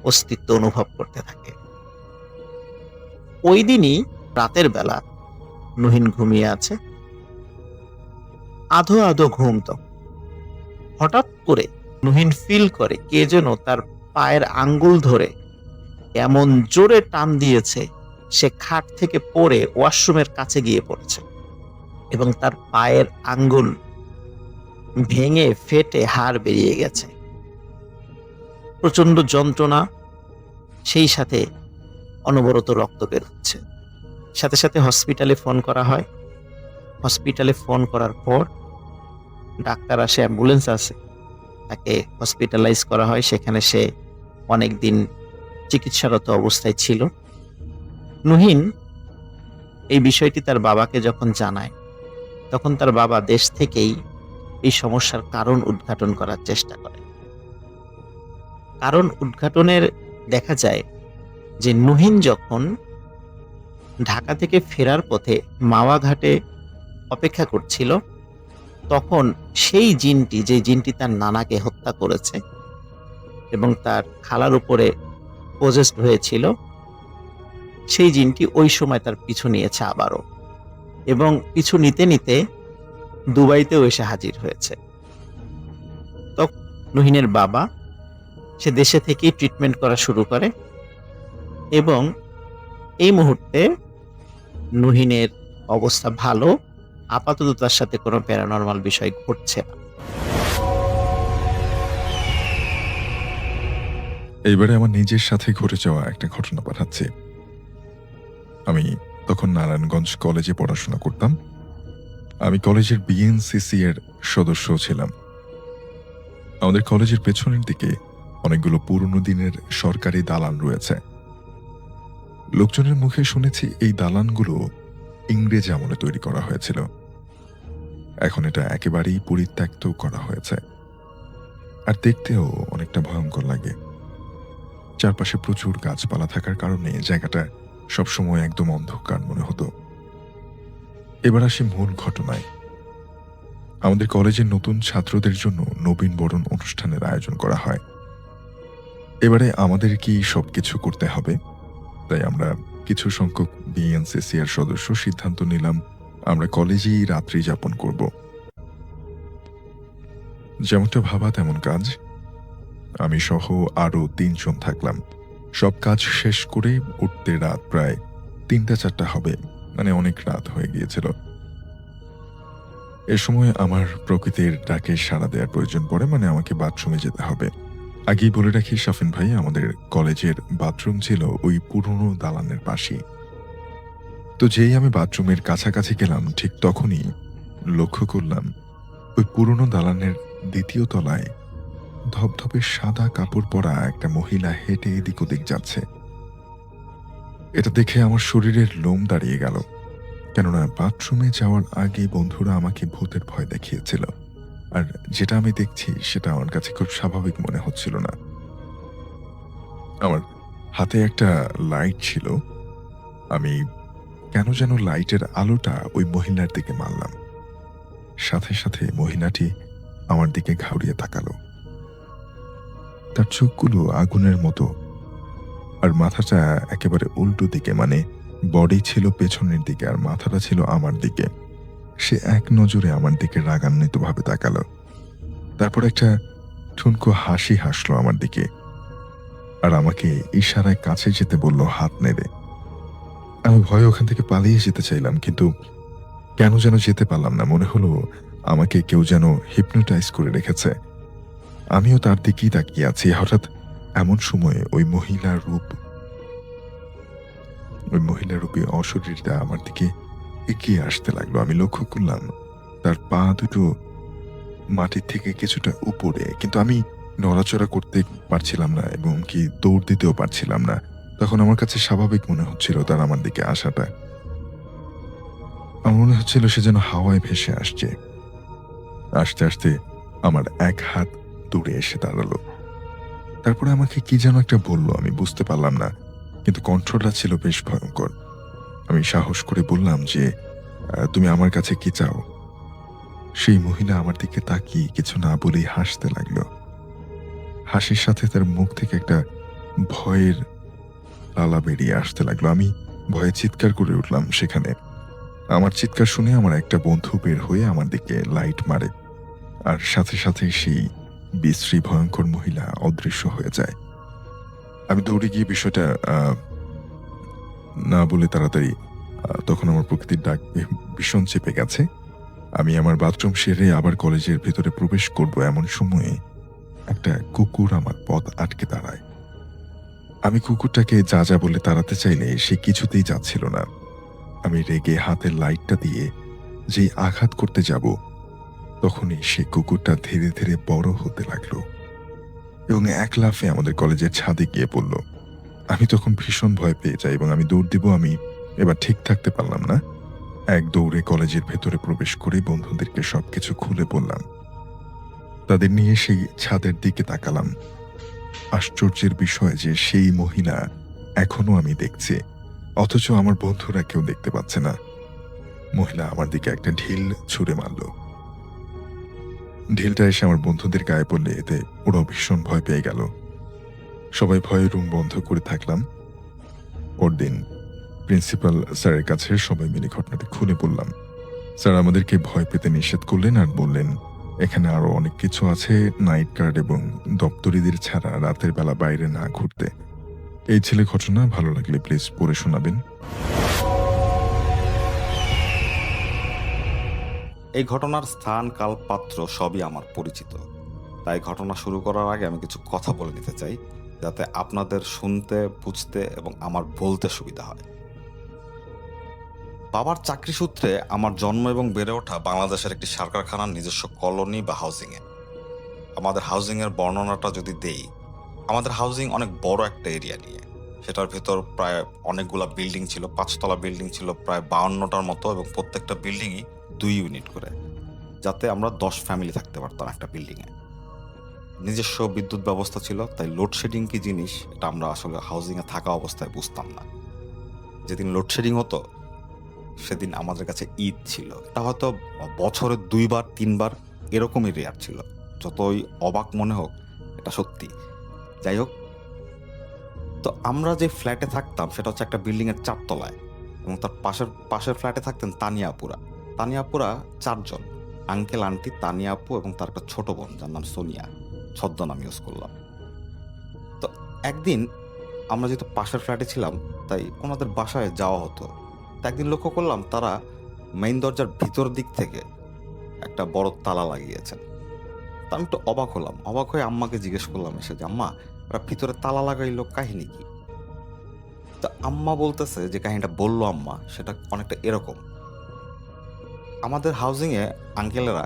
অস্তিত্ব অনুভব করতে থাকে। ওই দিনই রাতের বেলা নুহিন ঘুমিয়ে আছে, আধো আধো ঘুম। তো হঠাৎ করে নুহিন ফিল করে কে যেন তার পায়ের আঙ্গুল ধরে এমন জোরে টান দিয়েছে, সে খাট থেকে পড়ে ওয়াশরুমের কাছে গিয়ে পড়েছে এবং তার পায়ের আঙ্গুল ভেঙে ফেটে হাড় বেরিয়ে গেছে। প্রচন্ড যন্ত্রণা, সেই সাথে অনবরত রক্ত বের হচ্ছে। সাথে সাথে হসপিটালে ফোন করা হয়। হসপিটালে ফোন করার পর ডাক্তার আসে, অ্যাম্বুলেন্স আসে, তাকে হসপিটালাইজ করা হয়। সেখানে সে অনেকদিন চিকিৎসারত অবস্থায় ছিল। নুহিন এই বিষয়টি তার বাবাকে যখন জানায়, তখন তার বাবা দেশ থেকেই এই সমস্যার কারণ উদ্ঘাটন করার চেষ্টা করে। কারণ উদ্ঘাটনের দেখা যায় যে নুহিন যখন ঢাকা থেকে ফেরার পথে মাওয়া ঘাটে অপেক্ষা করছিল, তখন সেই জিনটি, যে জিনটি তার নানাকে হত্যা করেছে এবং তার খালার উপরে পজেসড হয়েছিল, সেই জিনটি ওই সময় তার পিছু নিয়েছে আবারও, এবং পিছু নিতে নিতে দুবাইতেও এসে হাজির হয়েছে। তখন নুহিনের বাবা সে দেশে থেকেই ট্রিটমেন্ট করা শুরু করে এবং এই মুহূর্তে নুহিনের অবস্থা ভালো, আপাতত তার সাথে কোনো প্যারানর্মাল বিষয় ঘটছে না। এইবারে আমার নিজের সাথে ঘটে যাওয়া একটা ঘটনা পাঠাচ্ছি। আমি তখন নারায়ণগঞ্জ কলেজে পড়াশোনা করতাম। আমি কলেজের বিএনসিসি এর সদস্য ছিলাম। আমাদের কলেজের পেছনের দিকে অনেকগুলো পুরনো দিনের সরকারি দালান রয়েছে। লোকজনের মুখে শুনেছি এই দালানগুলো ইংরেজ আমলে তৈরি করা হয়েছিল। এখন এটা একেবারেই পরিত্যক্ত করা হয়েছে, আর দেখতেও অনেকটা ভয়ঙ্কর লাগে। চারপাশে প্রচুর গাছপালা থাকার কারণে জায়গাটা সবসময় একদম অন্ধকার মনে হতো। এবার আসি মূল ঘটনায়। আমাদের কলেজের নতুন ছাত্রদের জন্য নবীন বরণ অনুষ্ঠানের আয়োজন করা হয়। এবারে আমাদের কি সবকিছু করতে হবে, তাই আমরা কিছু সংখ্যক বিএনসিসি এর সদস্য সিদ্ধান্ত নিলাম আমরা কলেজেই রাত্রি যাপন করব। যেমনটা ভাবা তেমন কাজ। আমি সহ আরো 3 জন থাকলাম। সব কাজ শেষ করে উঠতে রাত প্রায় 3টা-4টা হবে, মানে অনেক রাত হয়ে গিয়েছিল। এ সময় আমার প্রকৃতির ডাকে সাড়া দেওয়ার প্রয়োজন পড়ে, মানে আমাকে বাথরুমে যেতে হবে। আগেই বলে রাখি শাফিন ভাই, আমাদের কলেজের বাথরুম ছিল ওই পুরনো দালানের পাশেই। তো যেই আমি বাথরুমের কাছাকাছি গেলাম, ঠিক তখনই লক্ষ্য করলাম ওই পুরনো দালানের 2য় তলায় ধবধবে সাদা কাপড় পরা একটা মহিলা হেঁটে এদিক ওদিক যাচ্ছে। এটা দেখে আমার শরীরের লোম দাঁড়িয়ে গেল, কেননা বাথরুমে যাওয়ার আগে বন্ধুরা আমাকে ভূতের ভয় দেখিয়েছিল, আর যেটা আমি দেখছি সেটা আমার কাছে খুব স্বাভাবিক মনে হচ্ছিল না। আমার হাতে একটা লাইট ছিল। আমি কেন যেন লাইটের আলোটা ওই মহিলার দিকে মারলাম। সাথে সাথে মহিলাটি আমার দিকে ঘাউড়িয়ে তাকালো। তার চোখগুলো আগুনের মতো, আর মাথাটা একেবারে উল্টো দিকে, মানে বডি ছিল পেছনের দিকে আর মাথাটা ছিল আমার দিকে। সে এক নজরে আমার দিকে রাগান্বিতভাবে তাকালো। তারপর একটা ঠুনকো হাসি হাসলো আমার দিকে, আর আমাকে ইশারায় কাছে যেতে বলল হাত নেড়ে। আমি ভয়ে ওখান থেকে পালিয়ে যেতে চাইলাম, কিন্তু কেন যেন যেতে পারলাম না। মনে হলো আমাকে কেউ যেন হিপনোটাইজ করে রেখেছে। আমিও তার দিকেই তাকিয়ে আছি। হঠাৎ এমন সময়ে ওই মহিলার রূপে অশরীরটা আমার দিকে এগিয়ে আসতে লাগলো। আমি লক্ষ্য করলাম তার পা দুটো মাটির থেকে কিছুটা উপরে, কিন্তু আমি নড়াচড়া করতে পারছিলাম না এবং কি দৌড় দিতেও পারছিলাম না। তখন আমার কাছে স্বাভাবিক মনে হচ্ছিল তার আমার দিকে আসাটা। আমার মনে হচ্ছিল সে যেন হাওয়ায় ভেসে আসছে। আস্তে আস্তে আমার এক হাত দূরে এসে দাঁড়ালো। তারপরে আমাকে কি যেন একটা বলল, আমি বুঝতে পারলাম না, কিন্তু কণ্ঠটা ছিল বেশ ভয়ঙ্কর। আমি সাহস করে বললাম যে তুমি আমার কাছে কি চাও? সেই মহিলা আমার দিকে তাকিয়ে কিছু না বলেই হাসতে লাগলো। হাসির সাথে তার মুখ থেকে একটা ভয়ের লালা বেরিয়ে আসতে লাগলো। আমি ভয়ে চিৎকার করে উঠলাম সেখানে। আমার চিৎকার শুনে আমার একটা বন্ধু বের হয়ে আমার দিকে লাইট মারে, আর সাথে সাথে সেই বিশ্রী ভয়ঙ্কর মহিলা অদৃশ্য হয়ে যায়। আমি দৌড়ে গিয়ে বিষয়টা না বলে তাড়াতাড়ি, তখন আমার প্রকৃতির ডাক ভীষণ চেপে গেছে। আমি আমার বাথরুম সেরে আবার কলেজের ভেতরে প্রবেশ করব, এমন সময়ে একটা কুকুর আমার পথ আটকে দাঁড়ায়। আমি কুকুরটাকে যা যা বলে তাড়াতে চাইলে সে কিছুতেই যাচ্ছিল না। আমি রেগে হাতের লাইটটা দিয়ে যেই আঘাত করতে যাব, তখনই সে কুকুরটা ধীরে ধীরে বড় হতে লাগলো এবং এক লাফে আমাদের কলেজের ছাদে গিয়ে পড়ল। আমি তখন ভীষণ ভয় পেয়ে যাই এবং আমি দৌড় দিব। আমি এবার ঠিক থাকতে পারলাম না। এক দৌড়ে কলেজের ভেতরে প্রবেশ করে বন্ধুদেরকে সবকিছু খুলে বললাম। তাদের নিয়ে সেই ছাদের দিকে তাকালাম। আশ্চর্যের বিষয় যে সেই মহিলা এখনো আমি দেখছি, অথচ আমার বন্ধুরা কেউ দেখতে পাচ্ছে না। মহিলা আমার দিকে একটা ঢিল ছুঁড়ে মারল। ঢিলটা এসে আমার বন্ধুদের গায়ে পড়লে এতে ওরাও ভীষণ ভয় পেয়ে গেল। সবাই ভয়ে রুম বন্ধ করে থাকলাম। পরদিন প্রিন্সিপাল স্যারের কাছে সবাই মিলে ঘটনাটি খুলে বললাম। স্যার আমাদেরকে ভয় পেতে নিষেধ করলেন আর বললেন এখানে আরো অনেক কিছু আছে, নাইট গার্ড এবং দপ্তরিদের ছাড়া রাতের বেলা বাইরে না ঘুরতে। এই ছেলে ঘটনা। ভালো লাগলে প্লিজ পড়ে শোনাবেন। এই ঘটনার স্থান, কাল, পাত্র সবই আমার পরিচিত, তাই ঘটনা শুরু করার আগে আমি কিছু কথা বলে নিতে চাই। যাতে আপনাদের শুনতে, বুঝতে এবং আমার বলতে সুবিধা হয়। বাবার চাকরি সূত্রে আমার জন্ম এবং বেড়ে ওঠা বাংলাদেশের একটি সার কারখানার নিজস্ব কলোনি বা হাউজিংয়ে। আমাদের হাউজিংয়ের বর্ণনাটা যদি দেই, আমাদের হাউজিং অনেক বড় একটা এরিয়া নিয়ে। সেটার ভেতর প্রায় অনেকগুলা বিল্ডিং ছিল, 5 তলা বিল্ডিং ছিল প্রায় 52টার মতো, এবং প্রত্যেকটা বিল্ডিংই 2 ইউনিট করে, যাতে আমরা 10 ফ্যামিলি থাকতে পারতাম একটা বিল্ডিংয়ে। নিজস্ব বিদ্যুৎ ব্যবস্থা ছিল, তাই লোডশেডিং কি জিনিস এটা আমরা আসলে হাউজিংয়ে থাকা অবস্থায় বুঝতাম না। যেদিন লোডশেডিং হতো সেদিন আমাদের কাছে ঈদ ছিল। এটা হয়তো বছরে 2 বার 3 বার এরকমই রেয়ার ছিল। যতই অবাক মনে হোক, এটা সত্যি। যাই হোক, তো আমরা যে ফ্ল্যাটে থাকতাম সেটা হচ্ছে একটা বিল্ডিংয়ের 4 তলায়, এবং তার পাশের ফ্ল্যাটে থাকতেন তানিয়াপুরা। তানিয়াপুরা 4 জন, আঙ্কেল, আন্টি, তানিয়া আপু এবং তার একটা ছোট বোন যার নাম সোনিয়া, ছদ্মনাম ইউজ করলাম। তো একদিন আমরা যেহেতু পাশের ফ্ল্যাটে ছিলাম, তাই ওনাদের বাসায় যাওয়া হতো। তো একদিন লক্ষ্য করলাম তারা মেইন দরজার ভিতর দিক থেকে একটা বড় তালা লাগিয়েছেন। তো আমি একটু অবাক হলাম। অবাক হয়ে আম্মাকে জিজ্ঞেস করলাম এসে যে, আম্মা, ওরা ভিতরে তালা লাগাইলো, কাহিনী কি? তো আম্মা বলতেছে যে কাহিনীটা বললো আম্মা, সেটা অনেকটা এরকম। আমাদের হাউজিংয়ে আঙ্কেলেরা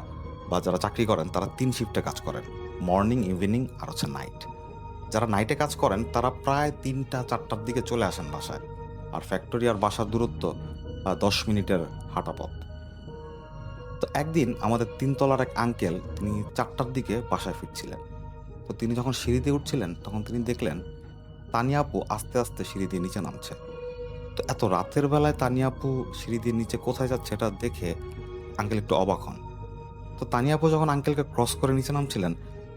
বা যারা চাকরি করেন তারা 3 শিফটে কাজ করেন, মর্নিং, ইভিনিং আর হচ্ছে নাইট। যারা নাইটে কাজ করেন তারা প্রায় 3টা-4টার দিকে চলে আসেন বাসায়, আর ফ্যাক্টরি আর বাসার দূরত্ব 10 মিনিটের হাঁটা পথ। তো একদিন আমাদের 3 তলার এক আঙ্কেল, তিনি 4টার দিকে বাসায় ফিরছিলেন। তো তিনি যখন সিঁড়ি দিয়ে উঠছিলেন তখন তিনি দেখলেন তানিয়া আপু আস্তে আস্তে সিঁড়ি দিয়ে নিচে নামছে। তো এত রাতের বেলায় তানিয়া আপু সিঁড়ি দিয়ে নিচে কোথায় যাচ্ছে এটা দেখে আঙ্কেল একটু অবাক হন। তো তানিয়া আপু যখন আঙ্কেলকে ক্রস করে নিচে নামছিলেন,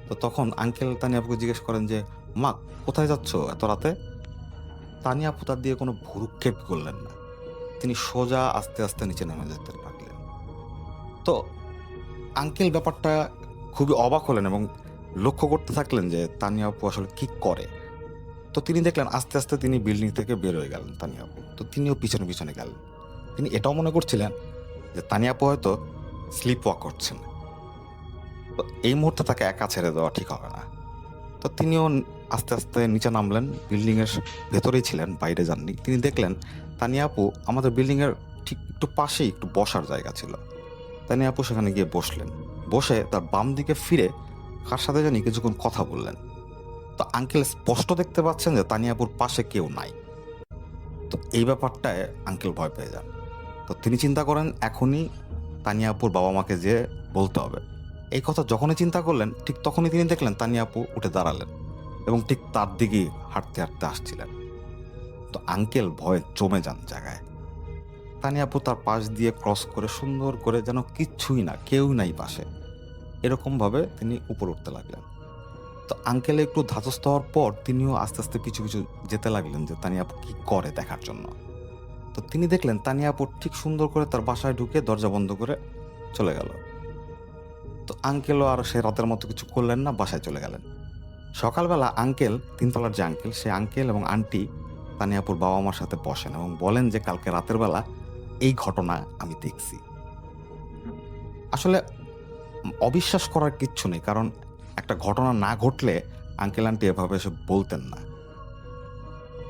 তো তখন আঙ্কেল তানিয়া আপুকে জিজ্ঞেস করেন যে, মা, কোথায় যাচ্ছ এত রাতে? তানিয়া আপু তার দিয়ে কোনো ভ্রুক্ষেপ করলেন না, তিনি সোজা আস্তে আস্তে নিচে নেমে যেতে লাগলেন। তো আঙ্কেল ব্যাপারটা খুবই অবাক হলেন এবং লক্ষ্য করতে থাকলেন যে তানিয়া আপু আসলে কি করে। তো তিনি দেখলেন আস্তে আস্তে তিনি বিল্ডিং থেকে বের হয়ে গেলেন তানিয়া আপু। তো তিনিও পিছনে পিছনে গেলেন। তিনি এটাও মনে করছিলেন যে তানিয়া আপু হয়তো স্লিপ ওয়াক করছেন। তো এই মুহূর্তে তাকে একা ছেড়ে দেওয়া ঠিক হবে না। তো তিনিও আস্তে আস্তে নিচে নামলেন, বিল্ডিংয়ের ভেতরেই ছিলেন, বাইরে যাননি। তিনি দেখলেন তানিয়া আপু আমাদের বিল্ডিংয়ের ঠিক একটু পাশেই একটু বসার জায়গা ছিল। তানিয়া আপু সেখানে গিয়ে বসলেন। বসে তার বাম দিকে ফিরে কার সাথে জানি কিছুক্ষণ কথা বললেন। তো আঙ্কেল স্পষ্ট দেখতে পাচ্ছেন যে তানিয়াপুর পাশে কেউ নাই। তো এই ব্যাপারটায় আঙ্কেল ভয় পেয়ে যান। তো তিনি চিন্তা করেন এখনই তানিয়াপুর বাবা মাকে যেয়ে বলতে হবে। এই কথা যখনই চিন্তা করলেন, ঠিক তখনই তিনি দেখলেন তানিয়াপু উঠে দাঁড়ালেন এবং ঠিক তার দিকেই হাঁটতে হাঁটতে আসছিলেন। তো আঙ্কেল ভয়ে জমে যান জায়গায়। তানিয়াপু তার পাশ দিয়ে ক্রস করে সুন্দর করে, যেন কিচ্ছুই না, কেউ নাই পাশে, এরকমভাবে তিনি উপরে উঠতে লাগলেন। তো আঙ্কেল একটু ধাতস্থ হওয়ার পর তিনিও আস্তে আস্তে পিছু পিছু যেতে লাগলেন যে তানিয়া আপু কি করে দেখার জন্য। তো তিনি দেখলেন তানিয়া আপু ঠিক সুন্দর করে তার বাসায় ঢুকে দরজা বন্ধ করে চলে গেল। তো আঙ্কেলও আর সে রাতের মতো কিছু করলেন না, বাসায় চলে গেলেন। সকালবেলা আঙ্কেল, 3 তলার যে আঙ্কেল, সে আঙ্কেল এবং আন্টি তানিয়াপুর বাবা মার সাথে বসেন এবং বলেন যে কালকে রাতের বেলা এই ঘটনা আমি দেখছি। আসলে অবিশ্বাস করার কিচ্ছু নেই, কারণ একটা ঘটনা না ঘটলে আঙ্কেল আন্টি এভাবে এসে বলতেন না।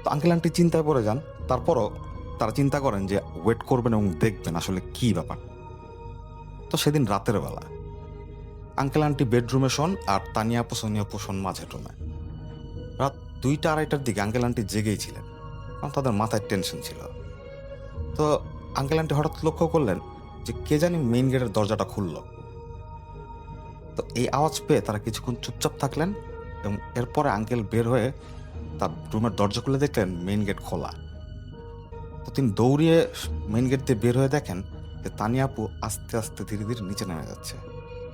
তো আঙ্কেল আন্টি চিন্তায় পড়ে যান। তারপরও তারা চিন্তা করেন যে ওয়েট করবেন এবং দেখবেন আসলে কি ব্যাপার। তো সেদিন রাতের বেলা আঙ্কেল আন্টি বেডরুমে শোন আর তানিয়া আপু, সোনিয়া আপু শোন মাঝে রুমে। রাত 2টা-2:30টার দিকে আঙ্কেল আন্টি জেগেই ছিলেন, কারণ তাদের মাথায় টেনশন ছিল। তো আঙ্কেল আন্টি হঠাৎ লক্ষ্য করলেন যে কে জানি মেইন গেটের দরজাটা খুলল। তো এই আওয়াজ পেয়ে তারা কিছুক্ষণ চুপচাপ থাকলেন এবং এরপরে আঙ্কেল বের হয়ে তার রুমের দরজা খুলে দেখলেন মেইন গেট খোলা। তো তিনি দৌড়িয়ে মেইন গেট দিয়ে বের হয়ে দেখেন যে তানিয়া আপু আস্তে আস্তে ধীরে ধীরে নিচে নেমে যাচ্ছে।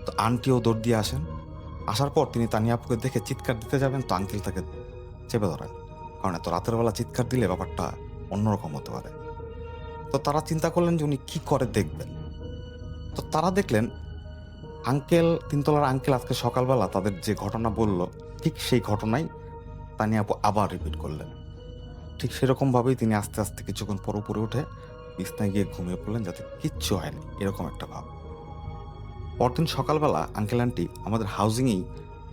তো আন্টিও দৌড় দিয়ে আসেন। আসার পর তিনি তানিয়া আপুকে দেখে চিৎকার দিতে যাবেন, তো আঙ্কেল তাকে চেপে ধরেন, কারণ এত রাতের বেলা চিৎকার দিলে ব্যাপারটা অন্যরকম হতে পারে। তো তারা চিন্তা করলেন যে উনি কি করে দেখবেন। তো তারা দেখলেন আঙ্কেল, 3 তলার আঙ্কেল আজকে সকালবেলা তাদের যে ঘটনা বলল, ঠিক সেই ঘটনাই তানিয়া আপু আবার রিপিট করলেন। ঠিক সেরকমভাবেই তিনি আস্তে আস্তে কিছুক্ষণ পর উপরে উঠে বিছনায় গিয়ে ঘুমিয়ে পড়লেন, যাতে কিচ্ছু হয়নি, এরকম একটা ভাব। পরদিন সকালবেলা আঙ্কেল আন্টি আমাদের হাউজিংয়েই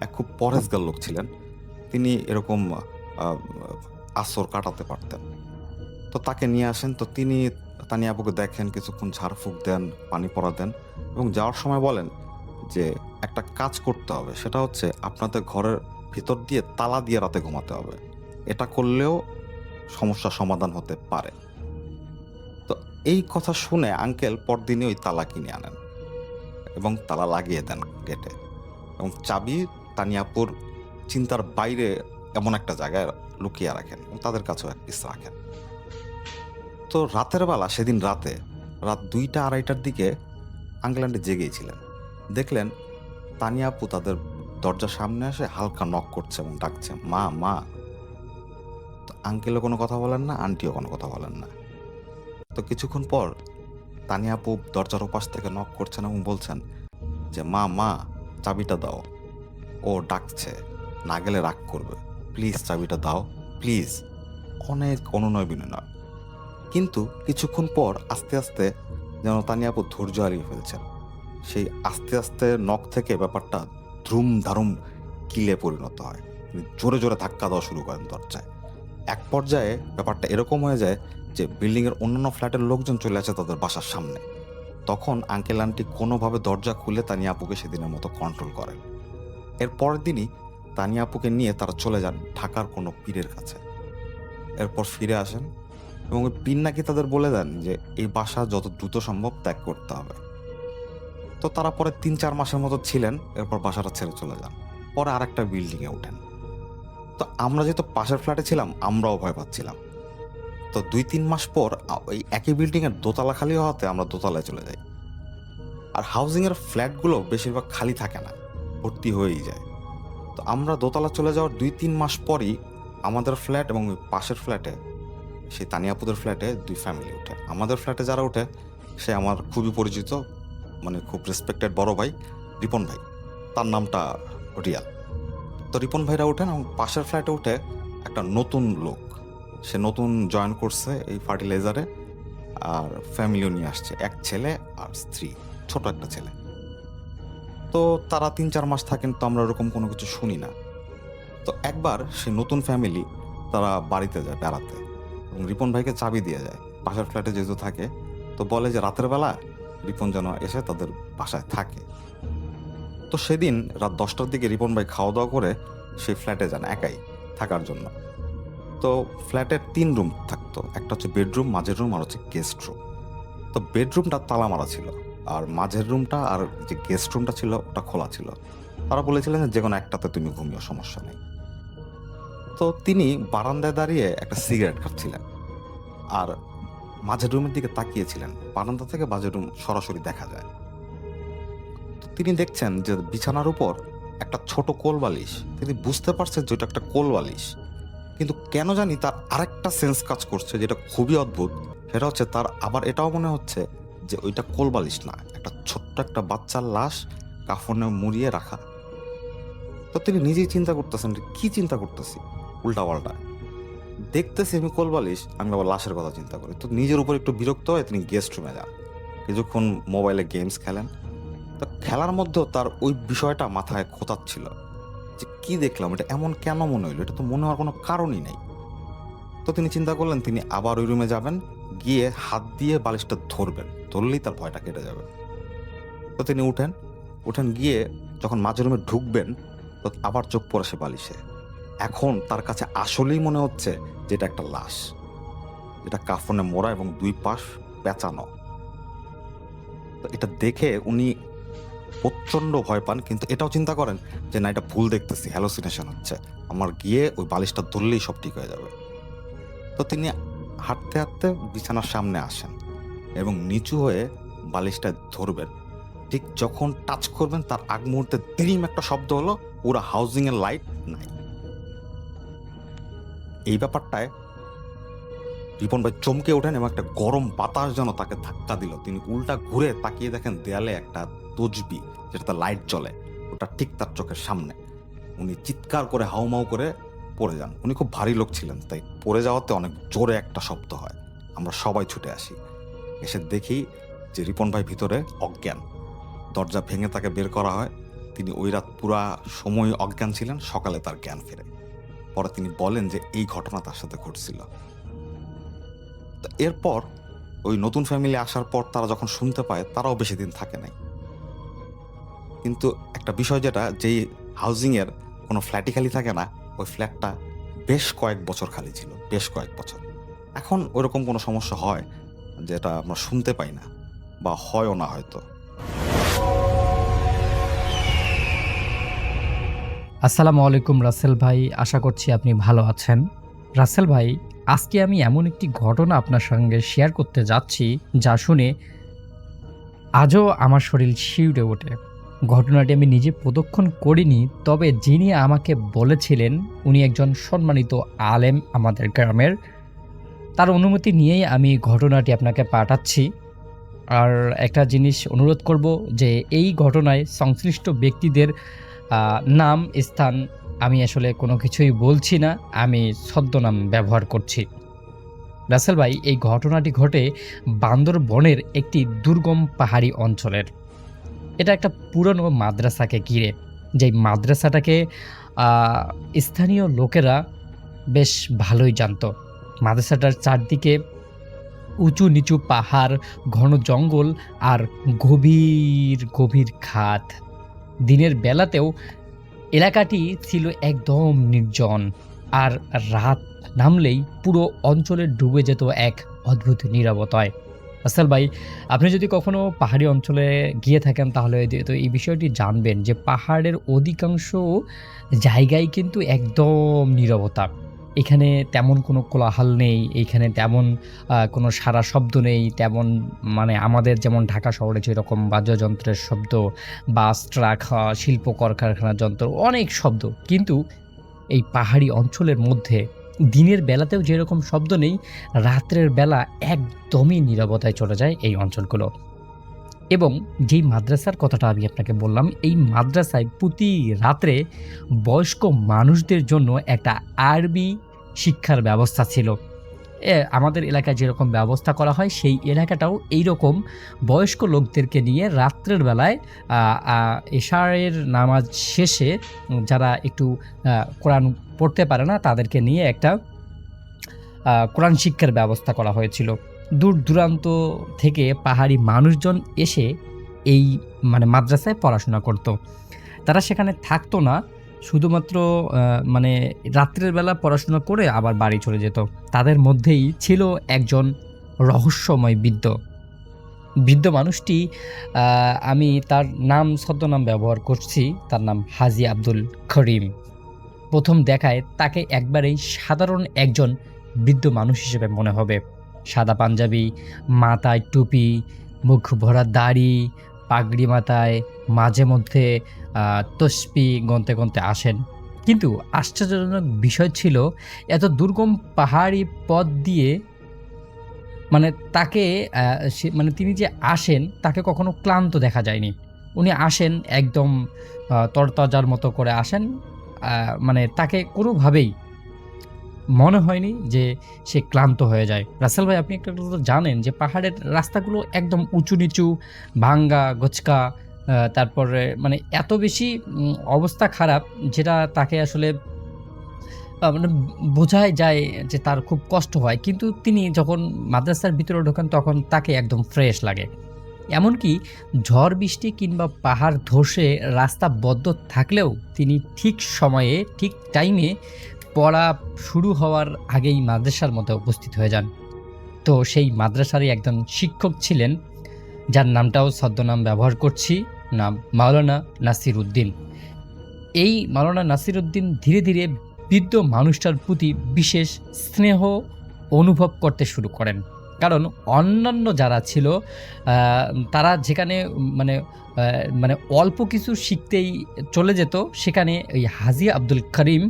এক খুব পরহেজগার লোক ছিলেন, তিনি এরকম আসর কাটাতে পারতেন। তো তাকে নিয়ে আসেন। তো তিনি তানিয়া আপুকে দেখেন, কিছুক্ষণ ঝাড়ফুঁক দেন, পানি পড়া দেন এবং যাওয়ার সময় বলেন যে একটা কাজ করতে হবে, সেটা হচ্ছে আপনাদের ঘরের ভিতর দিয়ে তালা দিয়ে রাতে ঘুমাতে হবে। এটা করলেও সমস্যার সমাধান হতে পারে। তো এই কথা শুনে আঙ্কেল পরদিনই ওই তালা কিনে আনেন এবং তালা লাগিয়ে দেন গেটে, এবং চাবি তানিয়াপুর চিন্তার বাইরে এমন একটা জায়গায় লুকিয়ে রাখেন এবং তাদের কাছেও এক পিস রাখেন। তো রাতের বেলা, সেদিন রাতে রাত 2টা-2:30টার দিকে আঙ্কেল আন্টি জেগেছিলেন। দেখলেন তানিয়াপু তাদের দরজার সামনে এসে হালকা নক করছে এবং ডাকছে, মা মা। তো আঙ্কেলও কোনো কথা বলেন না, আন্টিও কোনো কথা বলেন না। তো কিছুক্ষণ পর তানিয়াপু দরজার ওপাশ থেকে নক করছেন এবং বলছেন যে মা মা, চাবিটা দাও, ও ডাকছে, না গেলে রাগ করবে, প্লিজ চাবিটা দাও প্লিজ। অনেক অনুনয় বিনয়। কিন্তু কিছুক্ষণ পর আস্তে আস্তে যেন তানিয়াপু ধৈর্য হারিয়ে ফেলছেন। সেই আস্তে আস্তে নখ থেকে ব্যাপারটা ধ্রুম ধারুম কিলে পরিণত হয়। তিনি জোরে জোরে ধাক্কা দেওয়া শুরু করেন দরজায়। এক পর্যায়ে ব্যাপারটা এরকম হয়ে যায় যে বিল্ডিংয়ের অন্যান্য ফ্ল্যাটের লোকজন চলে আসে তাদের বাসার সামনে। তখন আঙ্কেল আন্টি কোনোভাবে দরজা খুলে তানিয়া আপুকে সেদিনের মতো কন্ট্রোল করেন। এর পরের দিনই তানিয়া আপুকে নিয়ে তারা চলে যান ঢাকার কোনো পীরের কাছে। এরপর ফিরে আসেন এবং ওই পীর নাকি তাদের বলে দেন যে এই বাসা যত দ্রুত সম্ভব ত্যাগ করতে হবে। তো তারা পরে 3-4 মাসের মতো ছিলেন, এরপর বাসাটা ছেড়ে চলে যান। পরে আরেকটা বিল্ডিংয়ে ওঠেন। তো আমরা যেহেতু পাশের ফ্ল্যাটে ছিলাম, আমরাও ভয় পাচ্ছিলাম। তো 2-3 মাস পর ওই একই বিল্ডিংয়ের দোতলা খালি হওয়াতে আমরা দোতলায় চলে যাই। আর হাউজিংয়ের ফ্ল্যাটগুলো বেশিরভাগ খালি থাকে না, ভর্তি হয়েই যায়। তো আমরা দোতলা চলে যাওয়ার 2-3 মাস পরই আমাদের ফ্ল্যাট এবং ওই পাশের ফ্ল্যাটে, সেই তানিয়াপুদের ফ্ল্যাটে 2 ফ্যামিলি ওঠে। আমাদের ফ্ল্যাটে যারা ওঠে সে আমার খুবই পরিচিত, মানে খুব রেসপেক্টেড বড় ভাই রিপন ভাই, তার নামটা রিয়াল। তো রিপন ভাইরা ওঠেন এবং পাশের ফ্ল্যাটে উঠে একটা নতুন লোক, সে নতুন জয়েন করছে এই ফার্টিলাইজারে, আর ফ্যামিলিও নিয়ে আসছে, এক ছেলে আর স্ত্রী, ছোট একটা ছেলে। তো তারা 3-4 মাস থাকেন, তো আমরা ওরকম কোনো কিছু শুনি না। তো একবার সেই নতুন ফ্যামিলি তারা বাড়িতে যায় বেড়াতে এবং রিপন ভাইকে চাবি দিয়ে যায়, পাশের ফ্ল্যাটে যেহেতু থাকে। তো বলে যে রাতের বেলা রিপন যেন এসে তাদের বাসায় থাকে। তো সেদিন রাত 10টার দিকে রিপন ভাই খাওয়া দাওয়া করে সেই ফ্ল্যাটে যান একাই থাকার জন্য। তো ফ্ল্যাটের 3 রুম থাকতো, একটা হচ্ছে বেডরুম, মাঝের রুম আর হচ্ছে গেস্ট রুম। তো বেডরুমটা তালা মারা ছিল, আর মাঝের রুমটা আর যে গেস্ট রুমটা ছিল ওটা খোলা ছিল। তারা বলেছিলেন যে কোনো একটাতে তুমি ঘুমিও, সমস্যা নেই। তো তিনি বারান্দায় দাঁড়িয়ে একটা সিগারেট খাচ্ছিলেন আর মাঝের রুমের দিকে তাকিয়েছিলেন। বারান্দা থেকে মাঝের রুম সরাসরি দেখা যায়। তো তিনি দেখছেন যে বিছানার উপর একটা ছোট কোল বালিশ। তিনি বুঝতে পারছেন যে ওটা একটা কোল বালিশ, কিন্তু কেন জানি তার আরেকটা সেন্স কাজ করছে যেটা খুবই অদ্ভুত। সেটা হচ্ছে তার আবার এটাও মনে হচ্ছে যে ওইটা কোল বালিশ না, একটা ছোট্ট একটা বাচ্চার লাশ কাফনে মুড়িয়ে রাখা। তো তিনি নিজেই চিন্তা করতেছেন কি চিন্তা করতেছি উল্টা পাল্টা, দেখতেছি আমি কোল বালিশ, আমি আবার লাশের কথা চিন্তা করি। তো নিজের উপর একটু বিরক্ত হয়ে তিনি গেস্ট রুমে যান, কিছুক্ষণ মোবাইলে গেমস খেলেন। তো খেলার মধ্যেও তার ওই বিষয়টা মাথায় খোঁচাচ্ছিল যে কি দেখলাম, এটা এমন কেন মনে হইলো, এটা তো মনে হওয়ার কোনো কারণই নেই। তো তিনি চিন্তা করলেন তিনি আবার ওই রুমে যাবেন, গিয়ে হাত দিয়ে বালিশটা ধরবেন, ধরলেই তার ভয়টা কেটে যাবে। তো তিনি উঠেন গিয়ে যখন মাঝের রুমে ঢুকবেন, তো আবার চোখ পড়ে সে বালিশে। এখন তার কাছে আসলেই মনে হচ্ছে যে এটা একটা লাশ, যেটা কাফনে মোড়া এবং 2 পাশ পেঁচানো। তো এটা দেখে উনি প্রচন্ড ভয় পান, কিন্তু এটাও চিন্তা করেন যে না, এটা ভুল দেখতেছি, হ্যালোসিনেশন হচ্ছে, আমার গিয়ে ওই বালিশটা ধরলেই সব ঠিক হয়ে যাবে। তো তিনি হাঁটতে হাঁটতে বিছানার সামনে আসেন এবং নিচু হয়ে বালিশটা ধরবেন। ঠিক যখন টাচ করবেন তার আগ মুহূর্তে দ্রিম একটা শব্দ হলো, পুরো হাউজিং এর লাইট নাই। এই ব্যাপারটায় রিপন ভাই চমকে ওঠেন এবং একটা গরম বাতাস যেন তাকে ধাক্কা দিল। তিনি উল্টা ঘুরে তাকিয়ে দেখেন দেয়ালে একটা তসবি, যেটাতে লাইট জ্বলে, ওটা ঠিক তার চোখের সামনে। উনি চিৎকার করে হাউমাউ করে পড়ে যান। উনি খুব ভারী লোক ছিলেন, তাই পড়ে যাওয়াতে অনেক জোরে একটা শব্দ হয়। আমরা সবাই ছুটে আসি, এসে দেখি যে রিপন ভাই ভিতরে অজ্ঞান। দরজা ভেঙে তাকে বের করা হয়। তিনি ওই রাত পুরা সময় অজ্ঞান ছিলেন, সকালে তার জ্ঞান ফেরে। পরে তিনি বলেন যে এই ঘটনা তার সাথে ঘটছিল। তো এরপর ওই নতুন ফ্যামিলি আসার পর তারা যখন শুনতে পায়, তারাও বেশি দিন থাকে নাই। কিন্তু একটা বিষয় যেটা, যেই হাউজিংয়ের কোনো ফ্ল্যাটই খালি থাকে না, ওই ফ্ল্যাটটা বেশ কয়েক বছর খালি ছিল, বেশ কয়েক বছর। এখন ওইরকম কোনো সমস্যা হয় যেটা আমরা শুনতে পাই না, বা হয়ও না হয়তো। আসসালামু আলাইকুম রাসেল ভাই, আশা করছি আপনি ভালো আছেন। রাসেল ভাই, আজকে আমি এমন একটি ঘটনা আপনার সঙ্গে শেয়ার করতে যাচ্ছি যা শুনে আজও আমার শরীর শিউরে ওঠে। ঘটনাটি আমি নিজে প্রদক্ষণ করিনি, তবে যিনি আমাকে বলেছিলেন উনি একজন সম্মানিত আলেম আমাদের গ্রামের। তার অনুমতি নিয়েই আমি ঘটনাটি আপনাকে পাঠাচ্ছি। আর একটা জিনিস অনুরোধ করব যে এই ঘটনায় সংশ্লিষ্ট ব্যক্তিদের নাম, স্থান আমি আসলে কোনো কিছুই বলছি না, আমি ছদ্মনাম ব্যবহার করছি। রাসেল ভাই, এই ঘটনাটি ঘটে বান্দরবনের একটি দুর্গম পাহাড়ি অঞ্চলের। এটা একটা পুরনো মাদ্রাসাকে ঘিরে, যেই মাদ্রাসাটাকে স্থানীয় লোকেরা বেশ ভালোই জানতো। মাদ্রাসাটার চারদিকে উঁচু নিচু পাহাড়, ঘন জঙ্গল আর গভীর গভীর খাদ। দিনের বেলাতেও এলাকাটি ছিল একদম নির্জন, আর রাত নামলেই পুরো অঞ্চলে ডুবে যেত এক অদ্ভুত নীরবতায়। আসল ভাই, আপনি যদি কখনো পাহাড়ি অঞ্চলে গিয়ে থাকেন তাহলে তো এই বিষয়টি জানবেন যে পাহাড়ের অধিকাংশ জায়গায় কিন্তু একদম নীরবতা। এখানে তেমন কোনো কোলাহল নেই, এইখানে তেমন কোনো সারা শব্দ নেই, তেমন মানে আমাদের যেমন ঢাকা শহরে যেরকম বাদ্যযন্ত্রের শব্দ, বাস, ট্রাক, শিল্প কলকারখানার যন্ত্র, অনেক শব্দ। কিন্তু এই পাহাড়ি অঞ্চলের মধ্যে দিনের বেলাতেও যেরকম শব্দ নেই, রাত্রের বেলা একদমই নীরবতায় চলে যায় এই অঞ্চলগুলো। এবং যেই মাদ্রাসার কথাটা আমি আপনাকে বললাম, এই মাদ্রাসায় প্রতি রাত্রে বয়স্ক মানুষদের জন্য একটা আরবি শিক্ষার ব্যবস্থা ছিল। আমাদের এলাকায় যেরকম ব্যবস্থা করা হয়, সেই এলাকাটাও এইরকম বয়স্ক লোকদেরকে নিয়ে রাত্রের বেলায় এশারের নামাজ শেষে যারা একটু কোরআন পড়তে পারে না তাদেরকে নিয়ে একটা কোরআন শিক্ষার ব্যবস্থা করা হয়েছিল। দূর দূরান্ত থেকে পাহাড়ি মানুষজন এসে এই মানে মাদ্রাসায় পড়াশোনা করত। তারা সেখানে থাকতো না, শুধুমাত্র মানে রাত্রের বেলা পড়াশোনা করে আবার বাড়ি চলে যেত। তাদের মধ্যেই ছিল একজন রহস্যময় বৃদ্ধ মানুষটি, আমি তার নাম ছদ্মনাম ব্যবহার করছি, তার নাম হাজী আব্দুল করিম। প্রথম দেখায় তাকে একবারেই সাধারণ একজন বৃদ্ধ মানুষ হিসেবে মনে হবে। সাদা পাঞ্জাবি, মাথায় টুপি, মুখ ভরা দাড়ি, পাগড়ি মাথায়, মাঝে মধ্যে তসবি গন্তে গন্তে আসেন। কিন্তু আশ্চর্যজনক বিষয় ছিল, এত দুর্গম পাহাড়ি পথ দিয়ে মানে তাকে মানে তিনি যে আসেন তাকে কখনো ক্লান্ত দেখা যায়নি। উনি আসেন একদম তরতাজার মতো করে আসেন, মানে তাকে কোনোভাবেই মনে হয়নি যে সে ক্লান্ত হয়ে যায়। রাসেল ভাই, আপনি একটা কথা জানেন যে পাহাড়ের রাস্তাগুলো একদম উঁচু নিচু, ভাঙ্গা গোছকা, তারপরে মানে এত বেশি অবস্থা খারাপ যেটা তাকে আসলে মানে বোঝাই যায় যে তার খুব কষ্ট হয়। কিন্তু তিনি যখন মাদ্রাসার ভিতরে ঢোকেন তখন তাকে একদম ফ্রেশ লাগে। এমনকি ঝড় বৃষ্টি কিংবা পাহাড় ধসে রাস্তা বদ্ধ থাকলেও তিনি ঠিক সময়ে ঠিক টাইমে পড়া শুরু হওয়ার আগেই মাদ্রাসার মধ্যে উপস্থিত হয়ে যান। তো সেই মাদ্রাসারই একজন শিক্ষক ছিলেন, যার নামটাও ছদ্মনাম ব্যবহার করছি, নাম মাওলানা নাসির উদ্দিন। এই মাওলানা নাসির উদ্দিন ধীরে ধীরে বৃদ্ধ মানুষটার প্রতি বিশেষ স্নেহ অনুভব করতে শুরু করেন। কারণ অন্যান্য যারা ছিল তারা যেখানে মানে মানে অল্প কিছু শিখতেই চলে যেত, সেখানে এই হাজী আব্দুল করিম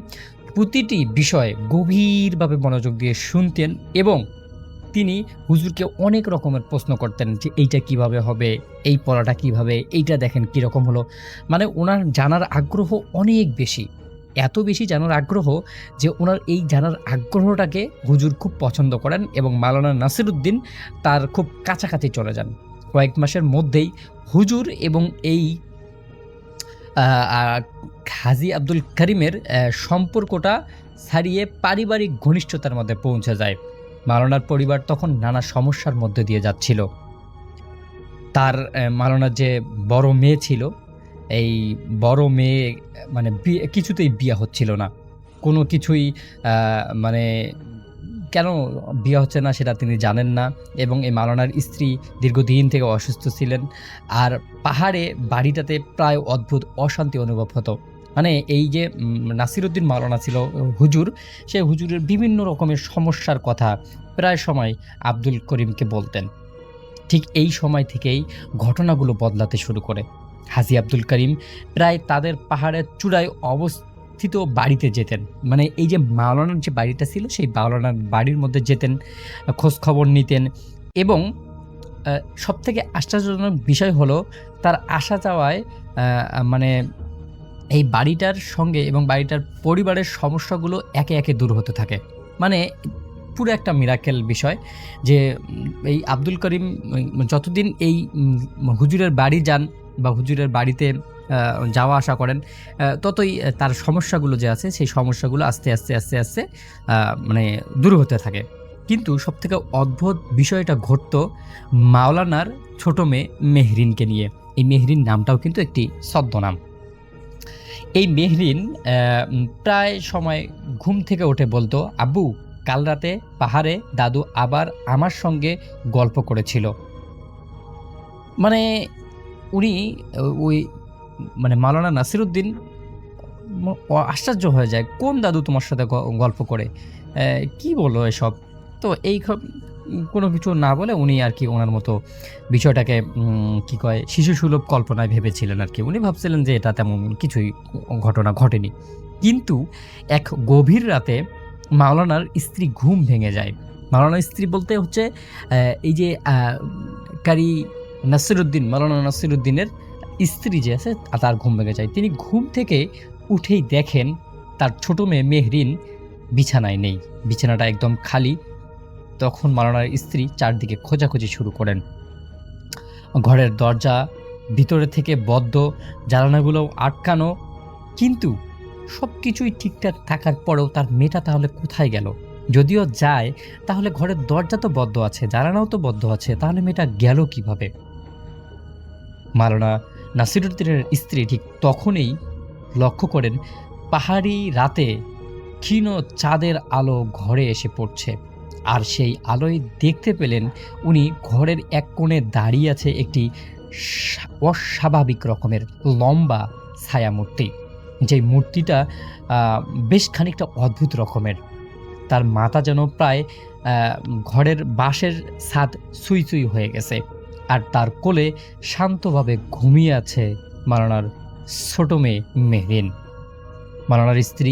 প্রতিটি বিষয়ে গভীরভাবে মনোযোগ দিয়ে শুনতেন এবং তিনি হুজুরকে অনেক রকমের প্রশ্ন করতেন যে এইটা কিভাবে হবে, এই পড়াটা কিভাবে, এইটা দেখেন কীরকম হলো। মানে ওনার জানার আগ্রহ অনেক বেশি, এত বেশি জানার আগ্রহ যে ওনার এই জানার আগ্রহটাকে হুজুর খুব পছন্দ করেন এবং মাওলানা নাসির উদ্দিন তার খুব কাছাকাছি চলে যান। কয়েক মাসের মধ্যেই হুজুর এবং এই হাজী আব্দুল করিমের সম্পর্কটা ছাড়িয়ে পারিবারিক ঘনিষ্ঠতার মধ্যে পৌঁছে যায়। মাওলানার পরিবার তখন নানা সমস্যার মধ্যে দিয়ে যাচ্ছিল। তার মাওলানার যে বড় মেয়ে ছিল, এই বড় মেয়ে মানে কিছুতেই বিয়ে হচ্ছিল না। কোনো কিছুই মানে কেন বিয়ে হচ্ছে না সেটা তিনি জানেন না। এবং এই মাওলানার স্ত্রী দীর্ঘদিন থেকে অসুস্থ ছিলেন। আর পাহাড়ে বাড়িটাতে প্রায় অদ্ভুত অশান্তি অনুভব হতো। মানে এই যে নাসিরউদ্দিন মাওলানা ছিল হুজুর, সেই হুজুরের বিভিন্ন রকমের সমস্যার কথা প্রায় সময় আব্দুল করিমকে বলতেন। ঠিক এই সময় থেকেই ঘটনাগুলো বদলাতে শুরু করে। হাজী আব্দুল করিম প্রায় তাদের পাহাড়ের চূড়ায় অবস্থিত বাড়িতে যেতেন। মানে এই যে মাওলানার যে বাড়িটা ছিল, সেই মাওলানার বাড়ির মধ্যে যেতেন, খোঁজ খবর নিতেন। এবং সবথেকে আশ্চর্যজনক বিষয় হলো তার আসা যাওয়ায় মানে এই বাড়িটার সঙ্গে এবং বাড়িটার পরিবারের সমস্যাগুলো একে একে দূর হতে থাকে। মানে পুরো একটা মিরাকেল বিষয় যে এই আব্দুল করিম যতদিন এই হুজুরের বাড়ি যান বা হুজুরের বাড়িতে যাওয়া আসা করেন, ততই তার সমস্যাগুলো যে আছে সেই সমস্যাগুলো আস্তে আস্তে আস্তে আস্তে মানে দূর হতে থাকে। কিন্তু সবথেকে অদ্ভুত বিষয়টা ঘটতো মাওলানার ছোট মেয়ে মেহরিনকে নিয়ে। এই মেহরিন নামটাও কিন্তু একটি ছদ্মনাম। এই মেহরিন প্রায় সময় ঘুম থেকে উঠে বলতো, আব্বু কাল রাতে পাহাড়ে দাদু আবার আমার সঙ্গে গল্প করেছিল। মানে উনি ওই মানে মাওলানা নাসিরউদ্দিন আশ্চর্য হয়ে যায়, কোন দাদু তোমার সাথে গল্প করে, কি বলো এসব। তো এই কোনো কিছু না বলে উনি আর কি ওনার মতো বিষয়টাকে কি কয় শিশুসুলভ কল্পনায় ভেবেছিলেন আর কি। উনি ভাবছিলেন যে এটা তেমন কিছুই ঘটনা ঘটেনি। কিন্তু এক গভীর রাতে মাওলানার স্ত্রী ঘুম ভেঙে যায়। মাওলানার স্ত্রী বলতে হচ্ছে এই যে কারি নাসিরউদ্দিন, মাওলানা নাসিরউদ্দিনের স্ত্রী যে আছে, তার ঘুম ভেঙে যায়। তিনি ঘুম থেকে উঠেই দেখেন তার ছোট মেয়ে মেহরিন বিছানায় নেই, বিছানাটা একদম খালি। তখন মাওলানার স্ত্রী চারদিকে খোঁজাখুঁজি শুরু করেন। ঘরের দরজা ভিতরে থেকে বদ্ধ, জানালাগুলো আটকানো। কিন্তু সব কিছুই ঠিকঠাক থাকার পরেও তার মেয়েটা তাহলে কোথায় গেল? যদিও যায় তাহলে ঘরের দরজা তো বদ্ধ আছে, জানালাও তো বদ্ধ আছে, তাহলে মেয়েটা গেল কিভাবে? মাওলানা নাসিরউদ্দিনের স্ত্রী ঠিক তখনই লক্ষ্য করেন পাহাড়ি রাতে ক্ষীণ চাঁদের আলো ঘরে এসে পড়ছে। আর সেই আলোয় দেখতে পেলেন উনি ঘরের এক কোণে দাঁড়িয়ে আছে একটি অস্বাভাবিক রকমের লম্বা ছায়ামূর্তি। যে মূর্তিটা বেশ খানিকটা অদ্ভুত রকমের। তার মাথা যেন প্রায় ঘরের বাঁশের ছাদ সুই সুই হয়ে গেছে। আর তার কোলে শান্তভাবে ঘুমিয়ে আছে মাওলানার ছোট মেয়ে মেহরিন। মাওলানার স্ত্রী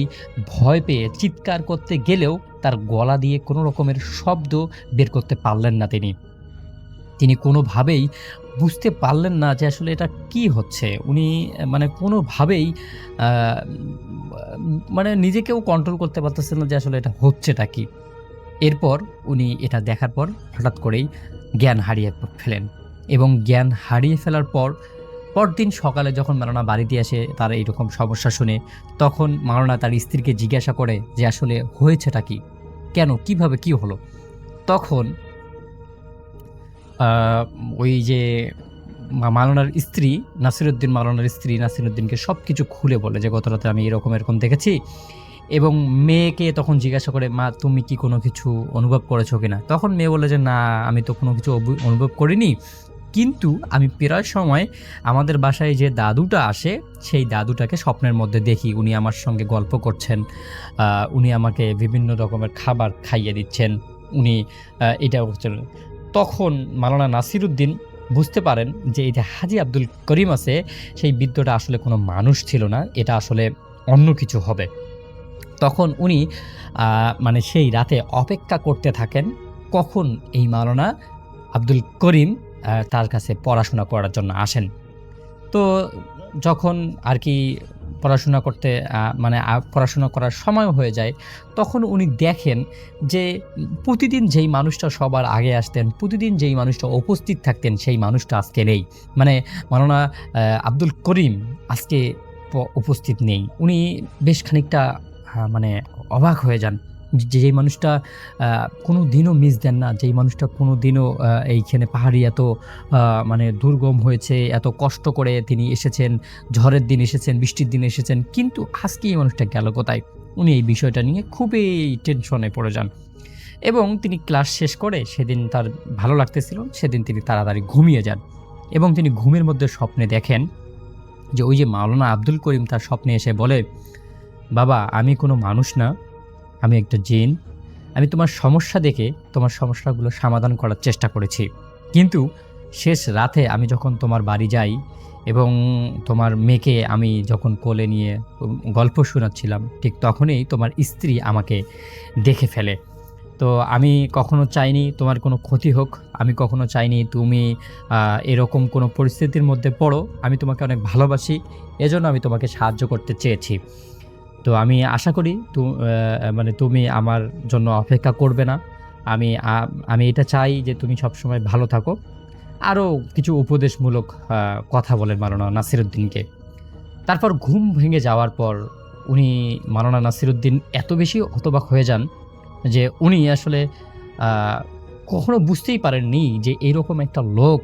ভয় পেয়ে চিৎকার করতে গেলেও তার গলা দিয়ে কোনো রকমের শব্দ বের করতে পারলেন না। তিনি কোনোভাবেই বুঝতে পারলেন না যে আসলে এটা কি হচ্ছে। উনি মানে কোনোভাবেই মানে নিজেকেও কন্ট্রোল করতে পারতেছেন না যে আসলে এটা হচ্ছেটা কি। এরপর উনি এটা দেখার পর হঠাৎ করেই জ্ঞান হারিয়ে ফেলেন। এবং জ্ঞান হারিয়ে ফেলার পরদিন সকালে যখন মাওলানা বাড়িতে আসে তার এইরকম সমস্যা শুনে, তখন মাওলানা তার স্ত্রীকে জিজ্ঞাসা করে যে আসলে হয়েছেটা কি, কেন, কিভাবে, কি হলো। তখন ওই যে মাওলানার স্ত্রী নাসিরউদ্দিন, মাওলানার স্ত্রী নাসিরউদ্দিনকে সব কিছু খুলে বলে যে গত রাতে আমি এরকম দেখেছি। এবং মেয়েকে তখন জিজ্ঞাসা করে, মা তুমি কি কোনো কিছু অনুভব করেছো কিনা? তখন মেয়ে বলে যে না, আমি তো কোনো কিছু অনুভব করিনি, কিন্তু আমি প্রায় সময় আমাদের বাসায় যে দাদুটা আসে সেই দাদুটাকে স্বপ্নের মধ্যে দেখি। উনি আমার সঙ্গে গল্প করছেন, উনি আমাকে বিভিন্ন রকমের খাবার খাইয়ে দিচ্ছেন, উনি এটা করছেন। তখন মাওলানা নাসিরউদ্দিন বুঝতে পারেন যে এই যে হাজী আব্দুল করিম আছে, সেই বৃদ্ধটা আসলে কোনো মানুষ ছিল না, এটা আসলে অন্য কিছু হবে। তখন উনি মানে সেই রাতে অপেক্ষা করতে থাকেন কখন এই মাওলানা আব্দুল করিম তার কাছে পড়াশোনা করার জন্য আসেন। তো যখন আর কি পড়াশোনা করতে মানে পড়াশোনা করার সময় হয়ে যায়, তখন উনি দেখেন যে প্রতিদিন যেই মানুষটা সবার আগে আসতেন, প্রতিদিন যেই মানুষটা উপস্থিত থাকতেন, সেই মানুষটা আজকে নেই। মানে মাওলানা আব্দুল করিম আজকে উপস্থিত নেই। উনি বেশ খানিকটা মানে অবাক হয়ে যান। যেই মানুষটা কোনো দিনও মিস দেন না, যেই মানুষটা কোনো দিনও এইখানে পাহাড়ি এত মানে দুর্গম হয়েছে, এত কষ্ট করে তিনি এসেছেন, ঝড়ের দিন এসেছেন, বৃষ্টির দিন এসেছেন, কিন্তু আজকে এই মানুষটা গেল কোথায়? উনি এই বিষয়টা নিয়ে খুবই টেনশনে পড়ে যান এবং তিনি ক্লাস শেষ করে সেদিন তার ভালো লাগতেছিল, সেদিন তিনি তাড়াতাড়ি ঘুমিয়ে যান এবং তিনি ঘুমের মধ্যে স্বপ্নে দেখেন যে ওই যে মাওলানা আব্দুল করিম তার স্বপ্নে এসে বলে, বাবা আমি কোনো মানুষ না, আমি একটা জিন, আমি তোমার সমস্যা দেখে তোমার সমস্যাগুলো সমাধান করার চেষ্টা করেছি, কিন্তু শেষ রাতে আমি যখন তোমার বাড়ি যাই এবং তোমার মেয়েকে আমি যখন কোলে নিয়ে গল্প শোনাচ্ছিলাম, ঠিক তখনই তোমার স্ত্রী আমাকে দেখে ফেলে। তো আমি কখনো চাইনি তোমার কোনো ক্ষতি হোক, আমি কখনো চাইনি তুমি এরকম কোনো পরিস্থিতির মধ্যে পড়ো, আমি তোমাকে অনেক ভালোবাসি, এজন্য আমি তোমাকে সাহায্য করতে চেয়েছি। তো আমি আশা করি মানে তুমি আমার জন্য অপেক্ষা করবে না, আমি এটা চাই যে তুমি সবসময় ভালো থাকো। আরও কিছু উপদেশমূলক কথা বলেন মাওলানা নাসিরুদ্দিনকে। তারপর ঘুম ভেঙে যাওয়ার পর উনি মাওলানা নাসিরুদ্দিন এত বেশি হতবাক হয়ে যান যে উনি আসলে কখনো বুঝতেই পারেননি যে এরকম একটা লোক,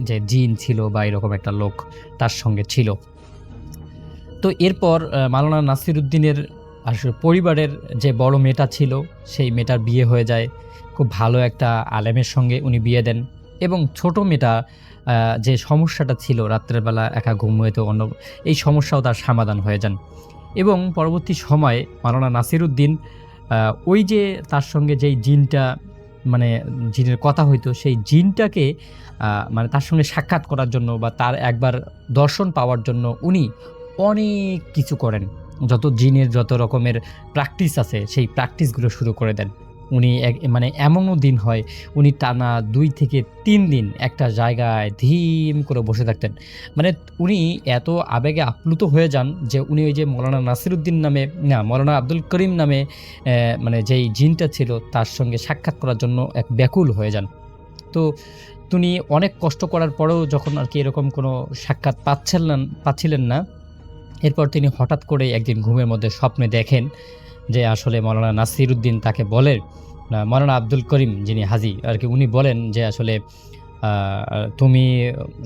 যে জিন ছিল বা এরকম একটা লোক তার সঙ্গে ছিল। তো এরপর মাওলানা নাসিরুদ্দিনের আসলে পরিবারের যে বড় মেয়েটা ছিল সেই মেয়েটার বিয়ে হয়ে যায়, খুব ভালো একটা আলেমের সঙ্গে উনি বিয়ে দেন এবং ছোট মেয়েটা যে সমস্যাটা ছিল রাত্রের বেলা একা ঘুমোতে অন্য, এই সমস্যাও তার সমাধান হয়ে যান এবং পরবর্তী সময়ে মাওলানা নাসিরুদ্দিন ওই যে তার সঙ্গে যেই জিনটা মানে জিনের কথা হইতো সেই জিনটাকে মানে তার সঙ্গে সাক্ষাৎ করার জন্য বা তার একবার দর্শন পাওয়ার জন্য উনি অনেক কিছু করেন, যত জিনের যত রকমের প্র্যাকটিস আছে সেই প্র্যাকটিসগুলো শুরু করে দেন। উনি মানে এমনও দিন হয় উনি টানা 2 থেকে 3 দিন একটা জায়গায় ধীম করে বসে থাকতেন। মানে উনি এত আবেগে আপ্লুত হয়ে যান যে উনি ওই যে মাওলানা নাসিরুদ্দিন নামে না মাওলানা আব্দুল করিম নামে মানে যেই জিনটা ছিল তার সঙ্গে সাক্ষাৎ করার জন্য এক ব্যাকুল হয়ে যান। তো তিনি অনেক কষ্ট করার পরেও যখন আর কি এরকম কোনো সাক্ষাৎ পাচ্ছিলেন না, এরপর তিনি হঠাৎ করে একদিন ঘুমের মধ্যে স্বপ্নে দেখেন যে আসলে মাওলানা নাসিরুদ্দিন তাকে বলেন, মাওলানা আব্দুল করিম যিনি হাজী আর কি, উনি বলেন যে আসলে তুমি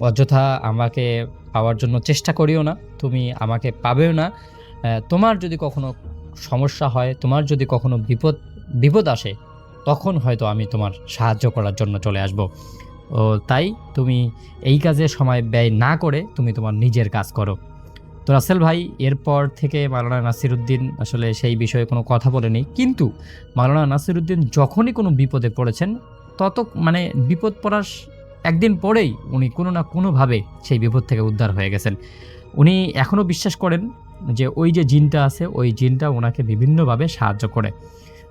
অযথা আমাকে পাওয়ার জন্য চেষ্টা করিও না, তুমি আমাকে পাবেও না, তোমার যদি কখনো সমস্যা হয়, তোমার যদি কখনো বিপদ আসে, তখন হয়তো আমি তোমার সাহায্য করার জন্য চলে আসব। ও তাই তুমি এই কাজে সময় ব্যয় না করে তুমি তোমার নিজের কাজ করো। তো রাসেল ভাই এরপর থেকে মাওলানা নাসিরুদ্দিন আসলে সেই বিষয়ে কোনো কথা বলেনি, কিন্তু মাওলানা নাসিরুদ্দিন যখনই কোনো বিপদে পড়েছেন মানে বিপদ পড়ার একদিন পরেই উনি কোনো না কোনোভাবে সেই বিপদ থেকে উদ্ধার হয়ে গেছেন। উনি এখনও বিশ্বাস করেন যে ওই যে জিনটা আছে ওই জিনটা ওনাকে বিভিন্নভাবে সাহায্য করে।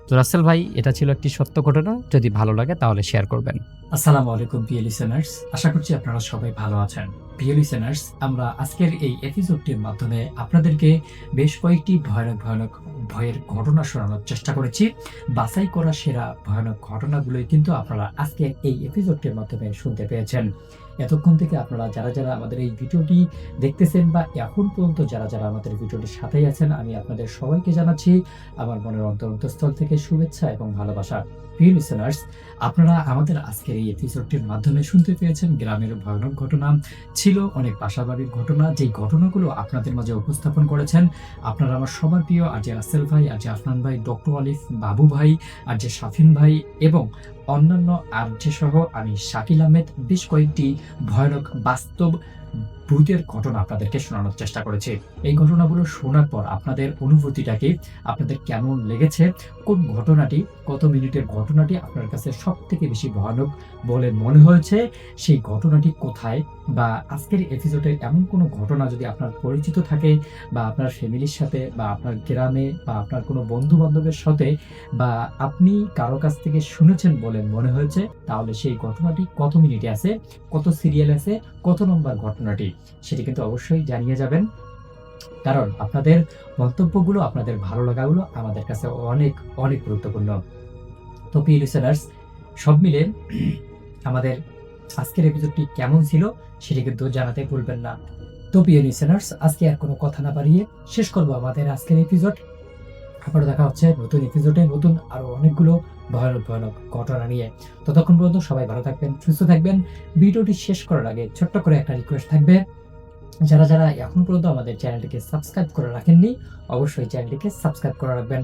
তো রাসেল ভাই এটা ছিল একটি সত্য ঘটনা, যদি ভালো লাগে তাহলে শেয়ার করবেন। আসসালামু আলাইকুম প্রিয় লিসেনার্স, আশা করছি আপনারা সবাই ভালো আছেন। প্রিয় লিসেনার্স, আমরা আজকের এই এপিসোডটির মাধ্যমে আপনাদেরকে বেশ কয়েকটি ভয়ানক ভয়ের ঘটনা শোনানোর চেষ্টা করেছি। বাছাই করা সেরা ভয়ানক ঘটনাগুলোই কিন্তু আপনারা আজকে এই এপিসোডটির মাধ্যমে শুনতে পেয়েছেন। এতক্ষণ থেকে আপনারা যারা আমাদের এই ভিডিওটি দেখতেছেন বা এখন পর্যন্ত যারা আমাদের ভিডিওটির সাথেই আছেন, আমি আপনাদের সবাইকে জানাচ্ছি আমার মনের অন্তঃস্থল থেকে শুভেচ্ছা এবং ভালোবাসা। প্রিয় লিসেনার্স, আপনারা আমাদের আজকের এই এপিসোডটির মাধ্যমে শুনতে পেয়েছেন গ্রামের ভয়ানক ঘটনা, ছিল অনেক বাসাবাড়ির ঘটনা, যেই ঘটনাগুলো আপনাদের মাঝে উপস্থাপন করেছেন আপনারা আমার সবার প্রিয় আরজে রাসেল ভাই, আরজে আফনান ভাই, ডক্টর আলিফ বাবু ভাই, আরজে শাফিন ভাই এবং অন্যান্য আরজে সহ আমি শাকিল আহমেদ বেশ কয়েকটি ভয়ানক বাস্তব ভূতের ঘটনা আপনাদেরকে শোনানোর চেষ্টা করেছি। এই ঘটনাগুলো শোনার পর আপনাদের অনুভূতিটাকে আপনাদের কেমন লেগেছে, কোন ঘটনাটি, কত মিনিটের ঘটনাটি আপনার কাছে সব থেকে বেশি ভয়ানক বলে মনে হয়েছে, সেই ঘটনাটি কোথায়, বা আজকের এপিসোডের এমন কোনো ঘটনা যদি আপনার পরিচিত থাকে বা আপনার ফ্যামিলির সাথে বা আপনার গ্রামে বা আপনার কোনো বন্ধু বান্ধবের সাথে বা আপনি কারো কাছ থেকে শুনেছেন বলে মনে হয়েছে, তাহলে সেই ঘটনাটি কত মিনিটে আছে, কত সিরিয়াল আছে, কত নম্বর ঘটনাটি, সেটি কিন্তু অবশ্যই জানিয়ে যাবেন। কারণ আপনাদের মন্তব্যগুলো, আপনাদের ভালো লাগাগুলো আমাদের কাছে অনেক অনেক গুরুত্বপূর্ণ। তো প্রিয় লিসেনার্স, সব মিলে আমাদের আজকের এপিসোডটি কেমন ছিল সেটি কিন্তু জানাতে ভুলবেন না। তো প্রিয় লিসেনার্স, আজকে আর কোনো কথা না বাড়িয়ে শেষ করবো আমাদের আজকের এপিসোড। আবারও দেখা হচ্ছে নতুন এপিসোডে নতুন আরো অনেকগুলো ভয়ানক ভয়ানক ঘটনা নিয়ে। ততক্ষণ পর্যন্ত সবাই ভালো থাকবেন, সুস্থ থাকবেন। ভিডিওটি শেষ করার আগে ছোট্ট করে একটা রিকোয়েস্ট থাকবে, যারা যারা এখন পর্যন্ত আমাদের চ্যানেলটিকে সাবস্ক্রাইব করে রাখেননি অবশ্যই চ্যানেলটিকে সাবস্ক্রাইব করে রাখবেন।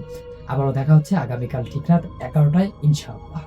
আবারও দেখা হচ্ছে আগামীকাল ঠিক রাত 11টায় ইনশাআল্লাহ।